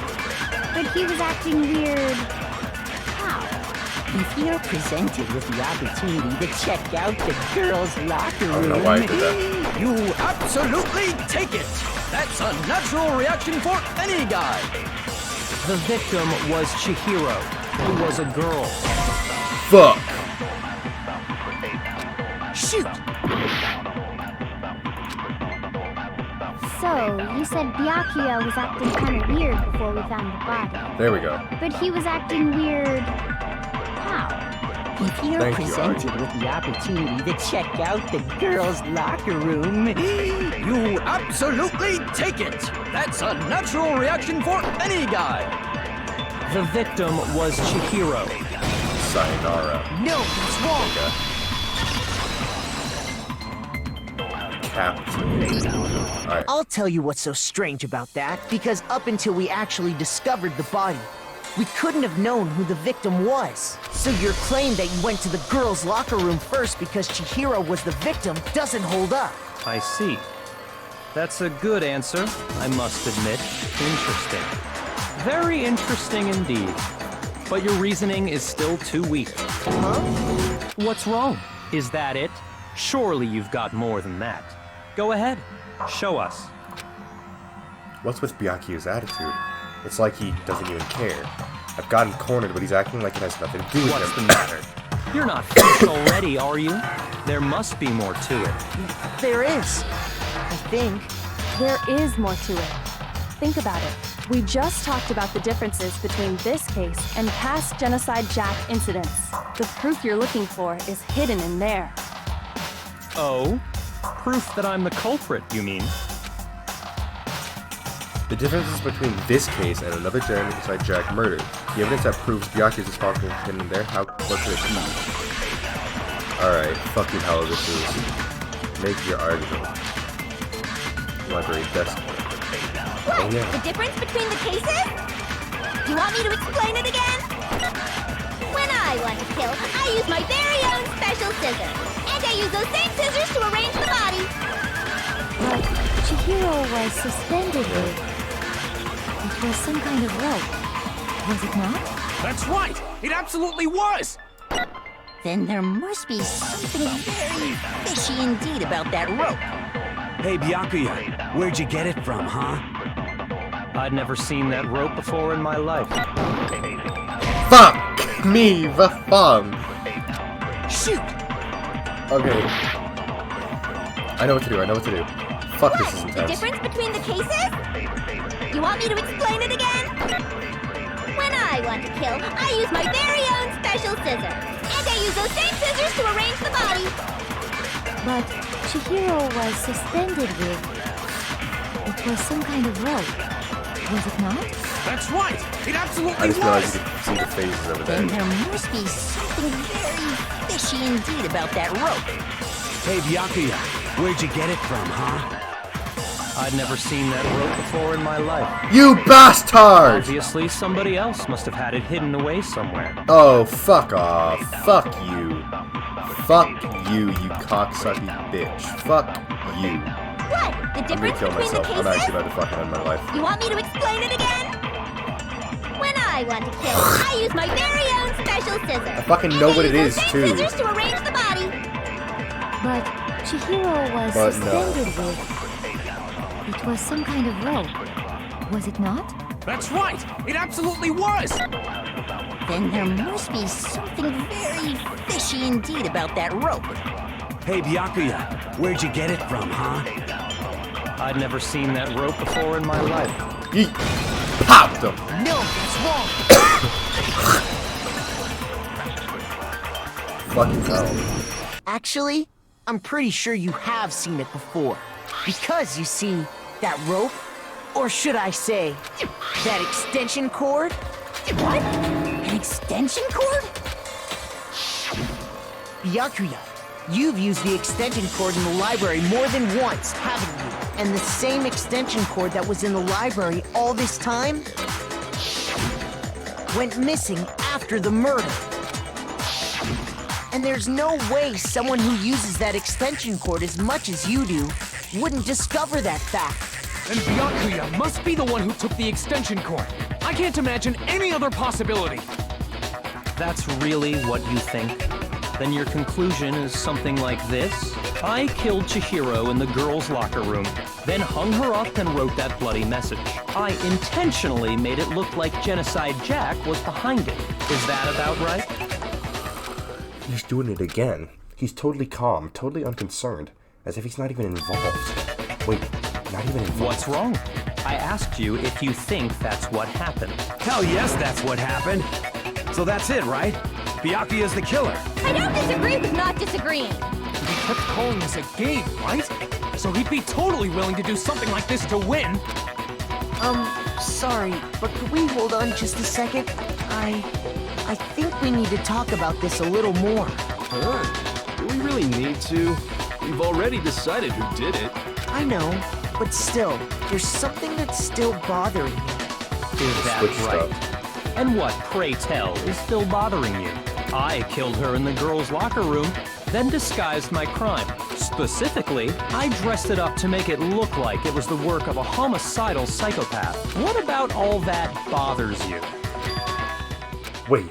But he was acting weird. How? If you're presented with the opportunity to check out the girls' locker room, I don't know why I did that. You absolutely take it! That's a natural reaction for any guy! The victim was Chihiro, who was a girl. Fuck! Shoot! So, you said Byakuya was acting kind of weird before we found the body. There we go. But he was acting weird. How? If you're presented with the opportunity to check out the girls' locker room, You absolutely take it! That's a natural reaction for any guy! The victim was Chihiro. Sayonara. No, that's wrong! Alright. I'll tell you what's so strange about that, because up until we actually discovered the body, we couldn't have known who the victim was. So your claim that you went to the girls' locker room first because Chihiro was the victim doesn't hold up. I see. That's a good answer, I must admit. Interesting. Very interesting indeed. But your reasoning is still too weak. Huh? What's wrong? Is that it? Surely you've got more than that. Go ahead. Show us. What's with Byakuya's attitude? It's like he doesn't even care. I've got him cornered, but he's acting like it has nothing to do with What's him. the matter? You're not finished already, are you? There must be more to it. There is. I think. There is more to it. Think about it. We just talked about the differences between this case and past Genocide Jack incidents. The proof you're looking for is hidden in there. Oh? Proof that I'm the culprit, you mean? The differences between this case and another Genocide Jack murder. The evidence that proves Byakuya is responsible for hidden there, what could it be? Alright, fucking hell this is. Make your argument. Library desk. What? Oh, yeah. The difference between the cases? You want me to explain it again? When I want to kill, I use my very own special scissors. And I use those same scissors to arrange the body. But Chihiro was suspended with... It was some kind of rope. Was it not? That's right! It absolutely was! then there must be something very fishy indeed about that rope. Hey, Byakuya, where'd you get it from, huh? I'd never seen that rope before in my life. Fuck me, the fun. Shoot! Okay. I know what to do, Fuck, this is The intense. difference between the cases? You want me to explain it again? When I want to kill, I use my very own special scissors. And I use those same scissors to arrange the body. But Chihiro was suspended with... It was some kind of rope. Was it not? That's right! It absolutely I just realized was! you could see the phases over there. Then there must be something very fishy indeed about that rope. Hey, Byakuya, where'd you get it from, huh? I'd never seen that rope before in my life. You bastard! Obviously, somebody else must have had it hidden away somewhere. Oh, fuck off. Fuck you. Fuck you, you cocksucky bitch. Fuck you. What? The I'm gonna difference kill between the myself. cases? I'm actually about to fucking end my life. You want me to explain it again? When I want to kill, I use my very own special scissors. I fucking know what it is, too. Scissors to arrange the body. But Chihiro was But no. suspended with... It was some kind of rope. Was it not? That's right! It absolutely was! Then there must be something very fishy indeed about that rope. Hey, Byakuya, where'd you get it from, huh? I'd never seen that rope before in my life. Yeet. Popped him. No, that's wrong. Fucking hell. Actually, I'm pretty sure you have seen it before. Because, you see, that rope, or should I say, that extension cord? What? An extension cord? Byakuya, you've used the extension cord in the library more than once, haven't you? And the same extension cord that was in the library all this time went missing after the murder. And there's no way someone who uses that extension cord as much as you do wouldn't discover that fact. And Byakuya must be the one who took the extension cord. I can't imagine any other possibility. That's really what you think? Then your conclusion is something like this? I killed Chihiro in the girls' locker room, then hung her up and wrote that bloody message. I intentionally made it look like Genocide Jack was behind it. Is that about right? He's doing it again. He's totally calm, totally unconcerned, as if he's not even involved. Wait, not even involved. What's wrong? I asked you if you think that's what happened. Hell yes, that's what happened. So that's it, right? Byakuya's the killer. I don't disagree with not disagreeing. He kept calling this a game, right? So he'd be totally willing to do something like this to win. Sorry, but could we hold on just a second? I think we need to talk about this a little more. Huh? Do we really need to? We've already decided who did it. I know, but still, there's something that's still bothering me. Is that right? And what, pray tell, is still bothering you? I killed her in the girls' locker room, then disguised my crime. Specifically, I dressed it up to make it look like it was the work of a homicidal psychopath. What about all that bothers you? Wait,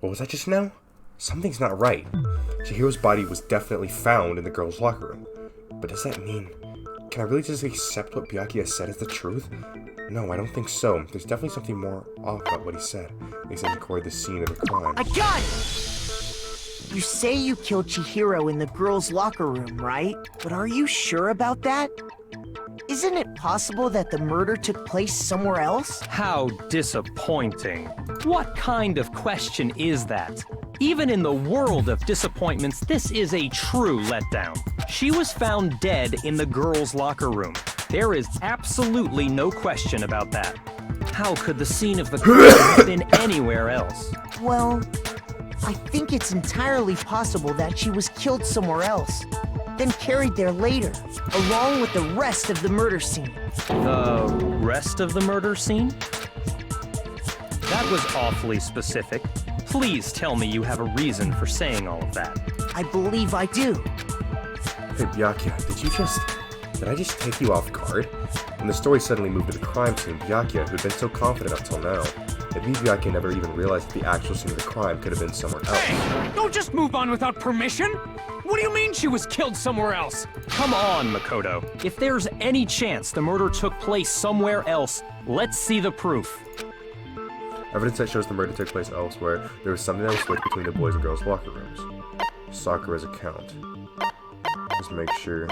what was that just now? Something's not right. Chihiro's body was definitely found in the girls' locker room. But does that mean... Can I really just accept what Byakuya said as the truth? No, I don't think so. There's definitely something more off about what he said. He said he recorded the scene of the crime. I got it! You say you killed Chihiro in the girls' locker room, right? But are you sure about that? Isn't it possible that the murder took place somewhere else? How disappointing. What kind of question is that? Even in the world of disappointments, this is a true letdown. She was found dead in the girls' locker room. There is absolutely no question about that. How could the scene of the crime have been anywhere else? Well, I think it's entirely possible that she was killed somewhere else, then carried there later, along with the rest of the murder scene. The rest of the murder scene? That was awfully specific. Please tell me you have a reason for saying all of that. I believe I do. Hey, Byakuya, did I just take you off guard? When the story suddenly moved to the crime scene, Byakuya, who had been so confident up till now, it means Byakuya never even realized that the actual scene of the crime could have been somewhere else. Hey, don't just move on without permission! What do you mean she was killed somewhere else? Come on, Makoto. If there's any chance the murder took place somewhere else, let's see the proof. Evidence that shows the murder took place elsewhere. There was something that was switched between the boys' and girls' locker rooms. Sakura's account. Just make sure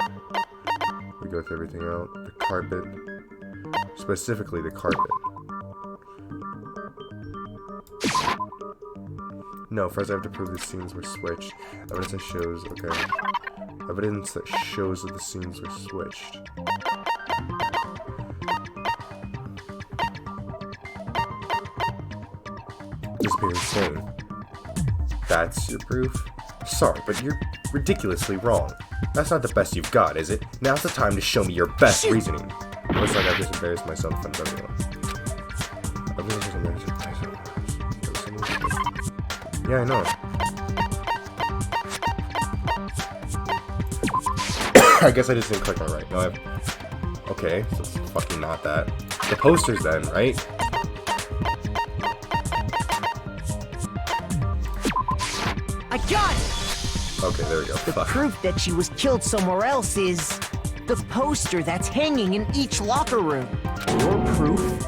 we go through everything out. The carpet. Specifically, the carpet. No, first I have to prove the scenes were switched. Evidence that shows, okay. Evidence that shows that the scenes were switched. Disappearing stain. That's your proof? Sorry, but you're ridiculously wrong. That's not the best you've got, is it? Now's the time to show me your best reasoning. Looks like I just embarrassed myself in front of everyone. Yeah, I know. I guess I just didn't click on right. No, okay, so it's fucking not that. The posters then, right? I got it! Okay, there we go. The proof that she was killed somewhere else is the poster that's hanging in each locker room. Your proof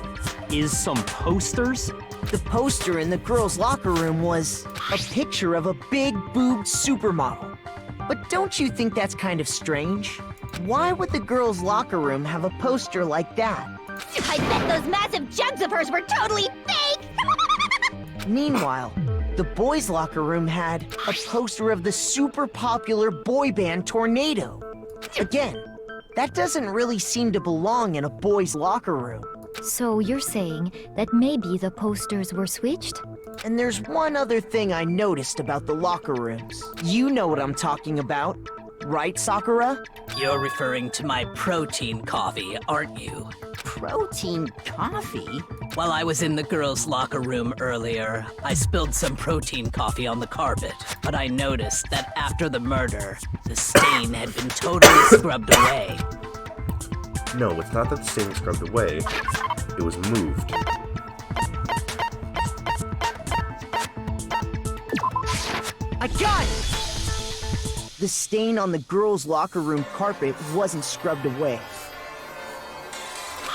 is some posters? The poster in the girls' locker room was a picture of a big boobed supermodel. But don't you think that's kind of strange? Why would the girls' locker room have a poster like that? I bet those massive jugs of hers were totally fake! Meanwhile, the boys' locker room had a poster of the super popular boy band Tornado. Again, that doesn't really seem to belong in a boys' locker room. So you're saying that maybe the posters were switched? And there's one other thing I noticed about the locker rooms. You know what I'm talking about, right, Sakura? You're referring to my protein coffee, aren't you? Protein coffee? While I was in the girls' locker room earlier, I spilled some protein coffee on the carpet, but I noticed that after the murder, the stain had been totally scrubbed away. No, it's not that the stain was scrubbed away. It was moved. I got it! The stain on the girls' locker room carpet wasn't scrubbed away.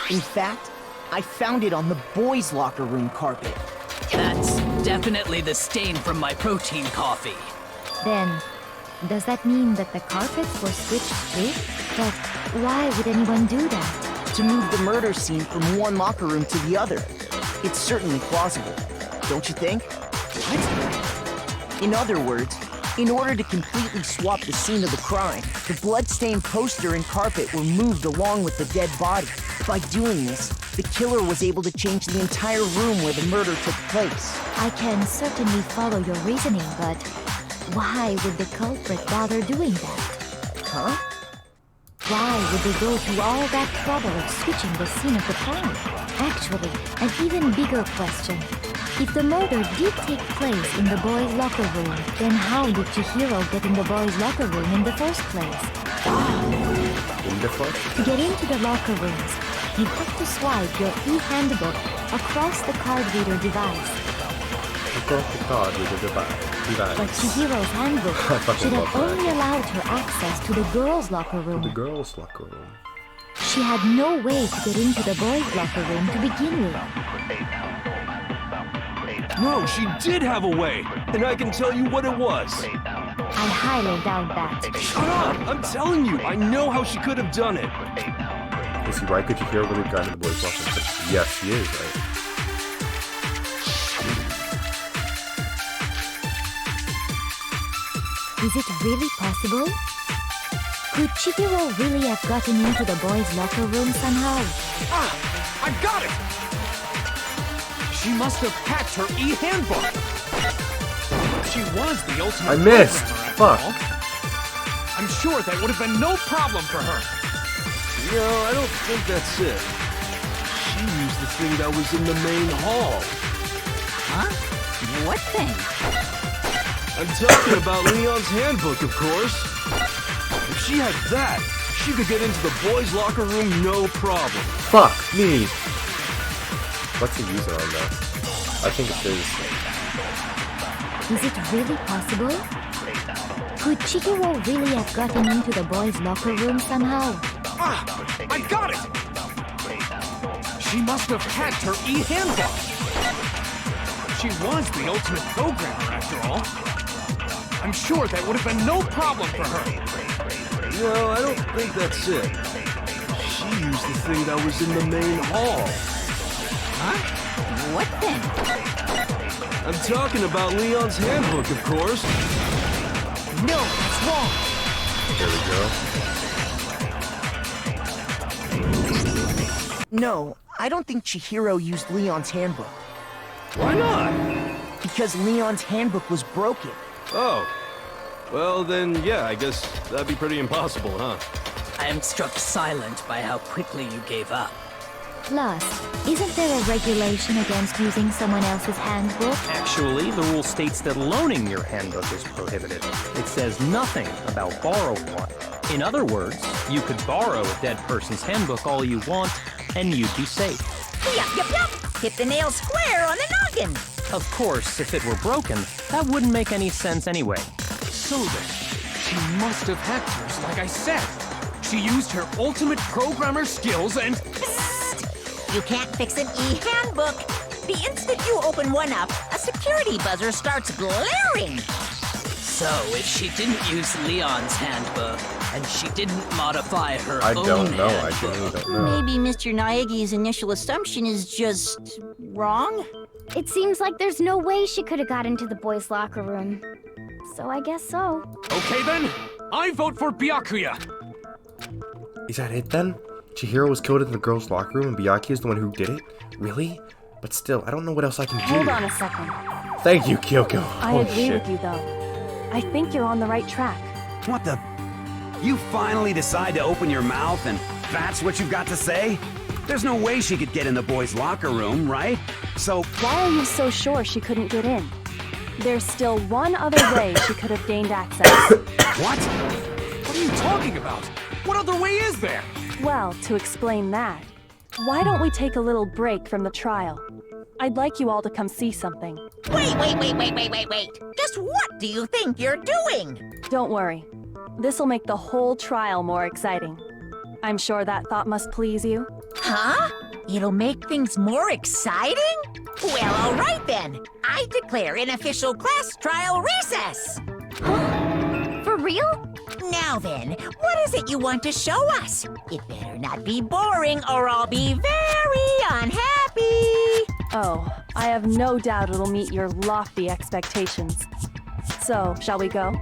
In fact, I found it on the boys' locker room carpet. That's definitely the stain from my protein coffee. Then, does that mean that the carpets were switched too? But why would anyone do that? To move the murder scene from one locker room to the other. It's certainly plausible, don't you think? What? In other words, in order to completely swap the scene of the crime, the blood-stained poster and carpet were moved along with the dead body. By doing this, the killer was able to change the entire room where the murder took place. I can certainly follow your reasoning, but why would the culprit bother doing that? Huh? Why would they go to all that trouble of switching the scene of the crime? Actually, an even bigger question. If the murder did take place in the boys' locker room, then how did Chihiro get in the boys' locker room in the first place? In the first? To get into the locker rooms, you have to swipe your e-handbook across the card reader device. Across the card reader device. But Chihiro's handbook should have only allowed her access to the girls' locker room. To the girls' locker room. She had no way to get into the boys' locker room to begin with. No, she did have a way, and I can tell you what it was. I highly doubt that. Shut up! I'm telling you, I know how she could have done it. Is he right? Could you hear really got in the boys' locker room? Yes, she is right. Is it really possible? Could Chihiro really have gotten into the boys' locker room somehow? Ah! I got it! She must have hacked her e-handbook. She was the ultimate. I missed. Fuck. Fuck. I'm sure that would have been no problem for her. No, I don't think that's it. She used the thing that was in the main hall. Huh? What thing? I'm talking about Leon's handbook, of course. If she had that, she could get into the boys' locker room no problem. Fuck me. What's the user on that? I think it says... Is it really possible? Could Chihiro really have gotten into the boys' locker room somehow? Ah! I got it! She must have hacked her e-handbook. She was the ultimate programmer, after all. I'm sure that would have been no problem for her. No, I don't think that's it. She used the thing that was in the main hall. Huh? What thing? I'm talking about Leon's handbook, of course. No, it's wrong. There we go. No, I don't think Chihiro used Leon's handbook. Why not? Because Leon's handbook was broken. Oh. Well, then, yeah, I guess that'd be pretty impossible, huh? I am struck silent by how quickly you gave up. Plus, isn't there a regulation against using someone else's handbook? Actually, the rule states that loaning your handbook is prohibited. It says nothing about borrowing one. In other words, you could borrow a dead person's handbook all you want, and you'd be safe. Yup. Hit the nail square on the noggin. Of course, if it were broken, that wouldn't make any sense anyway. So then, she must have hacked hers, like I said. She used her ultimate programmer skills and... You can't fix an e-handbook. The instant you open one up, a security buzzer starts glaring. So, if she didn't use Leon's handbook, and she didn't modify her I own don't know. I handbook, genuinely don't know. Maybe Mr. Naegi's initial assumption is just wrong? It seems like there's no way she could have got into the boys' locker room. So I guess so. Okay then, I vote for Byakuya. Is that it then? Chihiro was killed in the girls' locker room and Byakuya is the one who did it? Really? But still, I don't know what else I can do. Hold on a second. Thank you, Kyoko. I Holy agree shit. with you, though. I think you're on the right track. What the? You finally decide to open your mouth and that's what you've got to say? There's no way she could get in the boys' locker room, right? So... Why are you so sure she couldn't get in? There's still one other way she could have gained access. What? What are you talking about? What other way is there? Well, to explain that, why don't we take a little break from the trial? I'd like you all to come see something. Wait. Just what do you think you're doing? Don't worry. This'll make the whole trial more exciting. I'm sure that thought must please you. Huh? It'll make things more exciting? Well, all right then. I declare an official class trial recess. For real? Now then, what is it you want to show us? It better not be boring or I'll be very unhappy. Oh, I have no doubt it'll meet your lofty expectations. So, shall we go?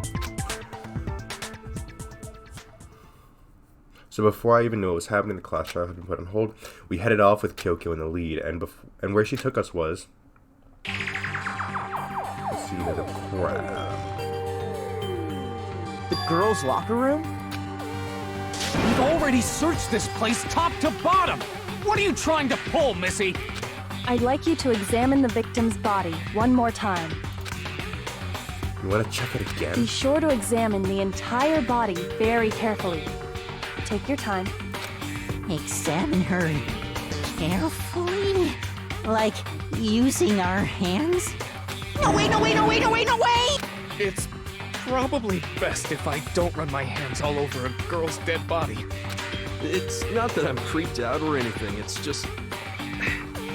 So before I even knew what was happening, the class trial had been put on hold. We headed off with Kyoko in the lead, and where she took us was... the scene of the crab. The girls' locker room? We've already searched this place top to bottom. What are you trying to pull, Missy? I'd like you to examine the victim's body one more time. You want to check it Be again? sure to examine the entire body very carefully. Take your time. Examine her carefully? Like using our hands? No, wait! It's probably best if I don't run my hands all over a girl's dead body. It's not that I'm creeped out or anything, it's just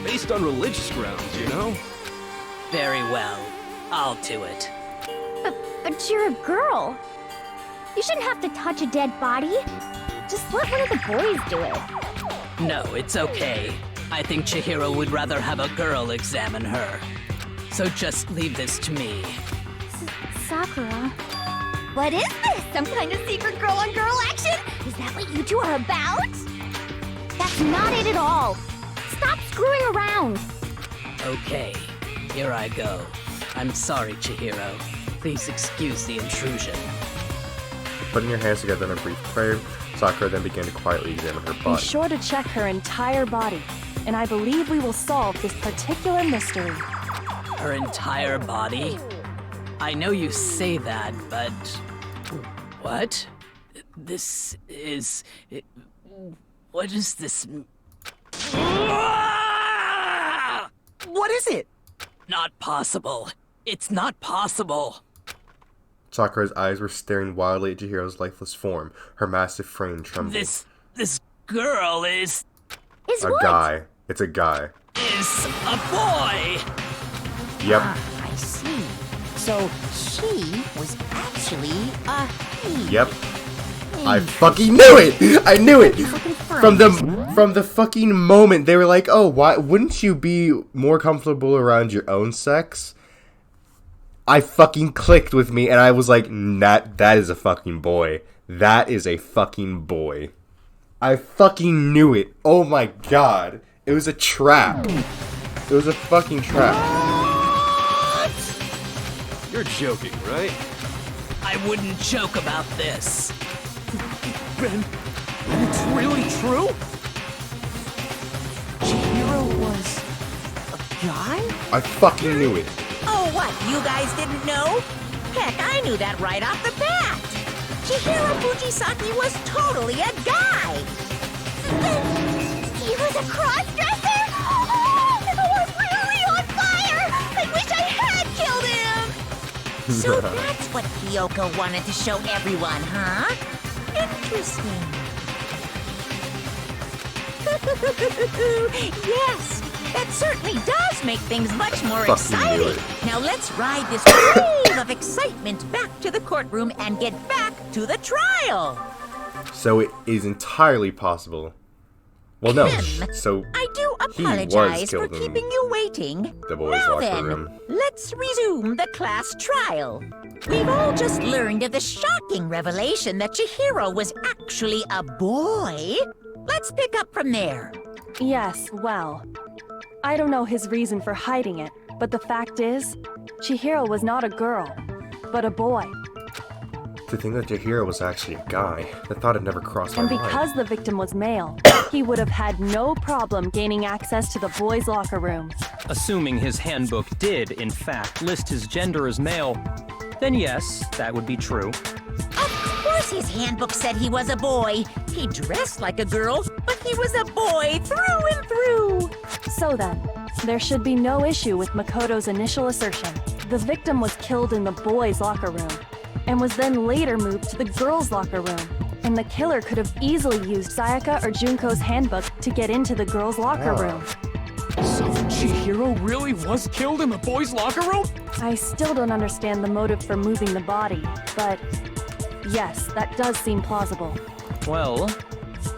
based on religious grounds, you know? Very well. I'll do it. But you're a girl. You shouldn't have to touch a dead body. Just let one of the boys do it. No, it's okay. I think Chihiro would rather have a girl examine her. So just leave this to me. Sakura. What is this? Some kind of secret girl-on-girl action? Is that what you two are about? That's not it at all. Stop screwing around. Okay, here I go. I'm sorry, Chihiro. Please excuse the intrusion. Putting your hands together in a brief prayer, Sakura then began to quietly examine her Be body. sure to check her entire body, and I believe we will solve this particular mystery. Her entire body? I know you say that, but... What? This is... What is this... What is it? Not possible. It's not possible. Sakura's eyes were staring wildly at Chihiro's lifeless form, her massive frame trembling. This girl is a guy. It's a guy. Is a boy! Yep. I see. So she was actually a he. Yep. I fucking knew it! I knew it! From the fucking moment they were like, oh, why wouldn't you be more comfortable around your own sex? I fucking clicked with me and I was like, that is a fucking boy. That is a fucking boy. I fucking knew it. Oh my god. It was a trap. It was a fucking trap. You're joking, right? I wouldn't joke about this. Ben, it's really true? Chihiro was a guy? I fucking knew it. Oh, what? You guys didn't know? Heck, I knew that right off the bat. Chihiro Fujisaki was totally a guy. He was a cross-dresser? Oh, I'm really on fire! I wish I had killed him! So that's what Kyoko wanted to show everyone, huh? Interesting. Yes, that certainly does make things much more exciting. Now let's ride this wave of excitement back to the courtroom and get back to the trial. So it is entirely possible. Well, no. So I do he was apologize for killed in keeping you waiting. the boys' Now locker then, room. let's resume the class trial. We've all just learned of the shocking revelation that Chihiro was actually a boy. Let's pick up from there. Yes, well, I don't know his reason for hiding it, but the fact is, Chihiro was not a girl, but a boy. To think that Chihiro was actually a guy, that thought had never crossed my And mind. because the victim was male, he would have had no problem gaining access to the boys' locker room. Assuming his handbook did, in fact, list his gender as male, then yes, that would be true. Of course his handbook said he was a boy. He dressed like a girl, but he was a boy through and through. So then, there should be no issue with Makoto's initial assertion. The victim was killed in the boys' locker room, and was then later moved to the girls' locker room. And the killer could have easily used Sayaka or Junko's handbook to get into the girls' locker room. So Chihiro really was killed in the boys' locker room? I still don't understand the motive for moving the body, but yes, that does seem plausible. Well,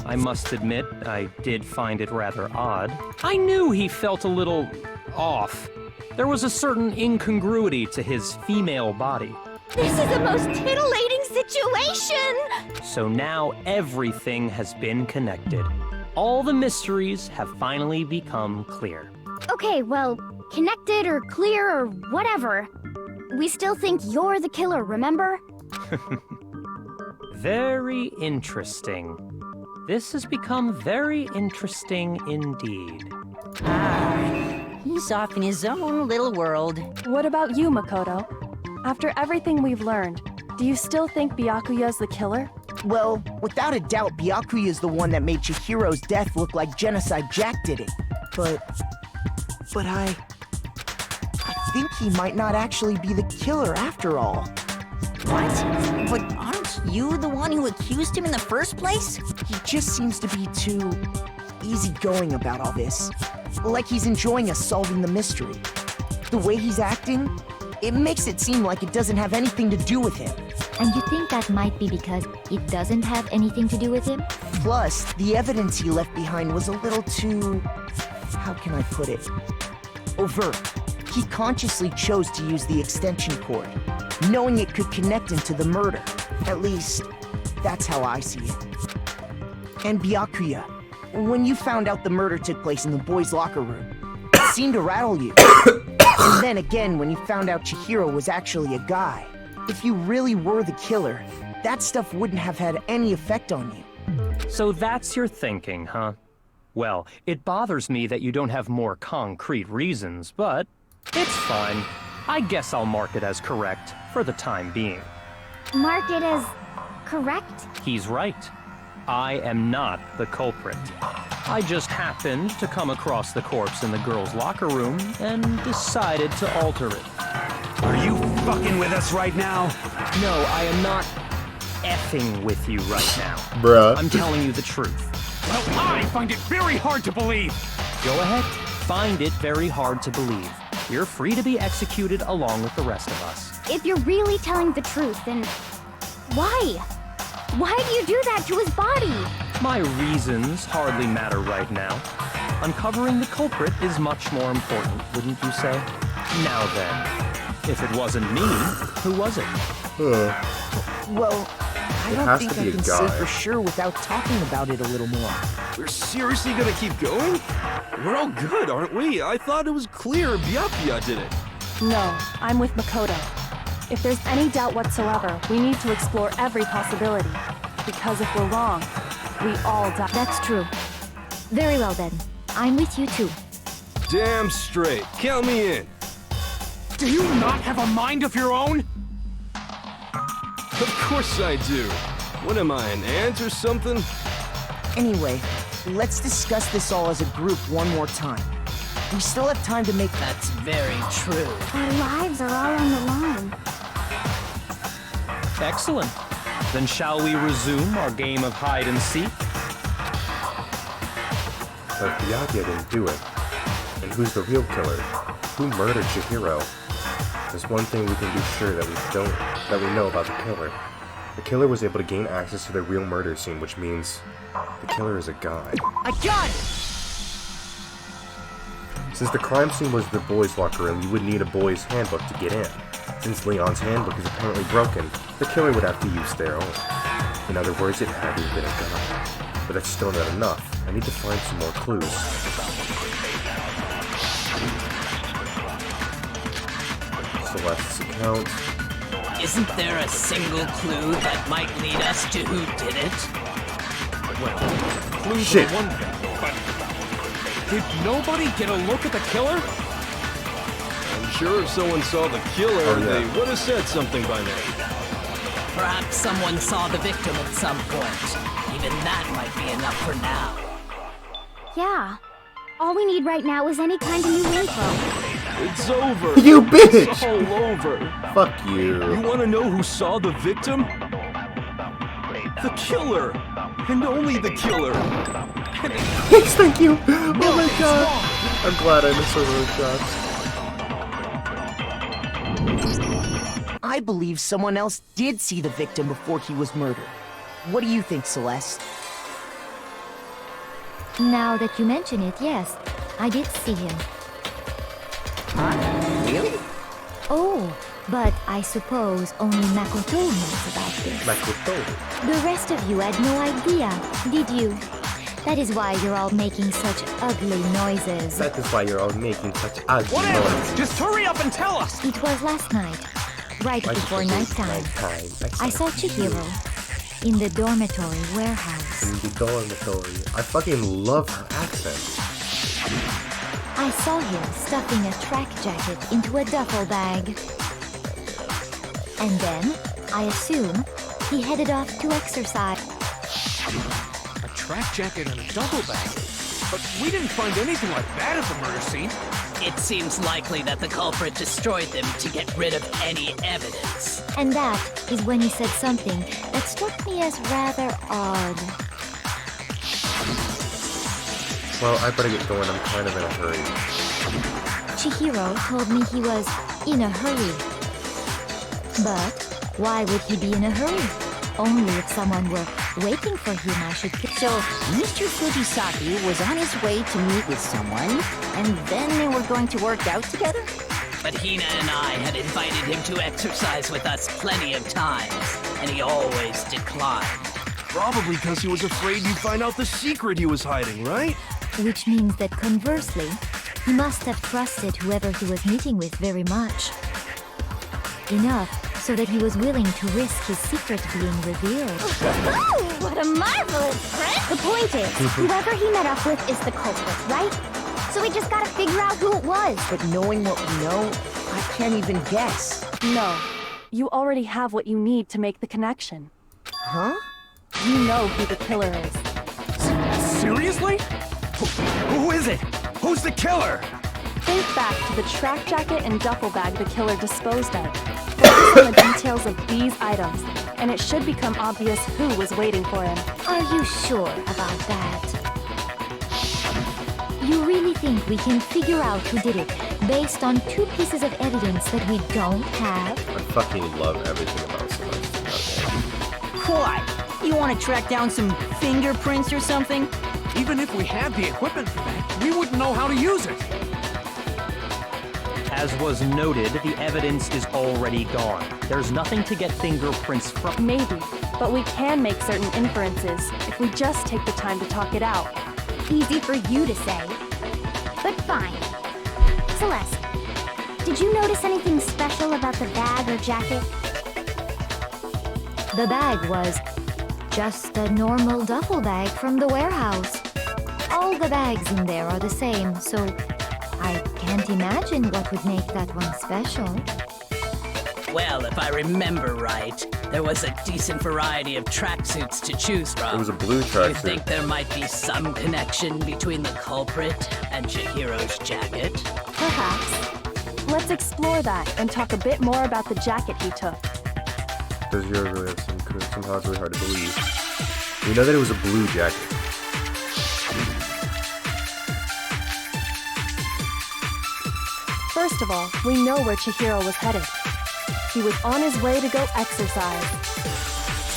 I must admit, I did find it rather odd. I knew he felt a little off. There was a certain incongruity to his female body. This is a most titillating situation! So now everything has been connected. All the mysteries have finally become clear. Okay, well, connected or clear or whatever. We still think you're the killer, remember? Very interesting. This has become very interesting indeed. He's off in his own little world. What about you, Makoto? After everything we've learned, do you still think Byakuya's the killer? Well, without a doubt, Byakuya is the one that made Chihiro's death look like Genocide Jack did it. But I think he might not actually be the killer after all. What? But aren't you the one who accused him in the first place? He just seems to be too easygoing about all this. Like he's enjoying us solving the mystery. The way he's acting, it makes it seem like it doesn't have anything to do with him. And you think that might be because it doesn't have anything to do with him? Plus, the evidence he left behind was a little too... how can I put it? Overt. He consciously chose to use the extension cord, knowing it could connect him to the murder. At least, that's how I see it. And Byakuya, when you found out the murder took place in the boys' locker room, it seemed to rattle you. And then again, when you found out Chihiro was actually a guy, if you really were the killer, that stuff wouldn't have had any effect on you. So that's your thinking, huh? Well, it bothers me that you don't have more concrete reasons, but it's fine. I guess I'll mark it as correct for the time being. Mark it as correct? He's right. I am not the culprit. I just happened to come across the corpse in the girls' locker room and decided to alter it. Are you fucking with us right now? No, I am not effing with you right now. Bruh. I'm telling you the truth. Well, I find it very hard to believe. Go ahead. Find it very hard to believe. You're free to be executed along with the rest of us. If you're really telling the truth, then why? Why do you do that to his body? My reasons hardly matter right now. Uncovering the culprit is much more important, wouldn't you say? Now then, if it wasn't me, who was it? Well, I don't think I can say for sure without talking about it a little more. We're seriously gonna keep going? We're all good, aren't we? I thought it was clear Byakuya did it. No, I'm with Makoto. If there's any doubt whatsoever, we need to explore every possibility. Because if we're wrong, we all die. That's true. Very well then. I'm with you too. Damn straight. Count me in. Do you not have a mind of your own? Of course I do. What am I, an ant or something? Anyway, let's discuss this all as a group one more time. We still have time to make... That's very true. Our lives are all on the line. Excellent. Then shall we resume our game of hide and seek? But if the idea didn't do it, and who's the real killer? Who murdered Chihiro? There's one thing we can be sure that we know about the killer. The killer was able to gain access to the real murder scene, which means the killer is a guy. I got it! Since the crime scene was the boys' locker room, you would need a boys' handbook to get in. Since Leon's handbook is apparently broken, the killer would have to use their own. In other words, it had to have been a guy. But that's still not enough. I need to find some more clues. Celeste's account. Isn't there a single clue that might lead us to who did it? Well, clues Shit. are one thing, but did nobody get a look at the killer? I'm sure if someone saw the killer, they would have said something by now. Perhaps someone saw the victim at some point. Even that might be enough for now. Yeah. All we need right now is any kind of new info. It's over. You bitch! It's all over. Fuck you. You want to know who saw the victim? The killer. And only the killer. Yes, thank you. Oh my god. I'm glad I missed those shots. I believe someone else did see the victim before he was murdered. What do you think, Celeste? Now that you mention it, yes, I did see him. Really? Oh, but I suppose only Makoto knows about this. Makoto? The rest of you had no idea, did you? That is why you're all making such ugly noises. That is why you're all making such ugly Whatever! noises. Just hurry up and tell us! It was last night, right before nighttime. I saw Chihiro in the dormitory warehouse. In the dormitory. I fucking love her accent. I saw him stuffing a track jacket into a duffel bag. And then, I assume, he headed off to exercise. A track jacket and a duffel bag? But we didn't find anything like that at the murder scene. It seems likely that the culprit destroyed them to get rid of any evidence. And that is when he said something that struck me as rather odd. Well, I better get going. I'm kind of in a hurry. Chihiro told me he was in a hurry. But why would he be in a hurry? Only if someone were waiting for him, I should... So, Mr. Fujisaki was on his way to meet with someone, and then they were going to work out together? But Hina and I had invited him to exercise with us plenty of times, and he always declined. Probably because he was afraid you'd find out the secret he was hiding, right? Which means that conversely, he must have trusted whoever he was meeting with very much. Enough so that he was willing to risk his secret being revealed. Oh, what a marvelous trick! The point is, whoever he met up with is the culprit, right? So we just gotta figure out who it was. But knowing what we know, I can't even guess. No. You already have what you need to make the connection. Huh? You know who the killer is. Seriously? Who is it? Who's the killer? Think back to the track jacket and duffel bag the killer disposed of. Focus on the details of these items, and it should become obvious who was waiting for him. Are you sure about that? You really think we can figure out who did it based on 2 pieces of evidence that we don't have? I fucking love everything about Celeste. What? You want to track down some fingerprints or something? Even if we had the equipment for that, we wouldn't know how to use it. As was noted, the evidence is already gone. There's nothing to get fingerprints from. Maybe, but we can make certain inferences if we just take the time to talk it out. Easy for you to say. But fine. Celeste, did you notice anything special about the bag or jacket? The bag was just a normal duffel bag from the warehouse. All the bags in there are the same, so I can't imagine what would make that one special. Well, if I remember right, there was a decent variety of tracksuits to choose from. It was a blue You tracksuit. think there might be some connection between the culprit and Chihiro's jacket? Perhaps. Let's explore that and talk a bit more about the jacket he took. Does yours really have somehow it's really hard to believe. We know that it was a blue jacket. First of all, we know where Chihiro was headed. He was on his way to go exercise.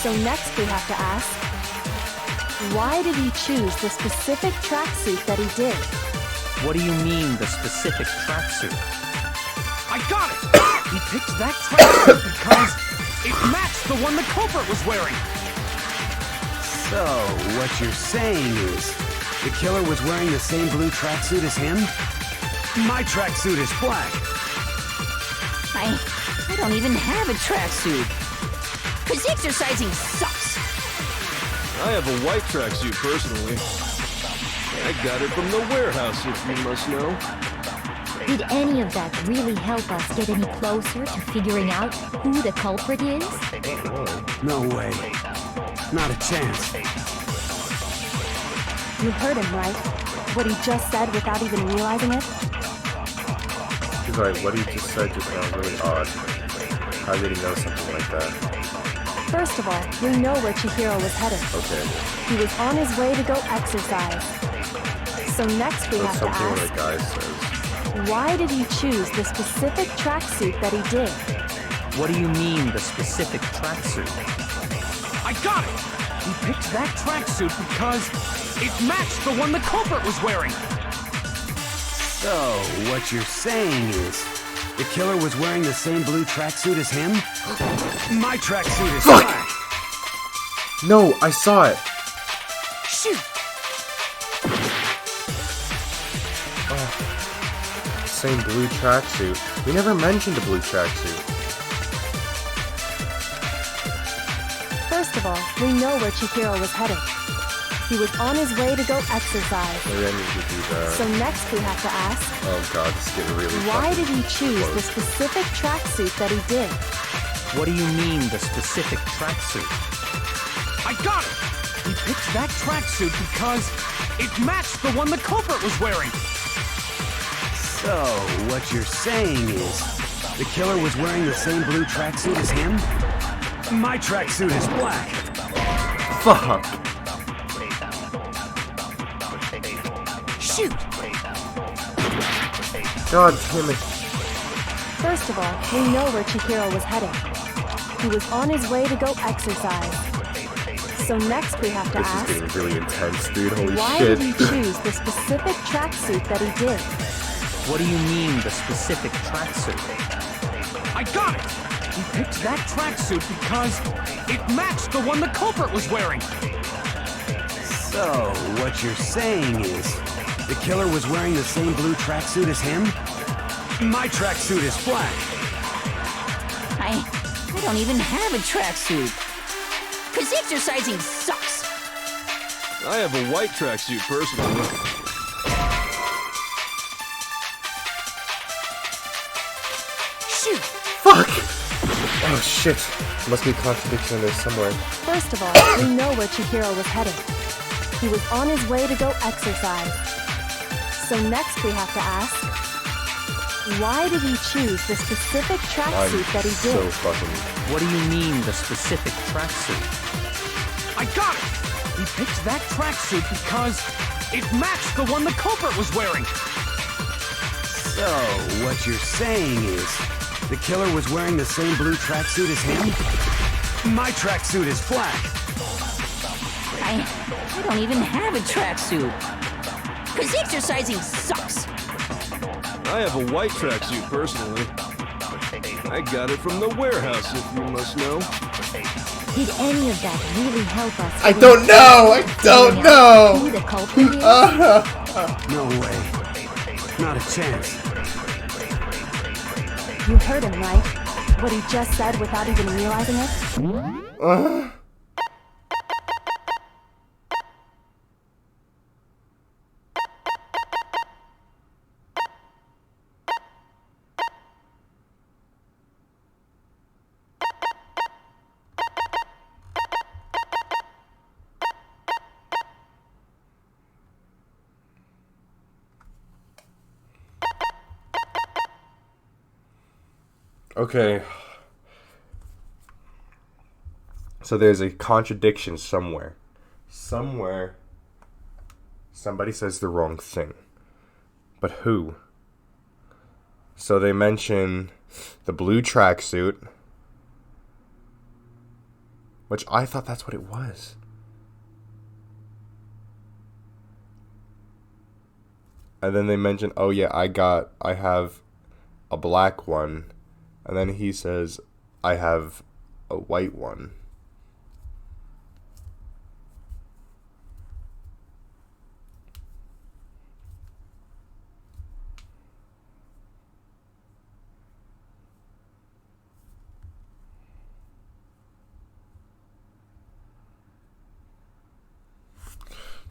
So next we have to ask, why did he choose the specific tracksuit that he did? What do you mean, the specific tracksuit? I got it! He picked that tracksuit because it matched the one the culprit was wearing. So, what you're saying is, the killer was wearing the same blue tracksuit as him? My tracksuit is black. I don't even have a tracksuit. Cause exercising sucks. I have a white tracksuit personally. I got it from the warehouse, if you must know. Did any of that really help us get any closer to figuring out who the culprit is? No way. Not a chance. You heard him, right? What he just said without even realizing it? He's like, what he just said just sounds really odd. How did he know something like that? First of all, we know where Chihiro was headed. Okay. He was on his way to go exercise. So next we That's have to something when ask, a guy says. why did he choose the specific tracksuit that he did? What do you mean, the specific tracksuit? I got it! He picked that tracksuit because it matched the one the culprit was wearing. So, what you're saying is, the killer was wearing the same blue tracksuit as him? My tracksuit is black. No, I saw it. Shoot! Same blue tracksuit. We never mentioned a blue tracksuit. First of all, we know where Chihiro was headed. He was on his way to go exercise. Maybe I need to do that. So next we have to ask, Oh god, this is getting really why fucking did he choose close. the specific tracksuit that he did? What do you mean, the specific tracksuit? I got it! He picked that tracksuit because it matched the one the culprit was wearing. So, what you're saying is, the killer was wearing the same blue tracksuit as him? My tracksuit is black. Fuck. Shoot! God damn it. First of all, we know where Chihiro was headed. He was on his way to go exercise. So next we have to This is ask, getting really intense, dude. Holy why shit. did he choose the specific tracksuit that he did? What do you mean, the specific tracksuit? I got it! He picked that tracksuit because it matched the one the culprit was wearing. So, what you're saying is, the killer was wearing the same blue tracksuit as him? My tracksuit is black. I don't even have a tracksuit. Cause exercising sucks. I have a white tracksuit personally. Shoot! Fuck! Oh shit. Must be a contradiction in there somewhere. First of all, we know where Chihiro was headed. He was on his way to go exercise. So next we have to ask, why did he choose the specific tracksuit that he So did? fucking... What do you mean, the specific tracksuit? I got it! He picked that tracksuit because it matched the one the culprit was wearing. So, what you're saying is, the killer was wearing the same blue tracksuit as him? My tracksuit is black. I don't even have a tracksuit. Cause exercising sucks. I have a white tracksuit personally. I got it from the warehouse, if you must know. Did any of that really help us? I don't know! I don't know! Who the culprit is? No way. Not a chance. You heard him, right? What he just said without even realizing it? Okay. So there's a contradiction somewhere. Somewhere, somebody says the wrong thing. But who? So they mention the blue tracksuit, which I thought that's what it was. And then they mention, oh yeah, I have a black one. And then he says, I have a white one.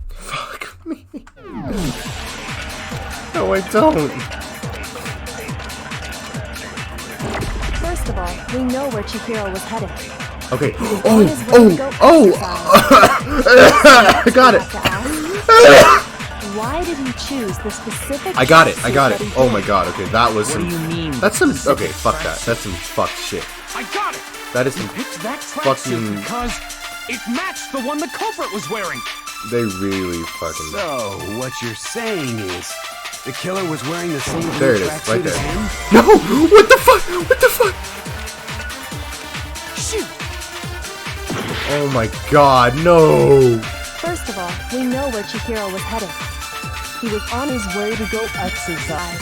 Fuck me. No, I don't. First of all, we know where Chihiro was headed. Okay. I got it. Why did he choose the specific? I got it. tracksuit Oh my god. Okay, that was What some. do you mean? That's some. Okay, fuck that. That's some fucked shit. I got it! That is some Picked that tracksuit fucking. because it matched the one the culprit was wearing. They really fucking. So, what you're saying is, the killer was wearing the same blue There it is, tracksuit right as there. him? No! What the fuck? What the fuck? Shoot! Oh my god, no! First of all, we know where Chihiro was headed. He was on his way to go exercise.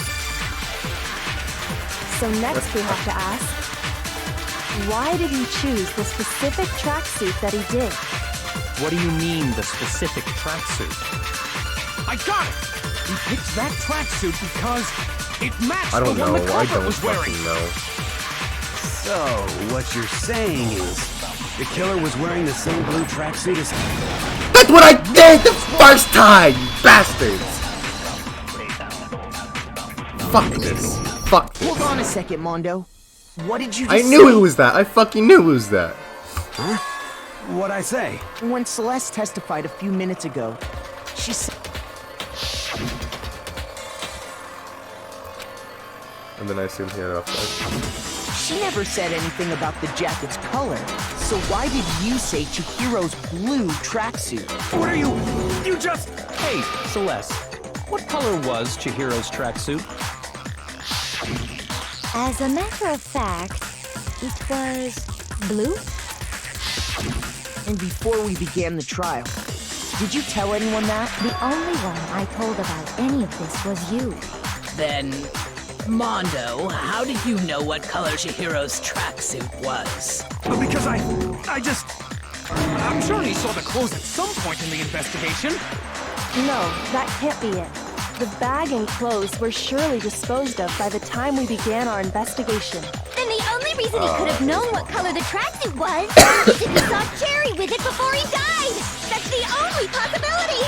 So next we have to ask, why did he choose the specific tracksuit that he did? What do you mean, the specific tracksuit? I got it! He picked that tracksuit because it matched I don't the one know. the I culprit don't was wearing. fucking know. So, what you're saying is, the killer was wearing the same blue tracksuit as... That's what I did the first time, you bastards! Fuck this. Fuck this. Hold on a second, Mondo. What did you just I knew say? it was that. I fucking knew it was that. Huh? What'd I say? When Celeste testified a few minutes ago, she said... And then I assume he had off. She never said anything about the jacket's color. So why did you say Chihiro's blue tracksuit? What are you? You just... Hey, Celeste, what color was Chihiro's tracksuit? As a matter of fact, it was blue. And before we began the trial, did you tell anyone that? The only one I told about any of this was you. Then, Mondo, how did you know what color Chihiro's tracksuit was? Because I'm sure he saw the clothes at some point in the investigation. No, that can't be it. The bag and clothes were surely disposed of by the time we began our investigation. Then the only reason he could have known what color the tracksuit was is if he saw Cherry with it before he died. That's the only possibility.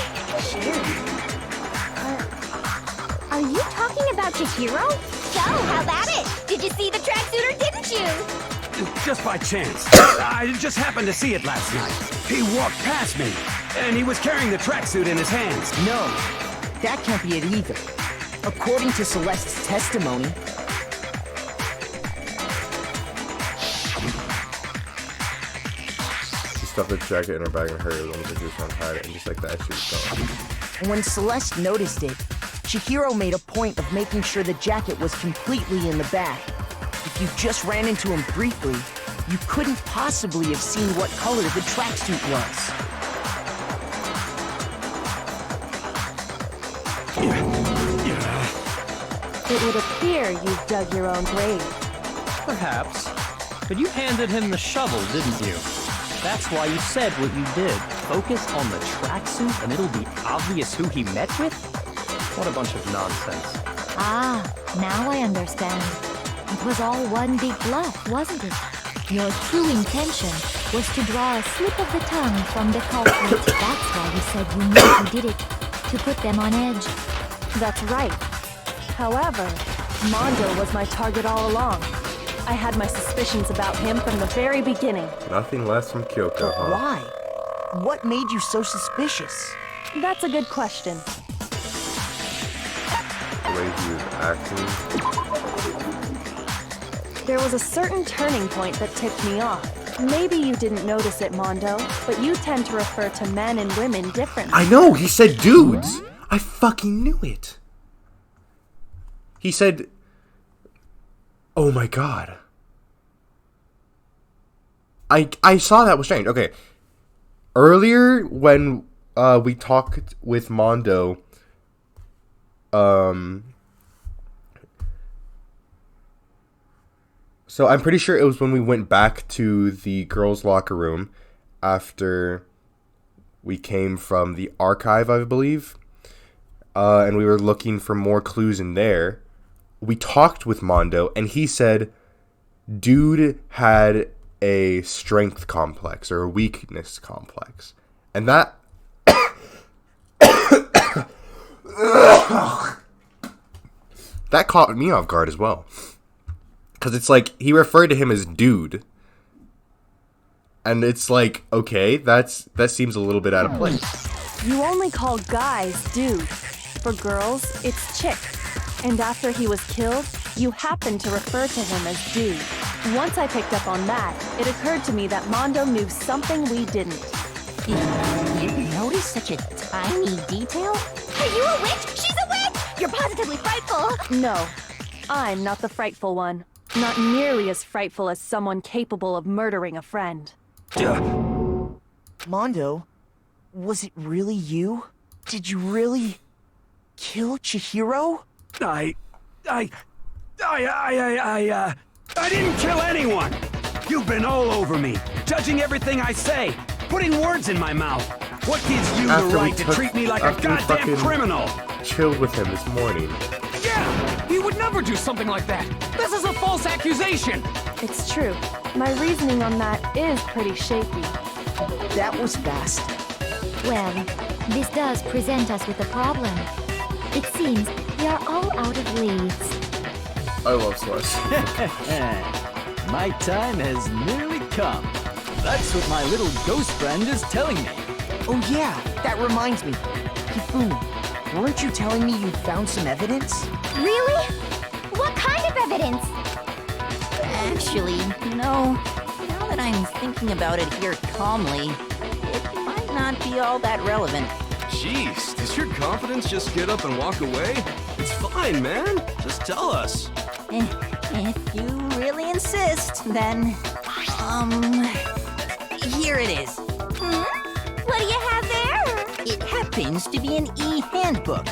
Are you talking about Chihiro? So, how about it? Did you see the tracksuit or didn't you? Just by chance. I just happened to see it last night. He walked past me, and he was carrying the tracksuit in his hands. No, that can't be it either. According to Celeste's testimony, She stuffed the jacket in her bag and hurried. It was almost like she was trying to hide it. And just like that, she was gone. when Celeste noticed it, Chihiro made a point of making sure the jacket was completely in the bag. If you just ran into him briefly, you couldn't possibly have seen what color the tracksuit was. It would appear you've dug your own grave. Perhaps. But you handed him the shovel, didn't you? That's why you said what you did. Focus on the tracksuit and it'll be obvious who he met with? What a bunch of nonsense. Ah, now I understand. It was all one big bluff, wasn't it? Your true intention was to draw a slip of the tongue from the culprit. That's why you said you knew who did it, to put them on edge. That's right. However, Mondo was my target all along. I had my suspicions about him from the very beginning. Nothing less from Kyoko, But huh? why? What made you so suspicious? That's a good question. The way he was acting. There was a certain turning point that tipped me off. Maybe you didn't notice it, Mondo, but you tend to refer to men and women differently. I know, he said dudes. I fucking knew it. He said, oh my god. I saw that was strange. Okay. Earlier when we talked with Mondo, so I'm pretty sure it was when we went back to the girls' locker room after we came from the archive, I believe. And we were looking for more clues in there. We talked with Mondo, and he said dude had a strength complex or a weakness complex. And that... that caught me off guard as well. Because it's like, he referred to him as dude. And it's like, okay, that seems a little bit out of place. You only call guys dude. For girls, it's chick. And after he was killed, you happened to refer to him as dude. Once I picked up on that, it occurred to me that Mondo knew something we didn't. You noticed such a tiny detail? Are you a witch? She's a witch! You're positively frightful! No, I'm not the frightful one. Not nearly as frightful as someone capable of murdering a friend. Mondo, was it really you? Did you really kill Chihiro? I didn't kill anyone! You've been all over me, judging everything I say, putting words in my mouth. What gives you the right to treat me like a goddamn criminal? Chilled with him this morning. Yeah! He would never do something like that! This is a false accusation! It's true. My reasoning on that is pretty shaky. That was fast. Well, this does present us with a problem. It seems we are all out of leads. I love Swiss. My time has nearly come. That's what my little ghost friend is telling me. Oh yeah, that reminds me. Hifumi, weren't you telling me you found some evidence? Really? What kind of evidence? Actually, no. Now that I'm thinking about it here calmly, it might not be all that relevant. Jeez, does your confidence just get up and walk away? It's fine, man. Just tell us. If you really insist, then... here it is. What do you have there? It happens to be an e-handbook.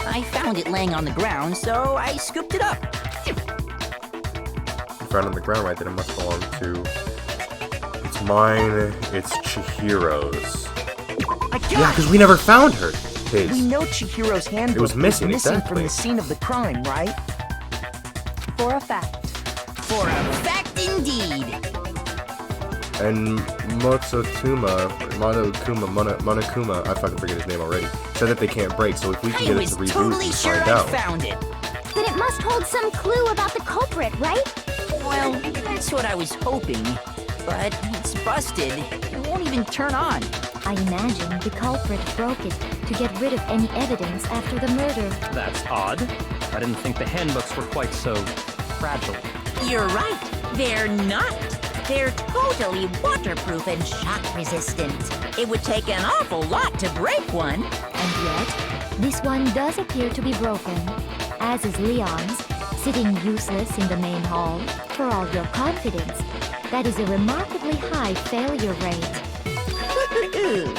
I found it laying on the ground, so I scooped it up. Found on the ground, right? Then it must belong to... It's mine, it's Chihiro's. Yeah, because we never found her. We know Chihiro's handbook was missing, from exactly. the scene of the crime, right? For a fact. For a fact indeed. And Monokuma, I fucking forget his name already, said that they can't break, so if we can get it to reboot, totally we sure find I out. found it. Then it must hold some clue about the culprit, right? Well, that's what I was hoping. But it's busted. It won't even turn on. I imagine the culprit broke it to get rid of any evidence after the murder. That's odd. I didn't think the handbooks were quite so fragile. You're right. They're not. They're totally waterproof and shock resistant. It would take an awful lot to break one. And yet, this one does appear to be broken, as is Leon's, sitting useless in the main hall. For all your confidence, that is a remarkably high failure rate. Do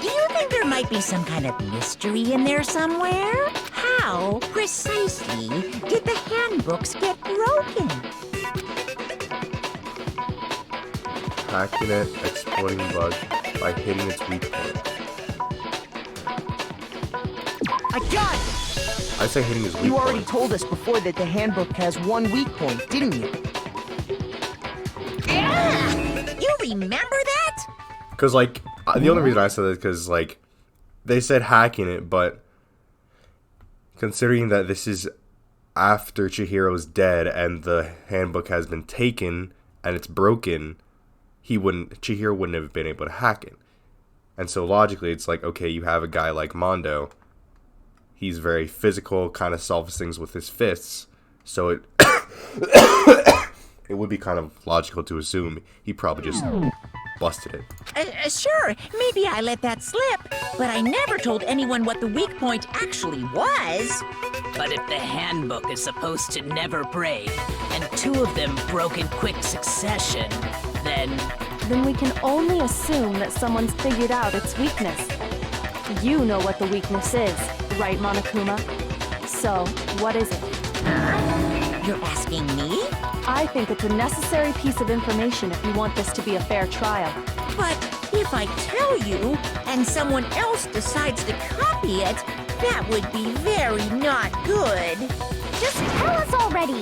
you think there might be some kind of mystery in there somewhere? How, precisely, did the handbooks get broken? Hacking it, exploiting bug by hitting its weak point. I got it! I say hitting his weak You already point. told us before that the handbook has one weak point, didn't you? You remember that? Because, like, the only reason I said that is because, like, they said hacking it, but considering that this is after Chihiro's dead and the handbook has been taken and it's broken, Chihiro wouldn't have been able to hack it. And so logically, it's like, okay, you have a guy like Mondo. He's very physical, kind of solves things with his fists. So it it would be kind of logical to assume he probably just busted it. Sure, maybe I let that slip, but I never told anyone what the weak point actually was. But if the handbook is supposed to never break, and 2 of them broke in quick succession, then we can only assume that someone's figured out its weakness. You know what the weakness is, right, Monokuma? So, what is it? You're asking me? I think it's a necessary piece of information if you want this to be a fair trial. But if I tell you, and someone else decides to copy it, that would be very not good. Just tell us already.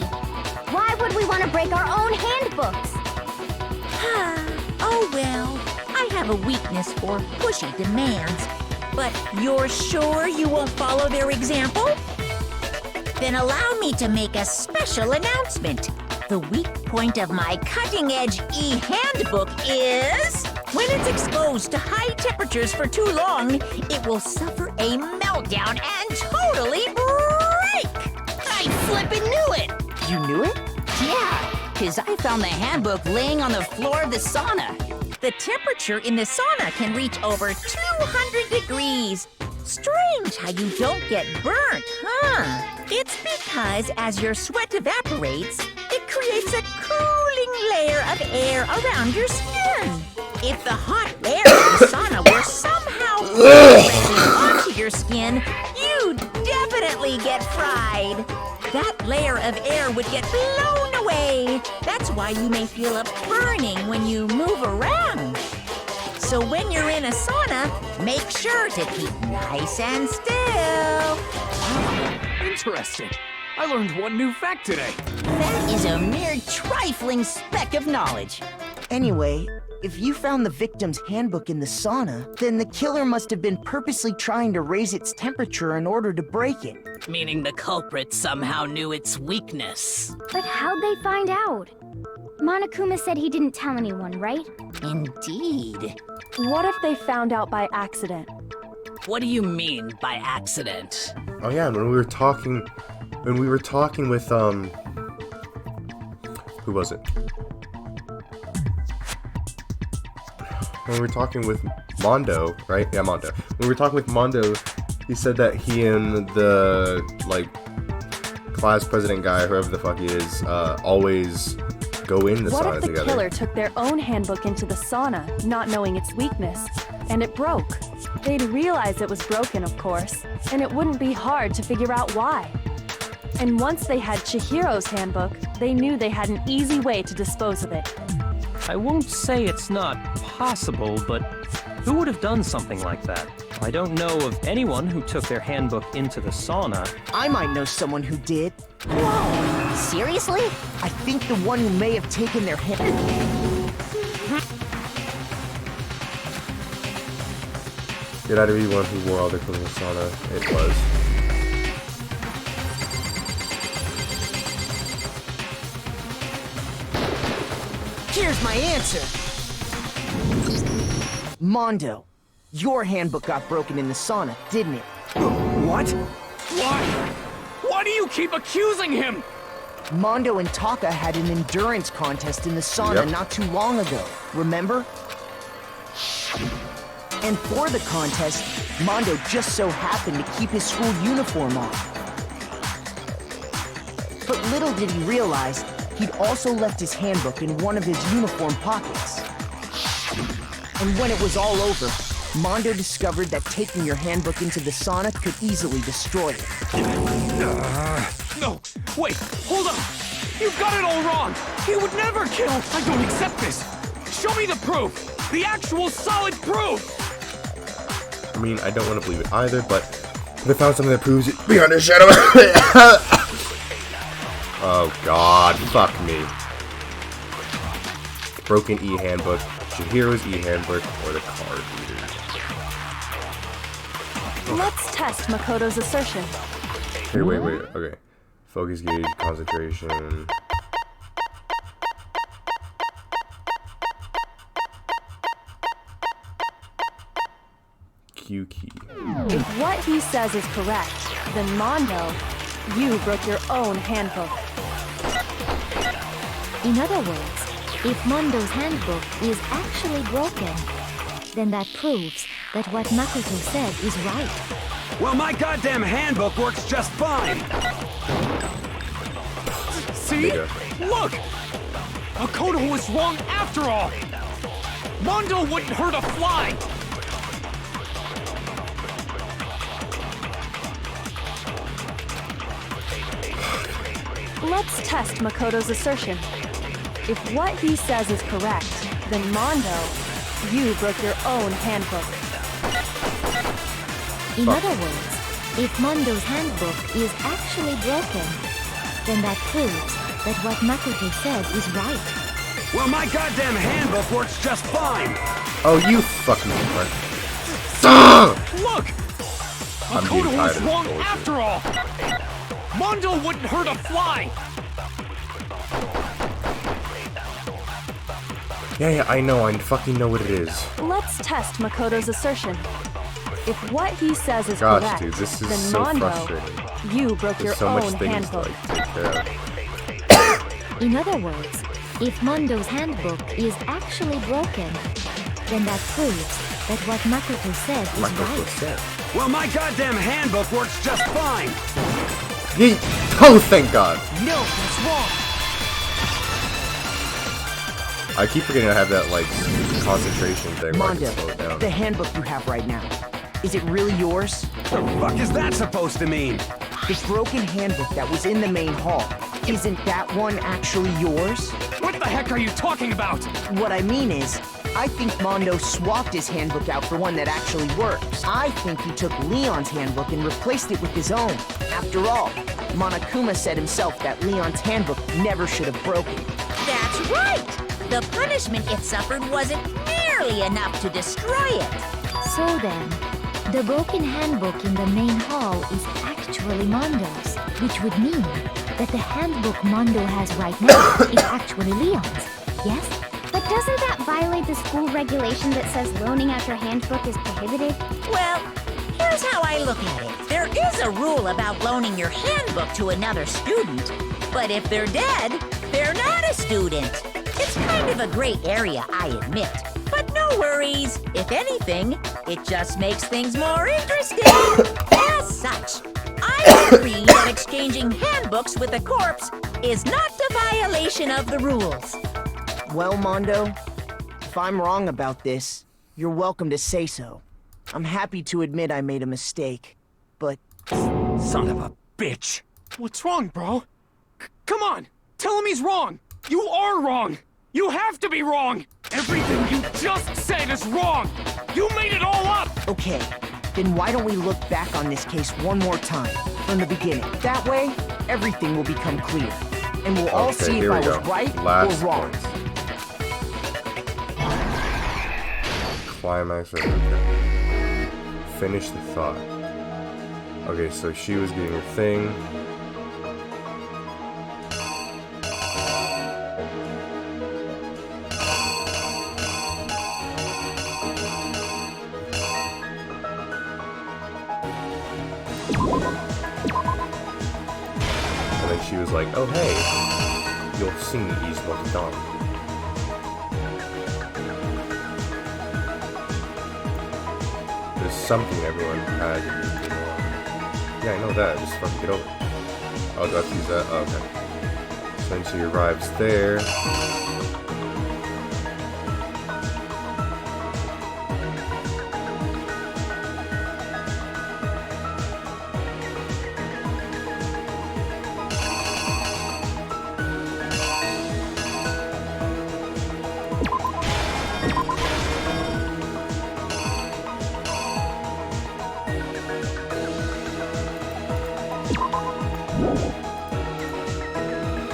Why would we want to break our own handbooks? Oh well, I have a weakness for pushy demands. But you're sure you won't follow their example? Then allow me to make a special announcement. The weak point of my cutting-edge e-handbook is... when it's exposed to high temperatures for too long, it will suffer a meltdown and totally break! I flippin' knew it! You knew it? Yeah, because I found the handbook laying on the floor of the sauna. The temperature in the sauna can reach over 200 degrees. Strange how you don't get burnt, huh? It's because as your sweat evaporates, it creates a cooling layer of air around your skin. If the hot air of the sauna were somehow pressing onto your skin, you'd definitely get fried. That layer of air would get blown away. That's why you may feel a burning when you move around. So when you're in a sauna, make sure to keep nice and still. Interesting. I learned one new fact today. That is a mere trifling speck of knowledge. Anyway, if you found the victim's handbook in the sauna, then the killer must have been purposely trying to raise its temperature in order to break it. Meaning the culprit somehow knew its weakness. But how'd they find out? Monokuma said he didn't tell anyone, right? Indeed. What if they found out by accident? What do you mean by accident? Oh yeah, when we were talking with who was it? When we were talking with Mondo, right? Yeah, Mondo. When we were talking with Mondo, he said that he and the class president guy, whoever the fuck he is, always go in the sauna together. What if the killer took their own handbook into the sauna, not knowing its weakness, and it broke? They'd realize it was broken, of course, and it wouldn't be hard to figure out why. And once they had Chihiro's handbook, they knew they had an easy way to dispose of it. I won't say it's not possible, but who would have done something like that? I don't know of anyone who took their handbook into the sauna. I might know someone who did. Whoa! Seriously? I think the one who may have taken their It had to be one who wore all their clothes in the sauna. It was. Here's my answer. Mondo, your handbook got broken in the sauna, didn't it? What? Why? Why do you keep accusing him? Mondo and Taka had an endurance contest in the sauna not too long ago, remember? And for the contest, Mondo just so happened to keep his school uniform on. But little did he realize, he'd also left his handbook in one of his uniform pockets. And when it was all over, Mondo discovered that taking your handbook into the sauna could easily destroy it. No, wait, hold on! You've got it all wrong! He would never kill! I don't accept this! Show me the proof! The actual solid proof! I mean, I don't want to believe it either, but they found something that proves it beyond a shadow. Oh god, fuck me. Broken e-handbook, Chihiro's e-handbook, or the card reader. Let's test Makoto's assertion. Hey, wait, okay. Focus gauge, concentration. Q key. If what he says is correct, then Mondo, you broke your own handbook. In other words, if Mondo's handbook is actually broken, then that proves that what Makoto said is right. Well, my goddamn handbook works just fine! See? Look! Makoto was wrong after all! Mondo wouldn't hurt a fly! Let's test Makoto's assertion. If what he says is correct, then Mondo, you broke your own handbook. In other words, if Mondo's handbook is actually broken, then that proves that what Makoto said is right. Well, my goddamn handbook works just fine! Oh, you fucking prick. Look! Makoto was wrong after all! Mondo wouldn't hurt a fly! Yeah, I know, I fucking know what it is. Let's test Makoto's assertion. If what he says is Gosh, correct, dude, this is then so Mondo, frustrating. you broke your There's so much own things handbook. to like, take care of. In other words, if Mondo's handbook is actually broken, then that proves that what Makoto said is right. Well, my goddamn handbook works just fine! Oh, thank God! No, that's wrong! I keep forgetting I have that, like, concentration thing where I Mondo, can slow it down. the handbook you have right now, is it really yours? The fuck is that supposed to mean? The broken handbook that was in the main hall, isn't that one actually yours? What the heck are you talking about? What I mean is, I think Mondo swapped his handbook out for one that actually works. I think he took Leon's handbook and replaced it with his own. After all, Monokuma said himself that Leon's handbook never should have broken. That's right! The punishment it suffered wasn't nearly enough to destroy it. So then, the broken handbook in the main hall is actually Mondo's, which would mean that the handbook Mondo has right now is actually Leon's, yes? But doesn't that violate the school regulation that says loaning out your handbook is prohibited? Well, here's how I look at it. There is a rule about loaning your handbook to another student, but if they're dead, they're not a student. It's kind of a gray area, I admit. But no worries. If anything, it just makes things more interesting. As such, I agree that exchanging handbooks with a corpse is not a violation of the rules. Well, Mondo, if I'm wrong about this, you're welcome to say so. I'm happy to admit I made a mistake, but... Son of a bitch! What's wrong, bro? Come on! Tell him he's wrong! You are wrong! You have to be wrong! Everything you just said is wrong! You made it all up! Okay, then why don't we look back on this case one more time, from the beginning. That way, everything will become clear. And we'll all see if I was right or wrong. Climax of finish the thought. Okay, so she was getting her thing. And then she was like, oh hey, you'll see he's what done. There's something everyone had. Yeah, I know that. Just fucking get over it. Oh, do I have to use that? Oh, okay. So then she arrives there.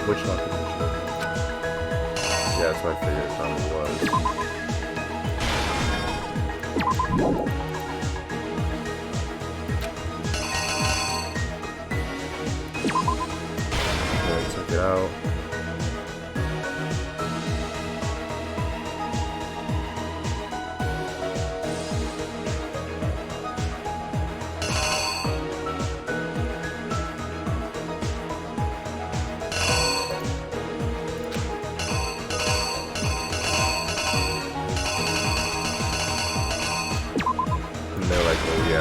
Which locker dimension? Yeah, that's what I figured it probably was. Okay, took it out.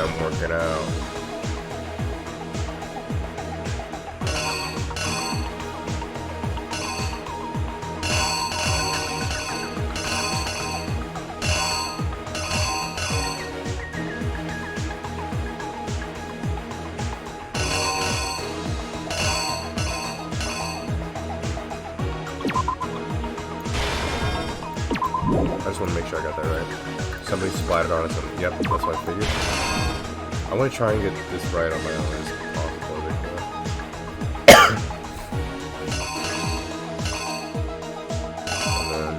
I'm working out. I just want to make sure I got that right. Somebody splattered on it. Yep, that's what I figured. I want to try and get this right on my own as possible. And then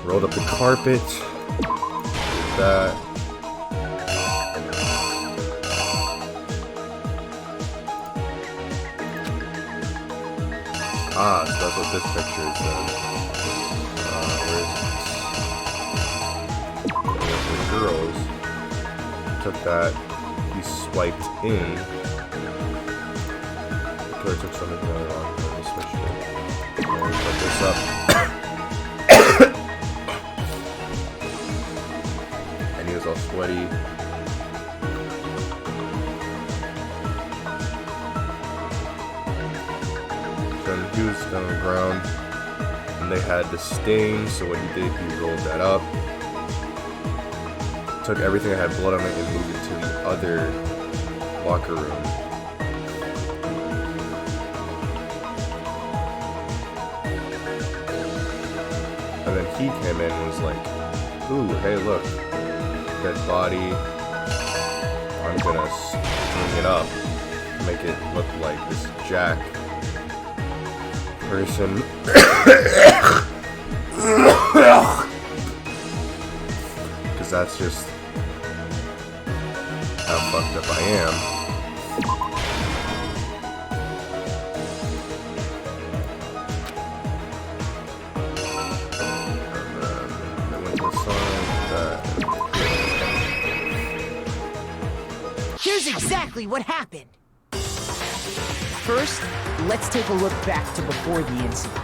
rolled up the carpet. Did that. Ah, so that's what this picture is then. Girls took that, he swiped in. The killer took something the other one, and he switched it. And we put this up. And he was all sweaty. Then he was on the ground, and they had the stain, so what he did, he rolled that up. Took everything that had blood on it and moved it to the other locker room. And then he came in and was like, ooh, hey look, dead body. I'm gonna string it up, make it look like this Jack person. Because that's just how fucked up I am. And then I went to a song Here's exactly what happened. First, let's take a look back to before the incident.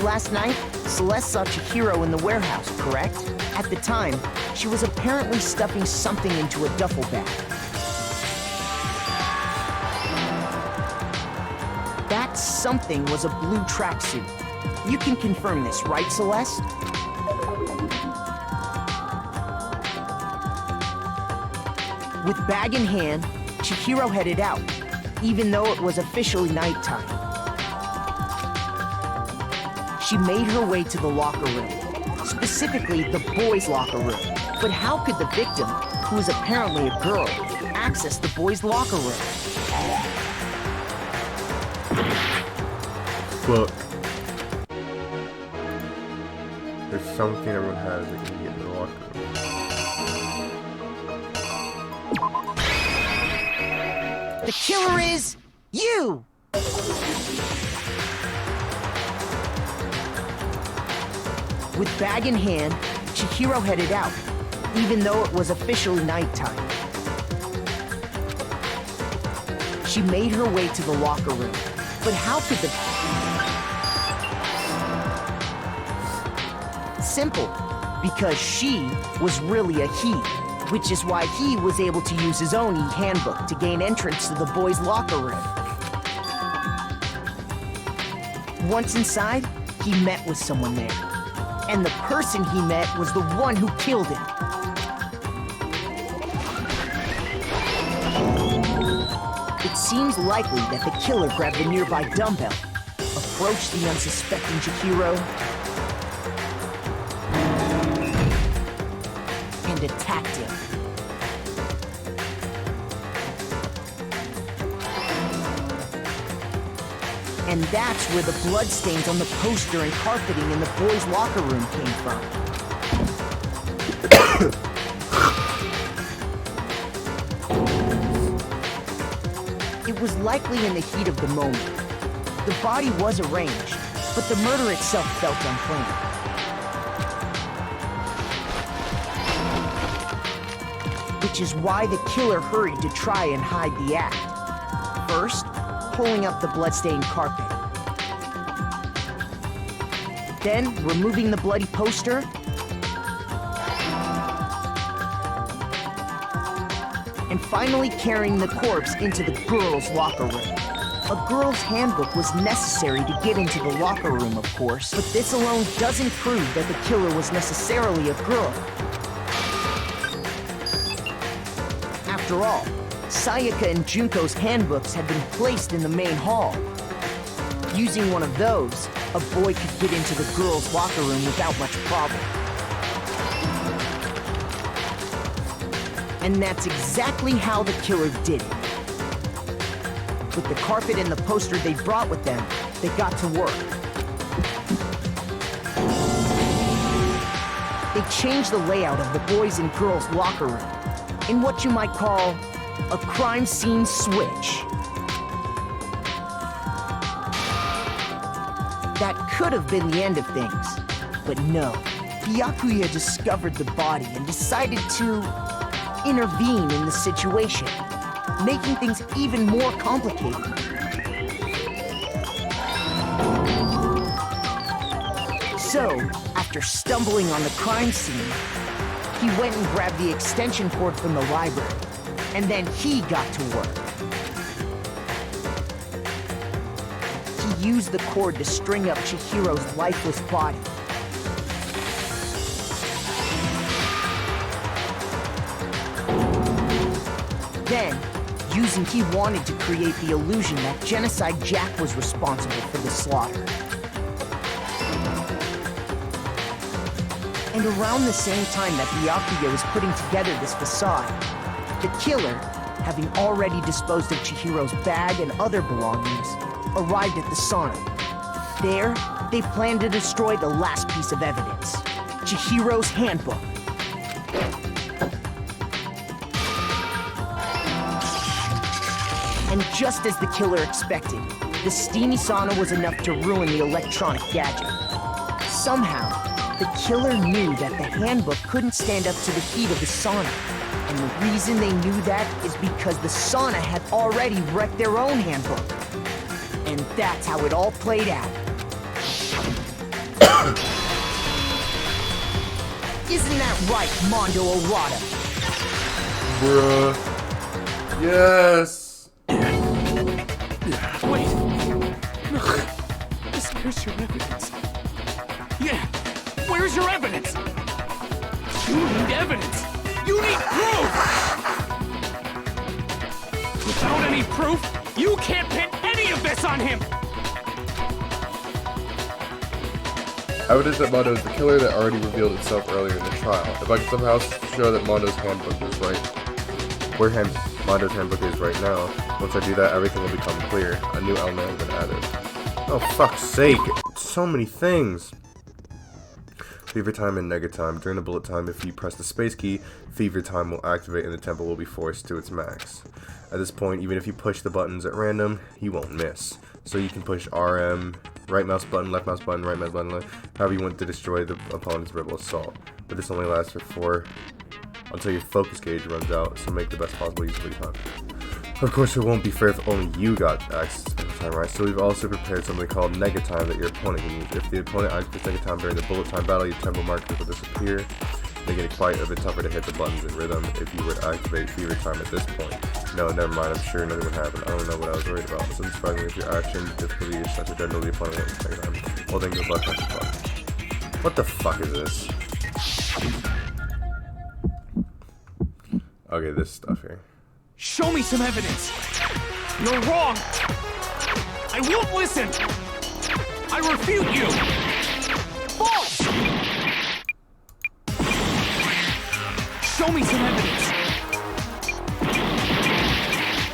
Last night, Celeste saw Chihiro in the warehouse, correct? At the time, she was apparently stuffing something into a duffel bag. That something was a blue tracksuit. You can confirm this, right, Celeste? With bag in hand, Chihiro headed out, even though it was officially nighttime. She made her way to the locker room, specifically the boys' locker room. But how could the victim, who is apparently a girl, access the boys' locker room? Well, there's something everyone has that can get in the locker room. The killer is you! With bag in hand, Chihiro headed out, even though it was officially nighttime. She made her way to the locker room, but how could the... Simple, because she was really a he, which is why he was able to use his own e-handbook to gain entrance to the boys' locker room. Once inside, he met with someone there. And the person he met was the one who killed him. It seems likely that the killer grabbed the nearby dumbbell, approached the unsuspecting Chihiro, and attacked him. And that's where the bloodstains on the poster and carpeting in the boys' locker room came from. It was likely in the heat of the moment. The body was arranged, but the murder itself felt unplanned. Which is why the killer hurried to try and hide the act. First, pulling up the bloodstained carpet. Then, removing the bloody poster. and finally carrying the corpse into the girls' locker room. A girl's handbook was necessary to get into the locker room, of course, but this alone doesn't prove that the killer was necessarily a girl. After all, Sayaka and Junko's handbooks had been placed in the main hall. Using one of those, a boy could get into the girls' locker room without much problem. And that's exactly how the killer did it. With the carpet and the poster they brought with them, they got to work. They changed the layout of the boys' and girls' locker room in what you might call a crime scene switch. That could have been the end of things, but no. Byakuya discovered the body and decided to intervene in the situation, making things even more complicated. So, after stumbling on the crime scene, he went and grabbed the extension cord from the library, and then he got to work. He used the cord to string up Chihiro's lifeless body. Then, he wanted to create the illusion that Genocide Jack was responsible for the slaughter. And around the same time that Byakuya was putting together this facade, the killer, having already disposed of Chihiro's bag and other belongings, arrived at the sauna. There, they planned to destroy the last piece of evidence, Chihiro's handbook. And just as the killer expected, the steamy sauna was enough to ruin the electronic gadget. Somehow, the killer knew that the handbook couldn't stand up to the heat of the sauna. And the reason they knew that is because the sauna had already wrecked their own handbook. And that's how it all played out. Isn't that right, Mondo Owada? Bruh. Yes! Wait! Look! Where's your evidence? Yeah! Where's your evidence? You need evidence! You need proof! Without any proof, you can't pin any of this on him! Evidence that Mondo is the killer that already revealed itself earlier in the trial. If I can somehow show that Mondo's handbook is right, where Mondo's handbook is right now, once I do that, everything will become clear. A new element has been added. Oh, fuck's sake. So many things. Fever time and nega time. During the bullet time, if you press the space key, fever time will activate and the tempo will be forced to its max. At this point, even if you push the buttons at random, you won't miss. So you can push RM, right mouse button, left mouse button, right mouse button, however you want to destroy the opponent's rebel assault. But this only lasts for 4 until your focus gauge runs out, so make the best possible use of your time. Of course, it won't be fair if only you got access to the time, right? So we've also prepared something called nega time that your opponent can use. If the opponent activates nega time during the bullet time battle, your tempo markers will disappear, making it quite a bit tougher to hit the buttons in rhythm if you were to activate fever time at this point. No, never mind, I'm sure nothing would happen. I don't know what I was worried about. It's unsurprising if your action difficulty is such a generally the opponent won't take time. Well then good luck, that's fun. What the fuck is this? Okay, this stuff here. Show me some evidence! You're wrong! I won't listen! I refute you! False! Show me some evidence!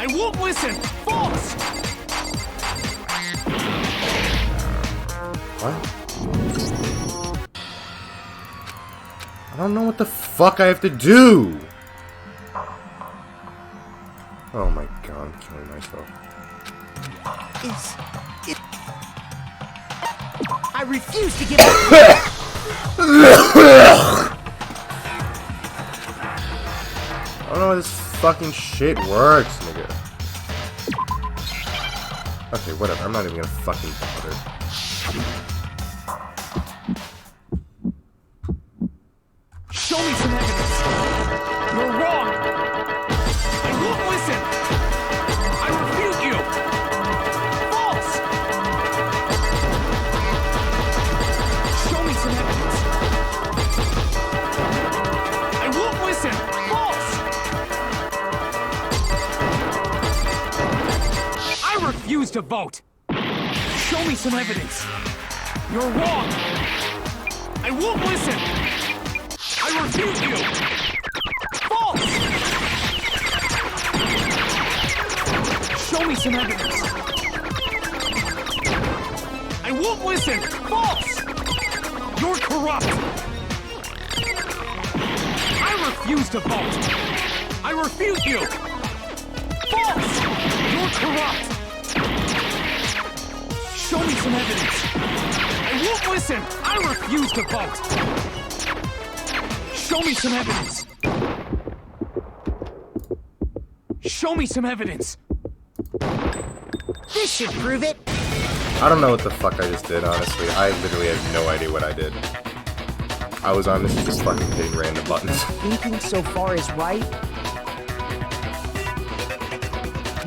I won't listen! False! What? I don't know what the fuck I have to do! Oh my god, I'm killing myself. I refuse to give I don't know how this fucking shit works, nigga. Okay, whatever, I'm not even gonna fucking bother. Show me some evidence! You're wrong! I refuse to vote! Show me some evidence! You're wrong! I won't listen! I refuse you! False! Show me some evidence! I won't listen! False! You're corrupt! I refuse to vote! I refute you! False! You're corrupt! Show me some evidence! I won't listen! I refuse to vote! Show me some evidence! Show me some evidence! This should prove it! I don't know what the fuck I just did, honestly. I literally have no idea what I did. I was honestly just fucking hitting random buttons. Thinking so far is right.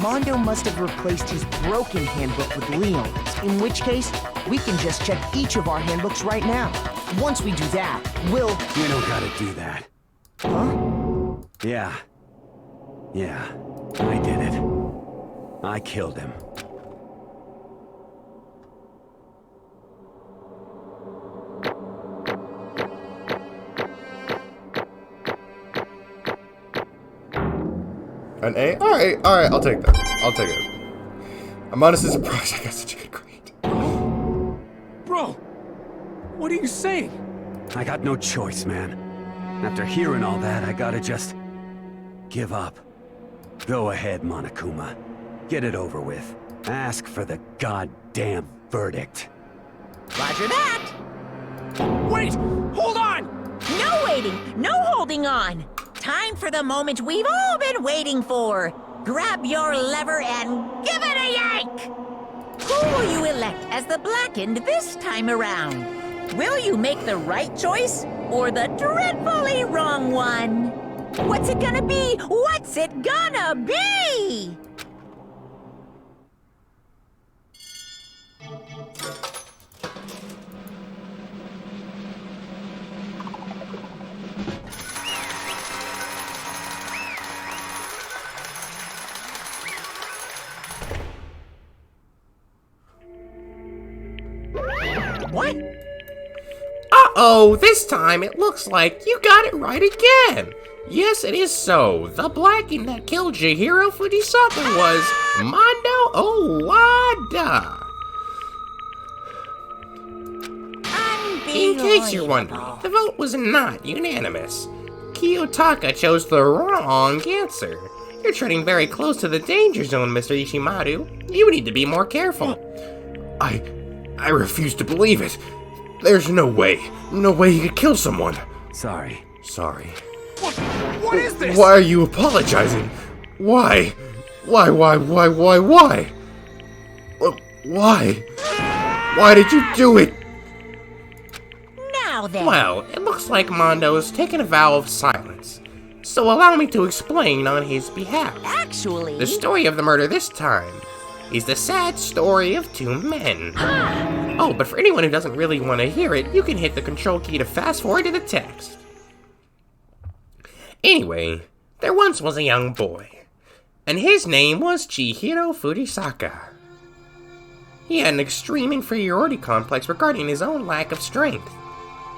Mondo must have replaced his broken handbook with Leon's, in which case, we can just check each of our handbooks right now. Once we do that, we'll... You don't gotta do that. Huh? Yeah. Yeah, I did it. I killed him. An A? Alright, I'll take that. I'll take it. I'm honestly surprised I got such a good grade. Bro! What are you saying? I got no choice, man. After hearing all that, I gotta just... give up. Go ahead, Monokuma. Get it over with. Ask for the goddamn verdict. Roger that! Wait! Hold on! No waiting! No holding on! Time for the moment we've all been waiting for! Grab your lever and give it a yank! Who will you elect as the Blackened this time around? Will you make the right choice or the dreadfully wrong one? What's it gonna be? What's it gonna be? What? Uh-oh, this time it looks like you got it right again. Yes, it is so. The Blackened that killed J.Yumeko Fujisaka was Mondo Owada. In case you're wondering, the vote was not unanimous. Kiyotaka chose the wrong answer. You're treading very close to the danger zone, Mr. Ishimaru. You need to be more careful. I refuse to believe it. There's no way. No way he could kill someone. Sorry. Sorry. What is this? Why are you apologizing? Why? Why? Why? Why did you do it? Now then. Well, it looks like Mondo's taken a vow of silence. So allow me to explain on his behalf. Actually... The story of the murder this time is the sad story of two men. Oh, but for anyone who doesn't really want to hear it, you can hit the control key to fast forward to the text. Anyway, there once was a young boy, and his name was J.Yumeko Fujisaka. He had an extreme inferiority complex regarding his own lack of strength.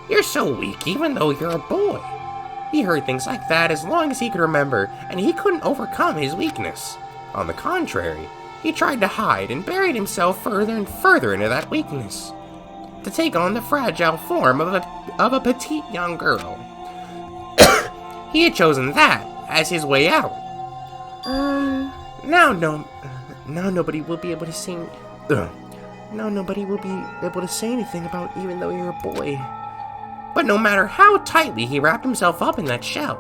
You're so weak even though you're a boy. He heard things like that as long as he could remember, and he couldn't overcome his weakness. On the contrary, he tried to hide and buried himself further and further into that weakness, to take on the fragile form of a petite young girl. He had chosen that as his way out. Now nobody will be able to say. Now nobody will be able to say anything about even though you're a boy. But no matter how tightly he wrapped himself up in that shell,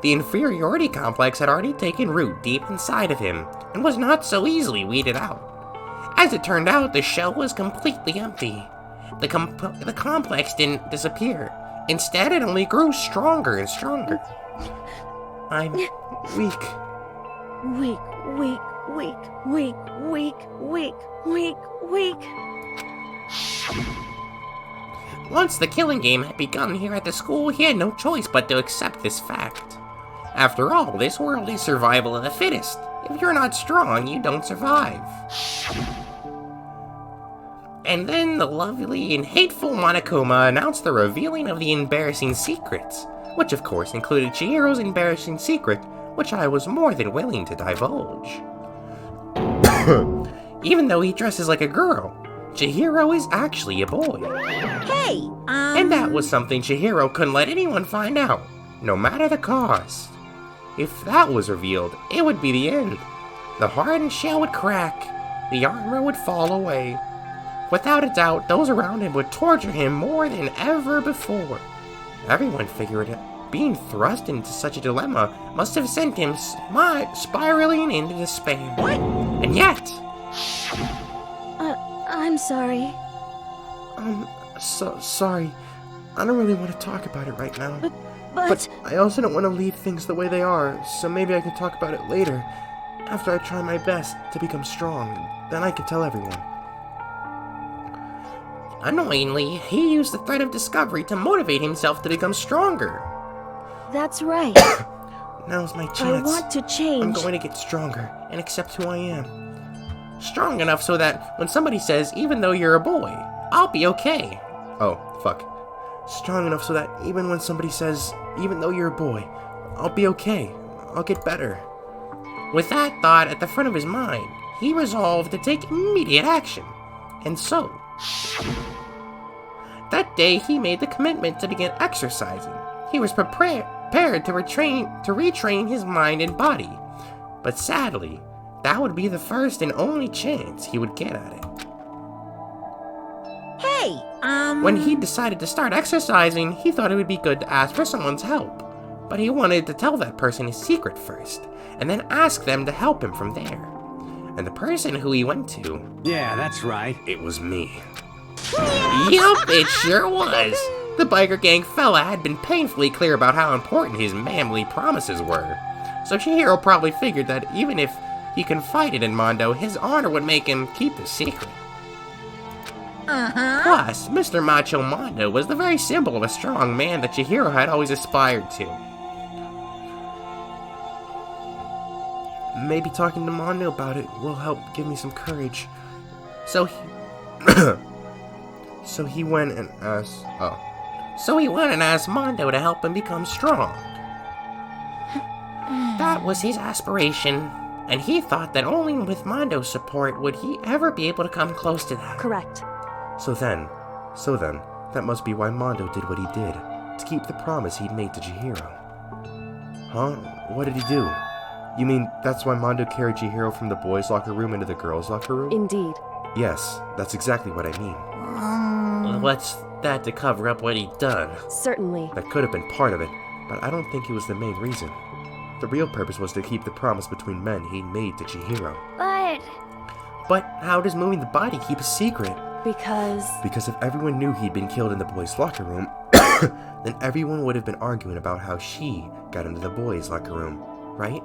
the inferiority complex had already taken root deep inside of him and was not so easily weeded out. As it turned out, the shell was completely empty. The complex didn't disappear. Instead, it only grew stronger and stronger. I'm weak. Weak. Once the killing game had begun here at the school, he had no choice but to accept this fact. After all, this world is survival of the fittest, If you're not strong, you don't survive. And then the lovely and hateful Monokuma announced the revealing of the embarrassing secrets, which of course included Chihiro's embarrassing secret, which I was more than willing to divulge. Even though he dresses like a girl, Chihiro is actually a boy. Hey, And that was something Chihiro couldn't let anyone find out, no matter the cost. If that was revealed, it would be the end. The hardened shell would crack, the armor would fall away. Without a doubt, those around him would torture him more than ever before. Everyone figured it. Being thrust into such a dilemma must have sent him spiraling into despair. What? And yet... I'm sorry. Sorry. I don't really want to talk about it right now. But I also don't want to leave things the way they are, so maybe I can talk about it later. After I try my best to become strong, then I can tell everyone. Annoyingly, he used the threat of discovery to motivate himself to become stronger. that's right. Now's my I chance. want to change. I'm going to get stronger and accept who I am. Strong enough so that when somebody says, even though you're a boy, I'll be okay. Oh, fuck. Strong enough so that even when somebody says, even though you're a boy, I'll be okay. I'll get better. With that thought at the front of his mind, he resolved to take immediate action. And so, that day he made the commitment to begin exercising. He was prepared to retrain his mind and body. But sadly, that would be the first and only chance he would get at it. Hey, When he decided to start exercising, he thought it would be good to ask for someone's help. But he wanted to tell that person his secret first, and then ask them to help him from there. And the person who he went to... Yeah, that's right. It was me. Yup, it sure was. The biker gang fella had been painfully clear about how important his manly promises were. So Chihiro probably figured that even if he confided in Mondo, his honor would make him keep the secret. Plus, Mr. Macho Mondo was the very symbol of a strong man that Chihiro had always aspired to. Maybe talking to Mondo about it will help give me some courage. So he went and asked... So he went and asked Mondo to help him become strong. That was his aspiration, and he thought that only with Mondo's support would he ever be able to come close to that. Correct. So then, that must be why Mondo did what he did, to keep the promise he'd made to Chihiro. Huh? What did he do? You mean that's why Mondo carried Chihiro from the boys' locker room into the girls' locker room? Indeed. Yes, that's exactly what I mean. What's that to cover up what he'd done? Certainly. That could have been part of it, but I don't think it was the main reason. The real purpose was to keep the promise between men he'd made to Chihiro. But how does moving the body keep a secret? Because if everyone knew he'd been killed in the boys' locker room, then everyone would have been arguing about how she got into the boys' locker room, right?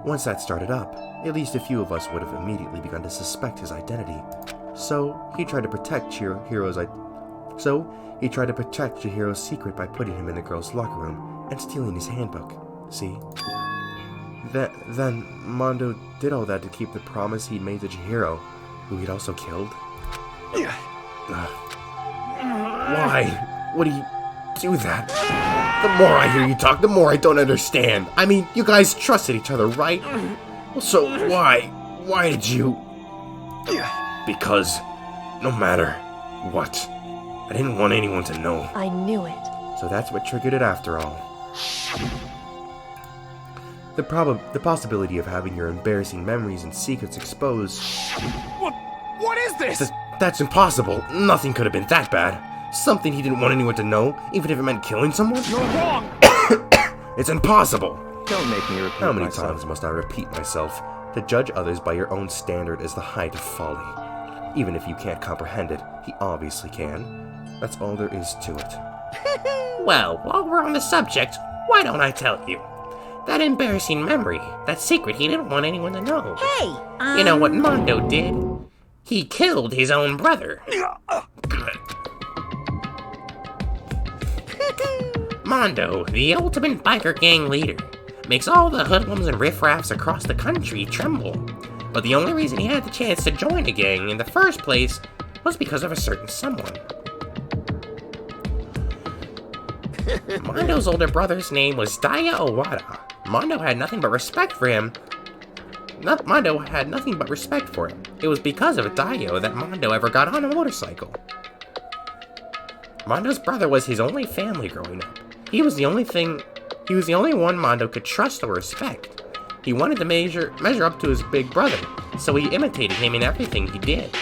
Once that started up, at least a few of us would have immediately begun to suspect his identity. So he tried to protect Chihiro's secret by putting him in the girls' locker room and stealing his handbook. See? Then Mondo did all that to keep the promise he'd made to Chihiro, who he'd also killed. Why? Would he do that? The more I hear you talk, the more I don't understand. I mean, you guys trusted each other, right? Well, so why? Why did you? Because no matter what, I didn't want anyone to know. I knew it. So that's what triggered it after all. The possibility of having your embarrassing memories and secrets exposed... What is this? That's impossible. Nothing could have been that bad. Something he didn't want anyone to know, even if it meant killing someone? You're wrong! It's impossible! Don't make me repeat How many myself. times must I repeat myself? To judge others by your own standard is the height of folly. Even if you can't comprehend it, he obviously can. That's all there is to it. Well, while we're on the subject, why don't I tell you? That embarrassing memory, that secret he didn't want anyone to know. Hey, You know what Mondo did? He killed his own brother. Mondo, the ultimate biker gang leader. makes all the hoodlums and riffraffs across the country tremble. But the only reason he had the chance to join a gang in the first place was because of a certain someone. Mondo's older brother's name was Daya Owada. Mondo had nothing but respect for him. Mondo had nothing but respect for him. It was because of Daya that Mondo ever got on a motorcycle. Mondo's brother was his only family growing up. He was the only one Mondo could trust or respect. He wanted to measure up to his big brother, so he imitated him in everything he did.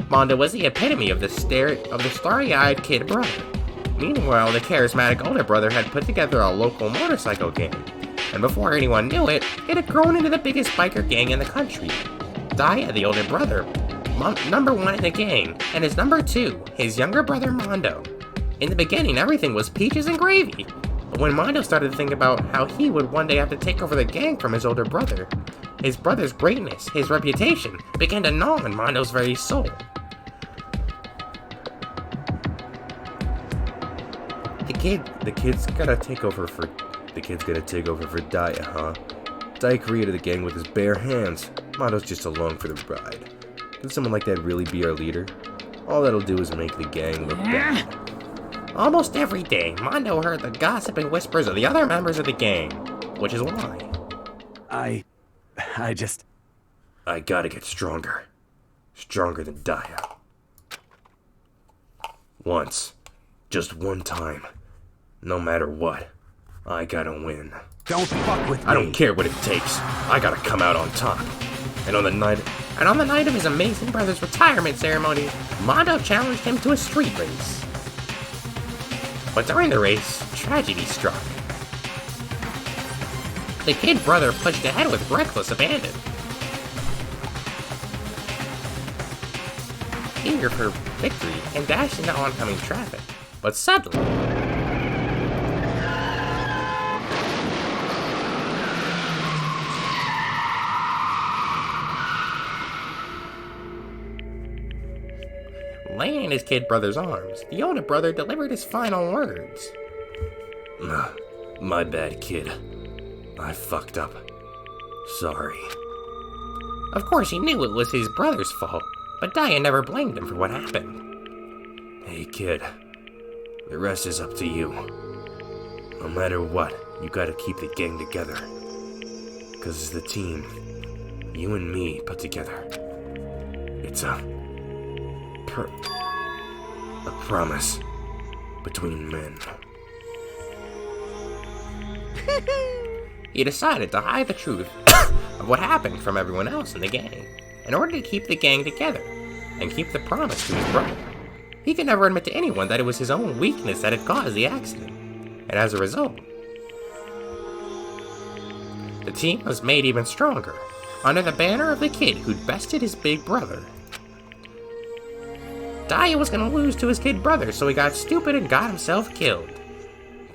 Mondo was the epitome of the starry-eyed kid brother. Meanwhile, the charismatic older brother had put together a local motorcycle gang, and before anyone knew it, it had grown into the biggest biker gang in the country. Daya, the older brother, number one in the gang, and his number two, his younger brother Mondo. In the beginning, everything was peaches and gravy. But when Mondo started to think about how he would one day have to take over the gang from his older brother, his brother's greatness, his reputation, began to gnaw on Mondo's very soul. The kid's gonna take over for Daya, huh? Daya created the gang with his bare hands. Mondo's just along for the ride. Can someone like that really be our leader? All that'll do is make the gang look bad. Almost every day, Mondo heard the gossip and whispers of the other members of the gang, which is why. I gotta get stronger. Stronger than Daya. Once. Just one time. No matter what. I gotta win. Don't fuck with me. I don't care what it takes. I gotta come out on top. And on the night of his amazing brother's retirement ceremony, Mondo challenged him to a street race. But during the race, tragedy struck. The kid brother pushed ahead with reckless abandon. Eager for victory and dashed into oncoming traffic. But suddenly, laying in his kid brother's arms, the older brother delivered his final words. My bad, kid. I fucked up. Sorry. Of course, he knew it was his brother's fault, but Daya never blamed him for what happened. Hey, kid. The rest is up to you. No matter what, you gotta keep the gang together. 'Cause it's the team, you and me put together. It's a promise between men. He decided to hide the truth of what happened from everyone else in the gang, in order to keep the gang together, and keep the promise to his brother. He could never admit to anyone that it was his own weakness that had caused the accident, and as a result, the team was made even stronger, under the banner of the kid who'd bested his big brother. Daya was gonna lose to his kid brother, so he got stupid and got himself killed.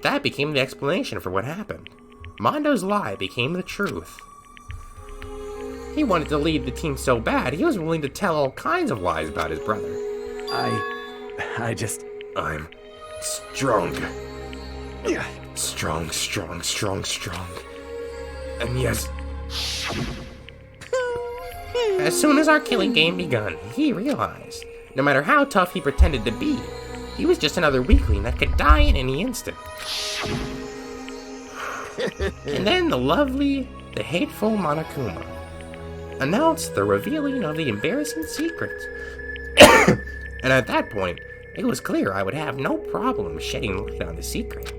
That became the explanation for what happened. Mondo's lie became the truth. He wanted to lead the team so bad, he was willing to tell all kinds of lies about his brother. I'm strong. Strong. And yes. As soon as our killing game begun, he realized, no matter how tough he pretended to be, he was just another weakling that could die in any instant. And then the hateful Monokuma announced the revealing of the embarrassing secret. And at that point, it was clear I would have no problem shedding light on the secret.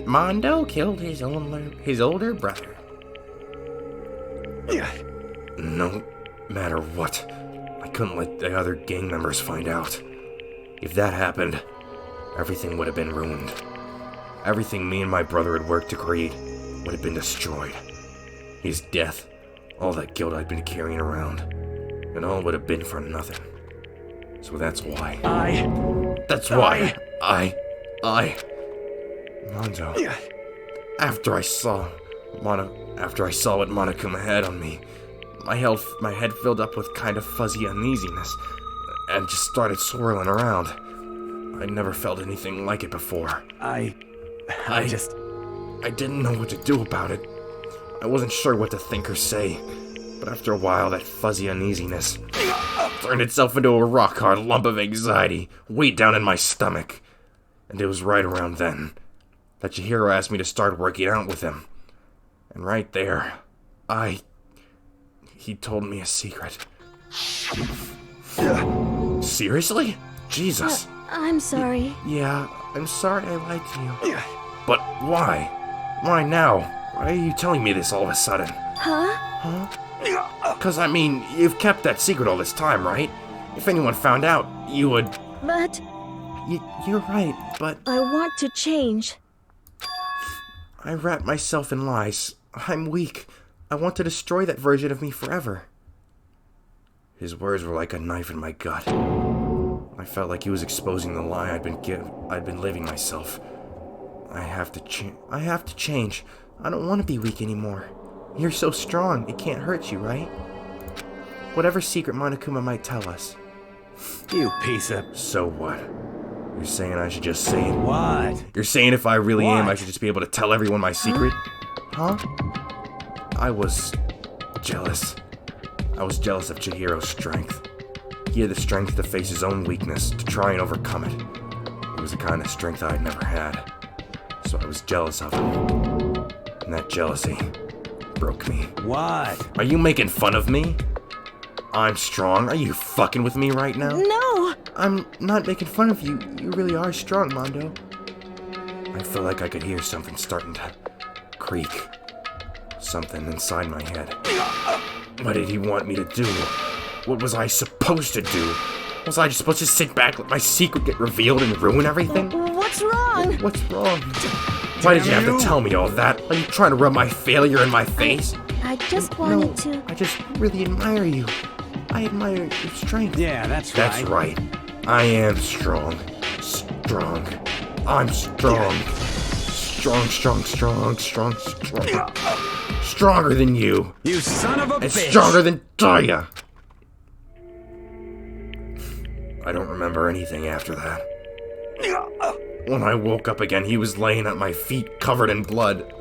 Mondo killed his older brother. No matter what, I couldn't let the other gang members find out. If that happened, everything would have been ruined. Everything me and my brother had worked to create would have been destroyed. His death, all that guilt I'd been carrying around, it all would have been for nothing. So that's why. Mondo. After I saw what Monokuma had on me, my head filled up with kind of fuzzy uneasiness, and just started swirling around. I'd never felt anything like it before. I didn't know what to do about it. I wasn't sure what to think or say, but after a while, that fuzzy uneasiness turned itself into a rock-hard lump of anxiety way down in my stomach. And it was right around then that Chihiro asked me to start working out with him. And right there, he told me a secret. Seriously? Jesus. I'm sorry. Yeah, I'm sorry I lied to you. But why? Why now? Why are you telling me this all of a sudden? Huh? Because, I mean, you've kept that secret all this time, right? If anyone found out, you would... But... You're right, but... I want to change. I wrap myself in lies. I'm weak. I want to destroy that version of me forever. His words were like a knife in my gut. I felt like he was exposing the lie I'd been living myself. I have to change. I don't want to be weak anymore. You're so strong, it can't hurt you, right? Whatever secret Monokuma might tell us. You piece of... So what? You're saying I should just say it? What? You're saying if I really am, I should just be able to tell everyone my secret? Huh? I was jealous. I was jealous of Chihiro's strength. He had the strength to face his own weakness, to try and overcome it. It was the kind of strength I had never had. So I was jealous of him. And that jealousy broke me. What? Are you making fun of me? I'm strong. Are you fucking with me right now? No! I'm not making fun of you. You really are strong, Mondo. I feel like I could hear something starting to creak. Something inside my head. What did he want me to do? What was I supposed to do? Was I just supposed to sit back, let my secret get revealed and ruin everything? What's wrong? What's wrong? Why did you have to tell me all that? Are you trying to rub my failure in my face? I just wanted to... I just really admire you. I admire your strength. Yeah, that's right. That's right. I am strong. Strong. I'm strong. Strong. Stronger than you. You son of a and bitch. Stronger than Daya. I don't remember anything after that. When I woke up again, he was laying at my feet, covered in blood.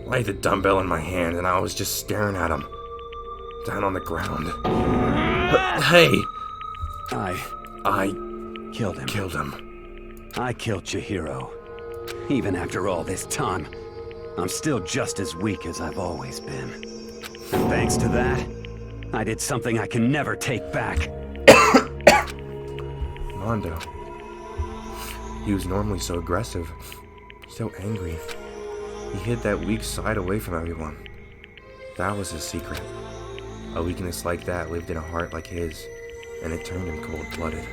I had the dumbbell in my hand, and I was just staring at him. Down on the ground. Hey! I killed him. I killed Chihiro. Even after all this time, I'm still just as weak as I've always been. And thanks to that, I did something I can never take back. Mondo. He was normally so aggressive, so angry. He hid that weak side away from everyone. That was his secret. A weakness like that lived in a heart like his, and it turned him cold-blooded.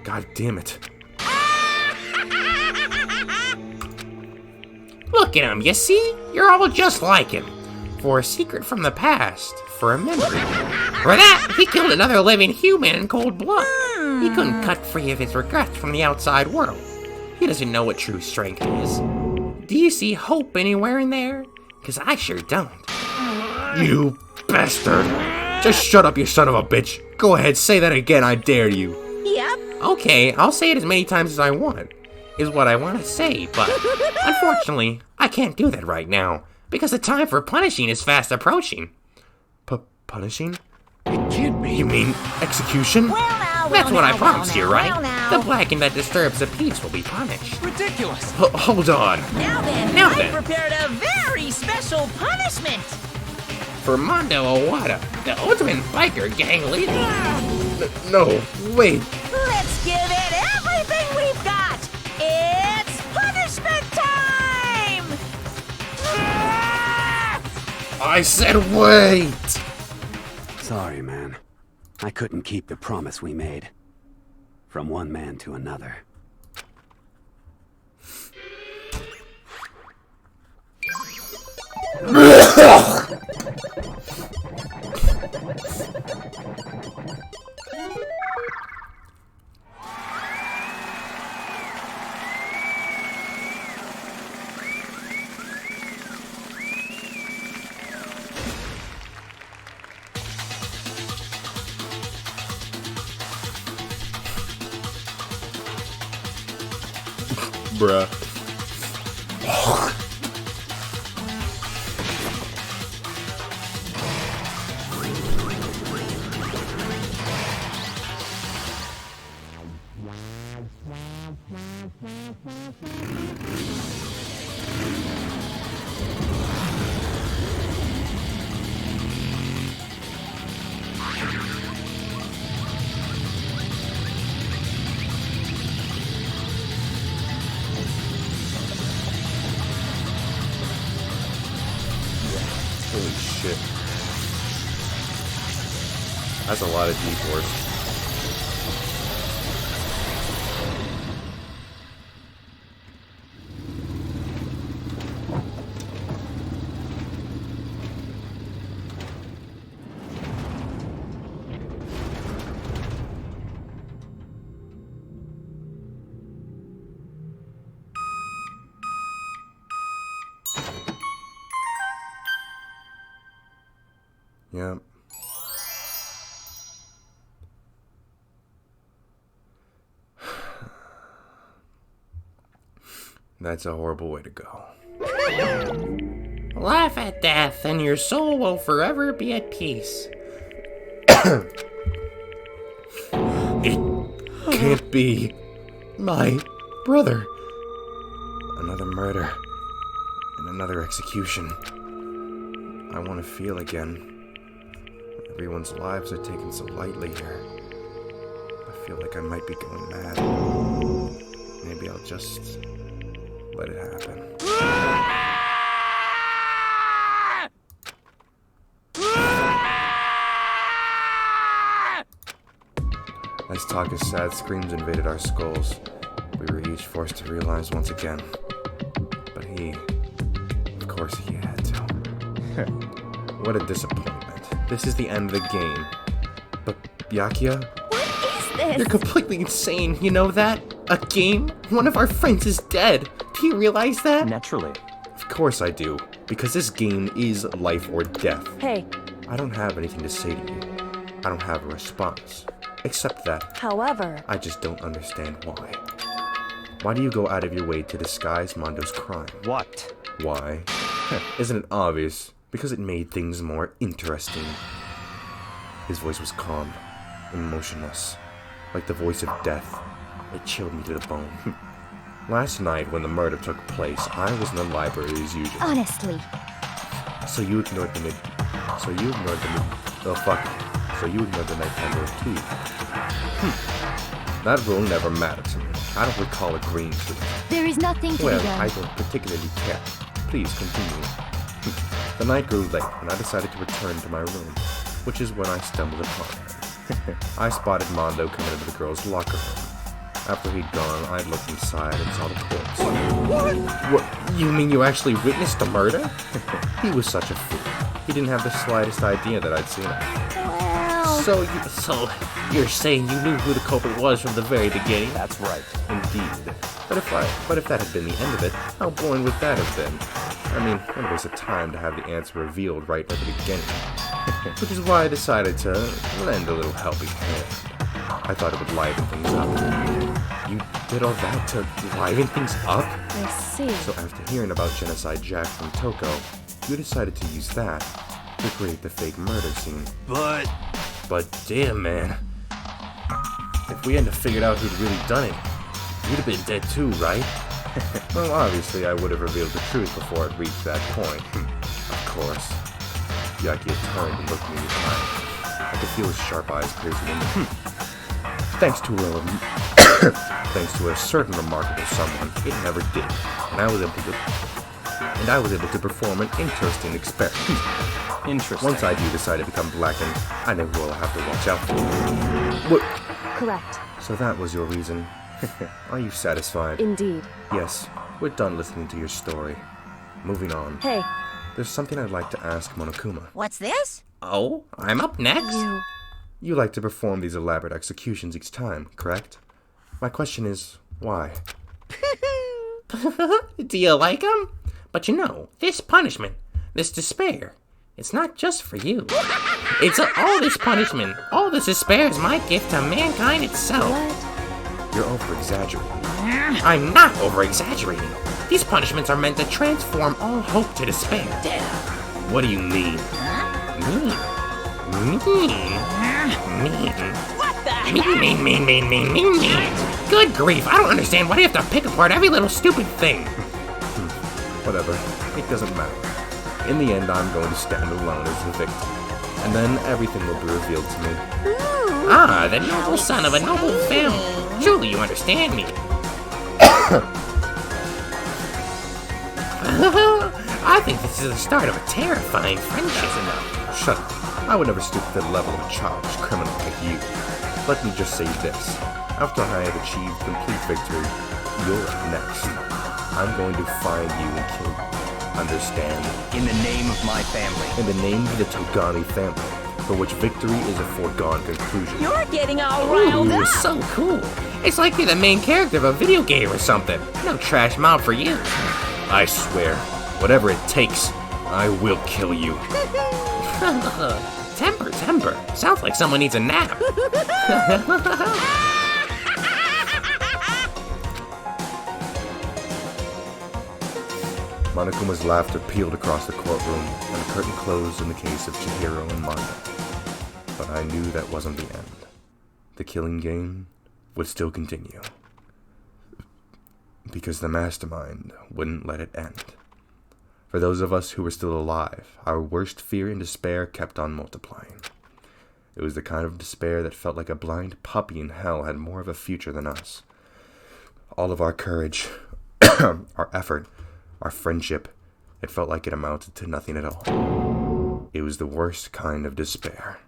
God damn it. Look at him, you see? You're all just like him. For a secret from the past, for a memory. For that, he killed another living human in cold blood. He couldn't cut free of his regrets from the outside world. He doesn't know what true strength is. Do you see hope anywhere in there? Because I sure don't. You bastard! Just shut up, you son of a bitch! Go ahead, say that again, I dare you. Yep. Okay, I'll say it as many times as I want, is what I want to say, but unfortunately, I can't do that right now, because the time for punishing is fast approaching. Punishing? You kid me? You mean execution? That's what I promised you, right? The blackened that disturbs the peace will be punished. Ridiculous! Hold on. Now then, I prepared a very special punishment. For Mondo Owada, the ultimate biker gang leader. No, wait. Let's give it everything we've got. It's punishment time! I said wait! Sorry, man. I couldn't keep the promise we made. From one man to another. Bruh. Holy shit. That's a lot of G-force. Yep. That's a horrible way to go. Laugh at death, and your soul will forever be at peace. It can't be my brother. Another murder and another execution. I want to feel again. Everyone's lives are taken so lightly here. I feel like I might be going mad. Maybe I'll just let it happen. As Taka's sad screams invaded our skulls, we were each forced to realize once again. But he, of course he had to. What a disappointment. This is the end of the game. But, Byakuya? What is this? You're completely insane, you know that? A game? One of our friends is dead. Do you realize that? Naturally. Of course I do. Because this game is life or death. Hey. I don't have anything to say to you. I don't have a response. Except that. However. I just don't understand why. Why do you go out of your way to disguise Mondo's crime? What? Why? Isn't it obvious? Because it made things more interesting. His voice was calm, emotionless, like the voice of death. It chilled me to the bone. Last night, when the murder took place, I was in the library as usual. Honestly. So you ignored the nighttime rule too. That rule never mattered to me. I don't recall agreeing to it. There is nothing to Well, be done. I don't particularly care. Please continue. The night grew late, and I decided to return to my room, which is when I stumbled upon her. I spotted Mondo coming into the girls' locker room. After he'd gone, I looked inside and saw the corpse. What? You mean you actually witnessed the murder? He was such a fool. He didn't have the slightest idea that I'd seen him. Well... So you're saying you knew who the culprit was from the very beginning? That's right. Indeed. But if that had been the end of it, how boring would that have been? I mean, what a waste of time to have the answer revealed right at the beginning. Which is why I decided to lend a little helping hand. I thought it would liven things up. You did all that to liven things up? I see. So after hearing about Genocide Jack from Toko, you decided to use that to create the fake murder scene. But damn, man. If we hadn't figured out who'd really done it, you'd have been dead too, right? Well, obviously I would have revealed the truth before it reached that point. Of course. Byakuya turned and looked me in the eye. I could feel his sharp eyes piercing me. Thanks to a certain remarkable someone, it never did, and I was able to perform an interesting experiment. Interesting. Once I do decide to become blackened, I know who I'll have to watch out for. What? Correct. So that was your reason. Are you satisfied? Indeed. Yes, we're done listening to your story. Moving on. Hey. There's something I'd like to ask Monokuma. What's this? Oh, I'm up next? You like to perform these elaborate executions each time, correct? My question is, why? Do you like them? But you know, this punishment, this despair, it's not just for you. It's all this punishment, all this despair is my gift to mankind itself. You're over-exaggerating. I'm not over-exaggerating. These punishments are meant to transform all hope to despair. What do you mean? Mean. What the hell? Mean. Good grief, I don't understand. Why do you have to pick apart every little stupid thing? Whatever. It doesn't matter. In the end, I'm going to stand alone as the victim. And then everything will be revealed to me. Ah, the noble son of a noble family. Surely you understand me. I think this is the start of a terrifying friendship. That's enough. Shut up. I would never stoop to the level of a childish criminal like you. Let me just say this. After I have achieved complete victory, you're next. I'm going to find you and kill you. Understand? In the name of my family. In the name of the Togani family, for which victory is a foregone conclusion. You're getting all riled Ooh, up. so cool. It's like you're the main character of a video game or something. No trash mouth for you. I swear, whatever it takes, I will kill you. Temper. Sounds like someone needs a nap. Monokuma's laughter pealed across the courtroom, and the curtain closed in the case of Chihiro and Manda. But I knew that wasn't the end. The killing game would still continue. Because the mastermind wouldn't let it end. For those of us who were still alive, our worst fear and despair kept on multiplying. It was the kind of despair that felt like a blind puppy in hell had more of a future than us. All of our courage, our effort, our friendship, it felt like it amounted to nothing at all. It was the worst kind of despair.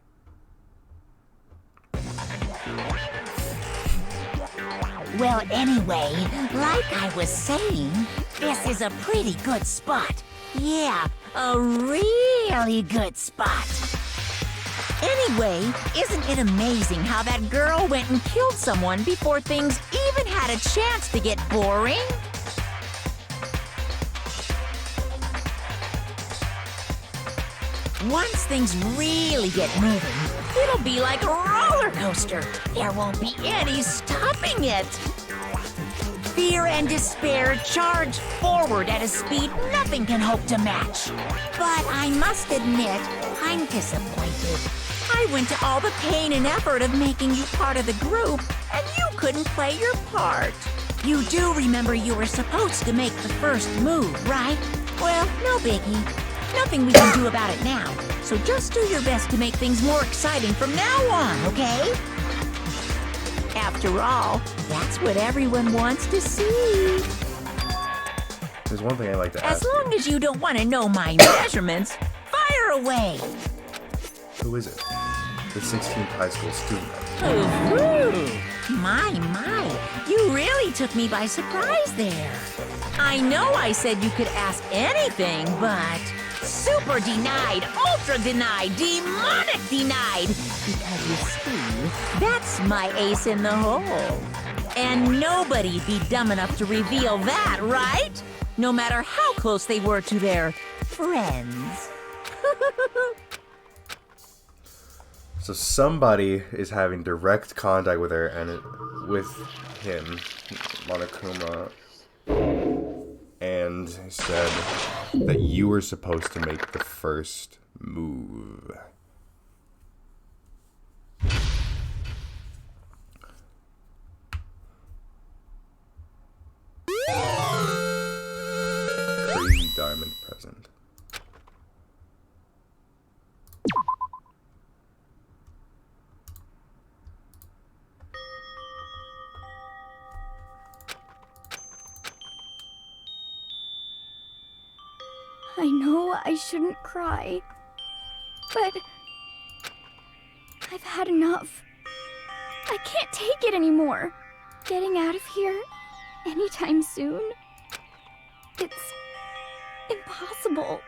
Well, anyway, like I was saying, this is a pretty good spot. Yeah, a really good spot. Anyway, isn't it amazing how that girl went and killed someone before things even had a chance to get boring? Once things really get moving, it'll be like a roller coaster. There won't be any stopping it. Fear and despair charge forward at a speed nothing can hope to match. But I must admit, I'm disappointed. I went to all the pain and effort of making you part of the group, and you couldn't play your part. You do remember you were supposed to make the first move, right? Well, no biggie. Nothing we can do about it now, so just do your best to make things more exciting from now on, okay? After all, that's what everyone wants to see. There's one thing I'd like to ask As long as you don't want to know my measurements, fire away! Who is it? The 16th high school student. Ooh, my, you really took me by surprise there. I know I said you could ask anything, but super denied, ultra denied, demonic denied. Because you see, that's my ace in the hole. And nobody'd be dumb enough to reveal that, right? No matter how close they were to their friends. So somebody is having direct contact with her and with him, Monokuma, and said that you were supposed to make the first move. Crazy diamond present. I know I shouldn't cry, but I've had enough. I can't take it anymore. Getting out of here anytime soon, it's impossible.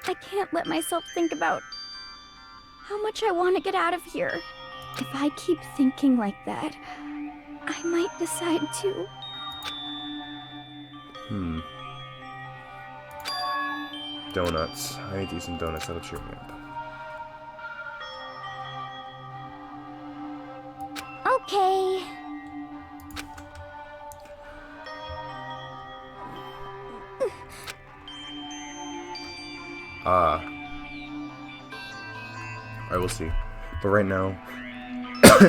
I can't let myself think about how much I want to get out of here. If I keep thinking like that, I might decide to. Donuts. I need to eat some donuts. That'll cheer me up. Okay. I will see. But right now,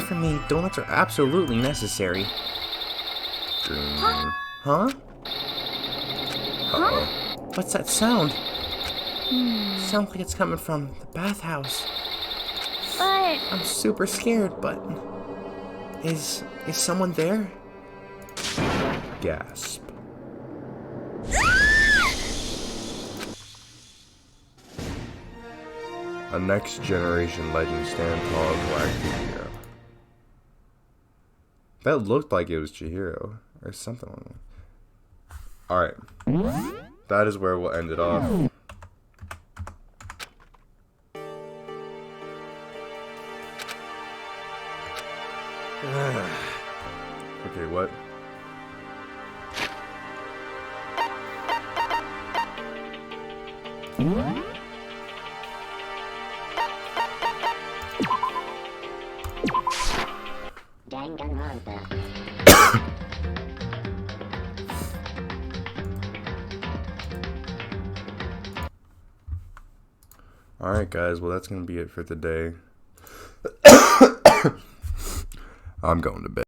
for me, donuts are absolutely necessary. screen. Huh? Uh-oh. What's that sound? Sounds like it's coming from the bathhouse. But I'm super scared, but is someone there? Gasp. A next generation legend stand tall as Black Chihiro. That looked like it was Chihiro or something like that. Alright. That is where we'll end it off. Okay, what? Danganronpa. Alright guys, well that's gonna be it for today. I'm going to bed.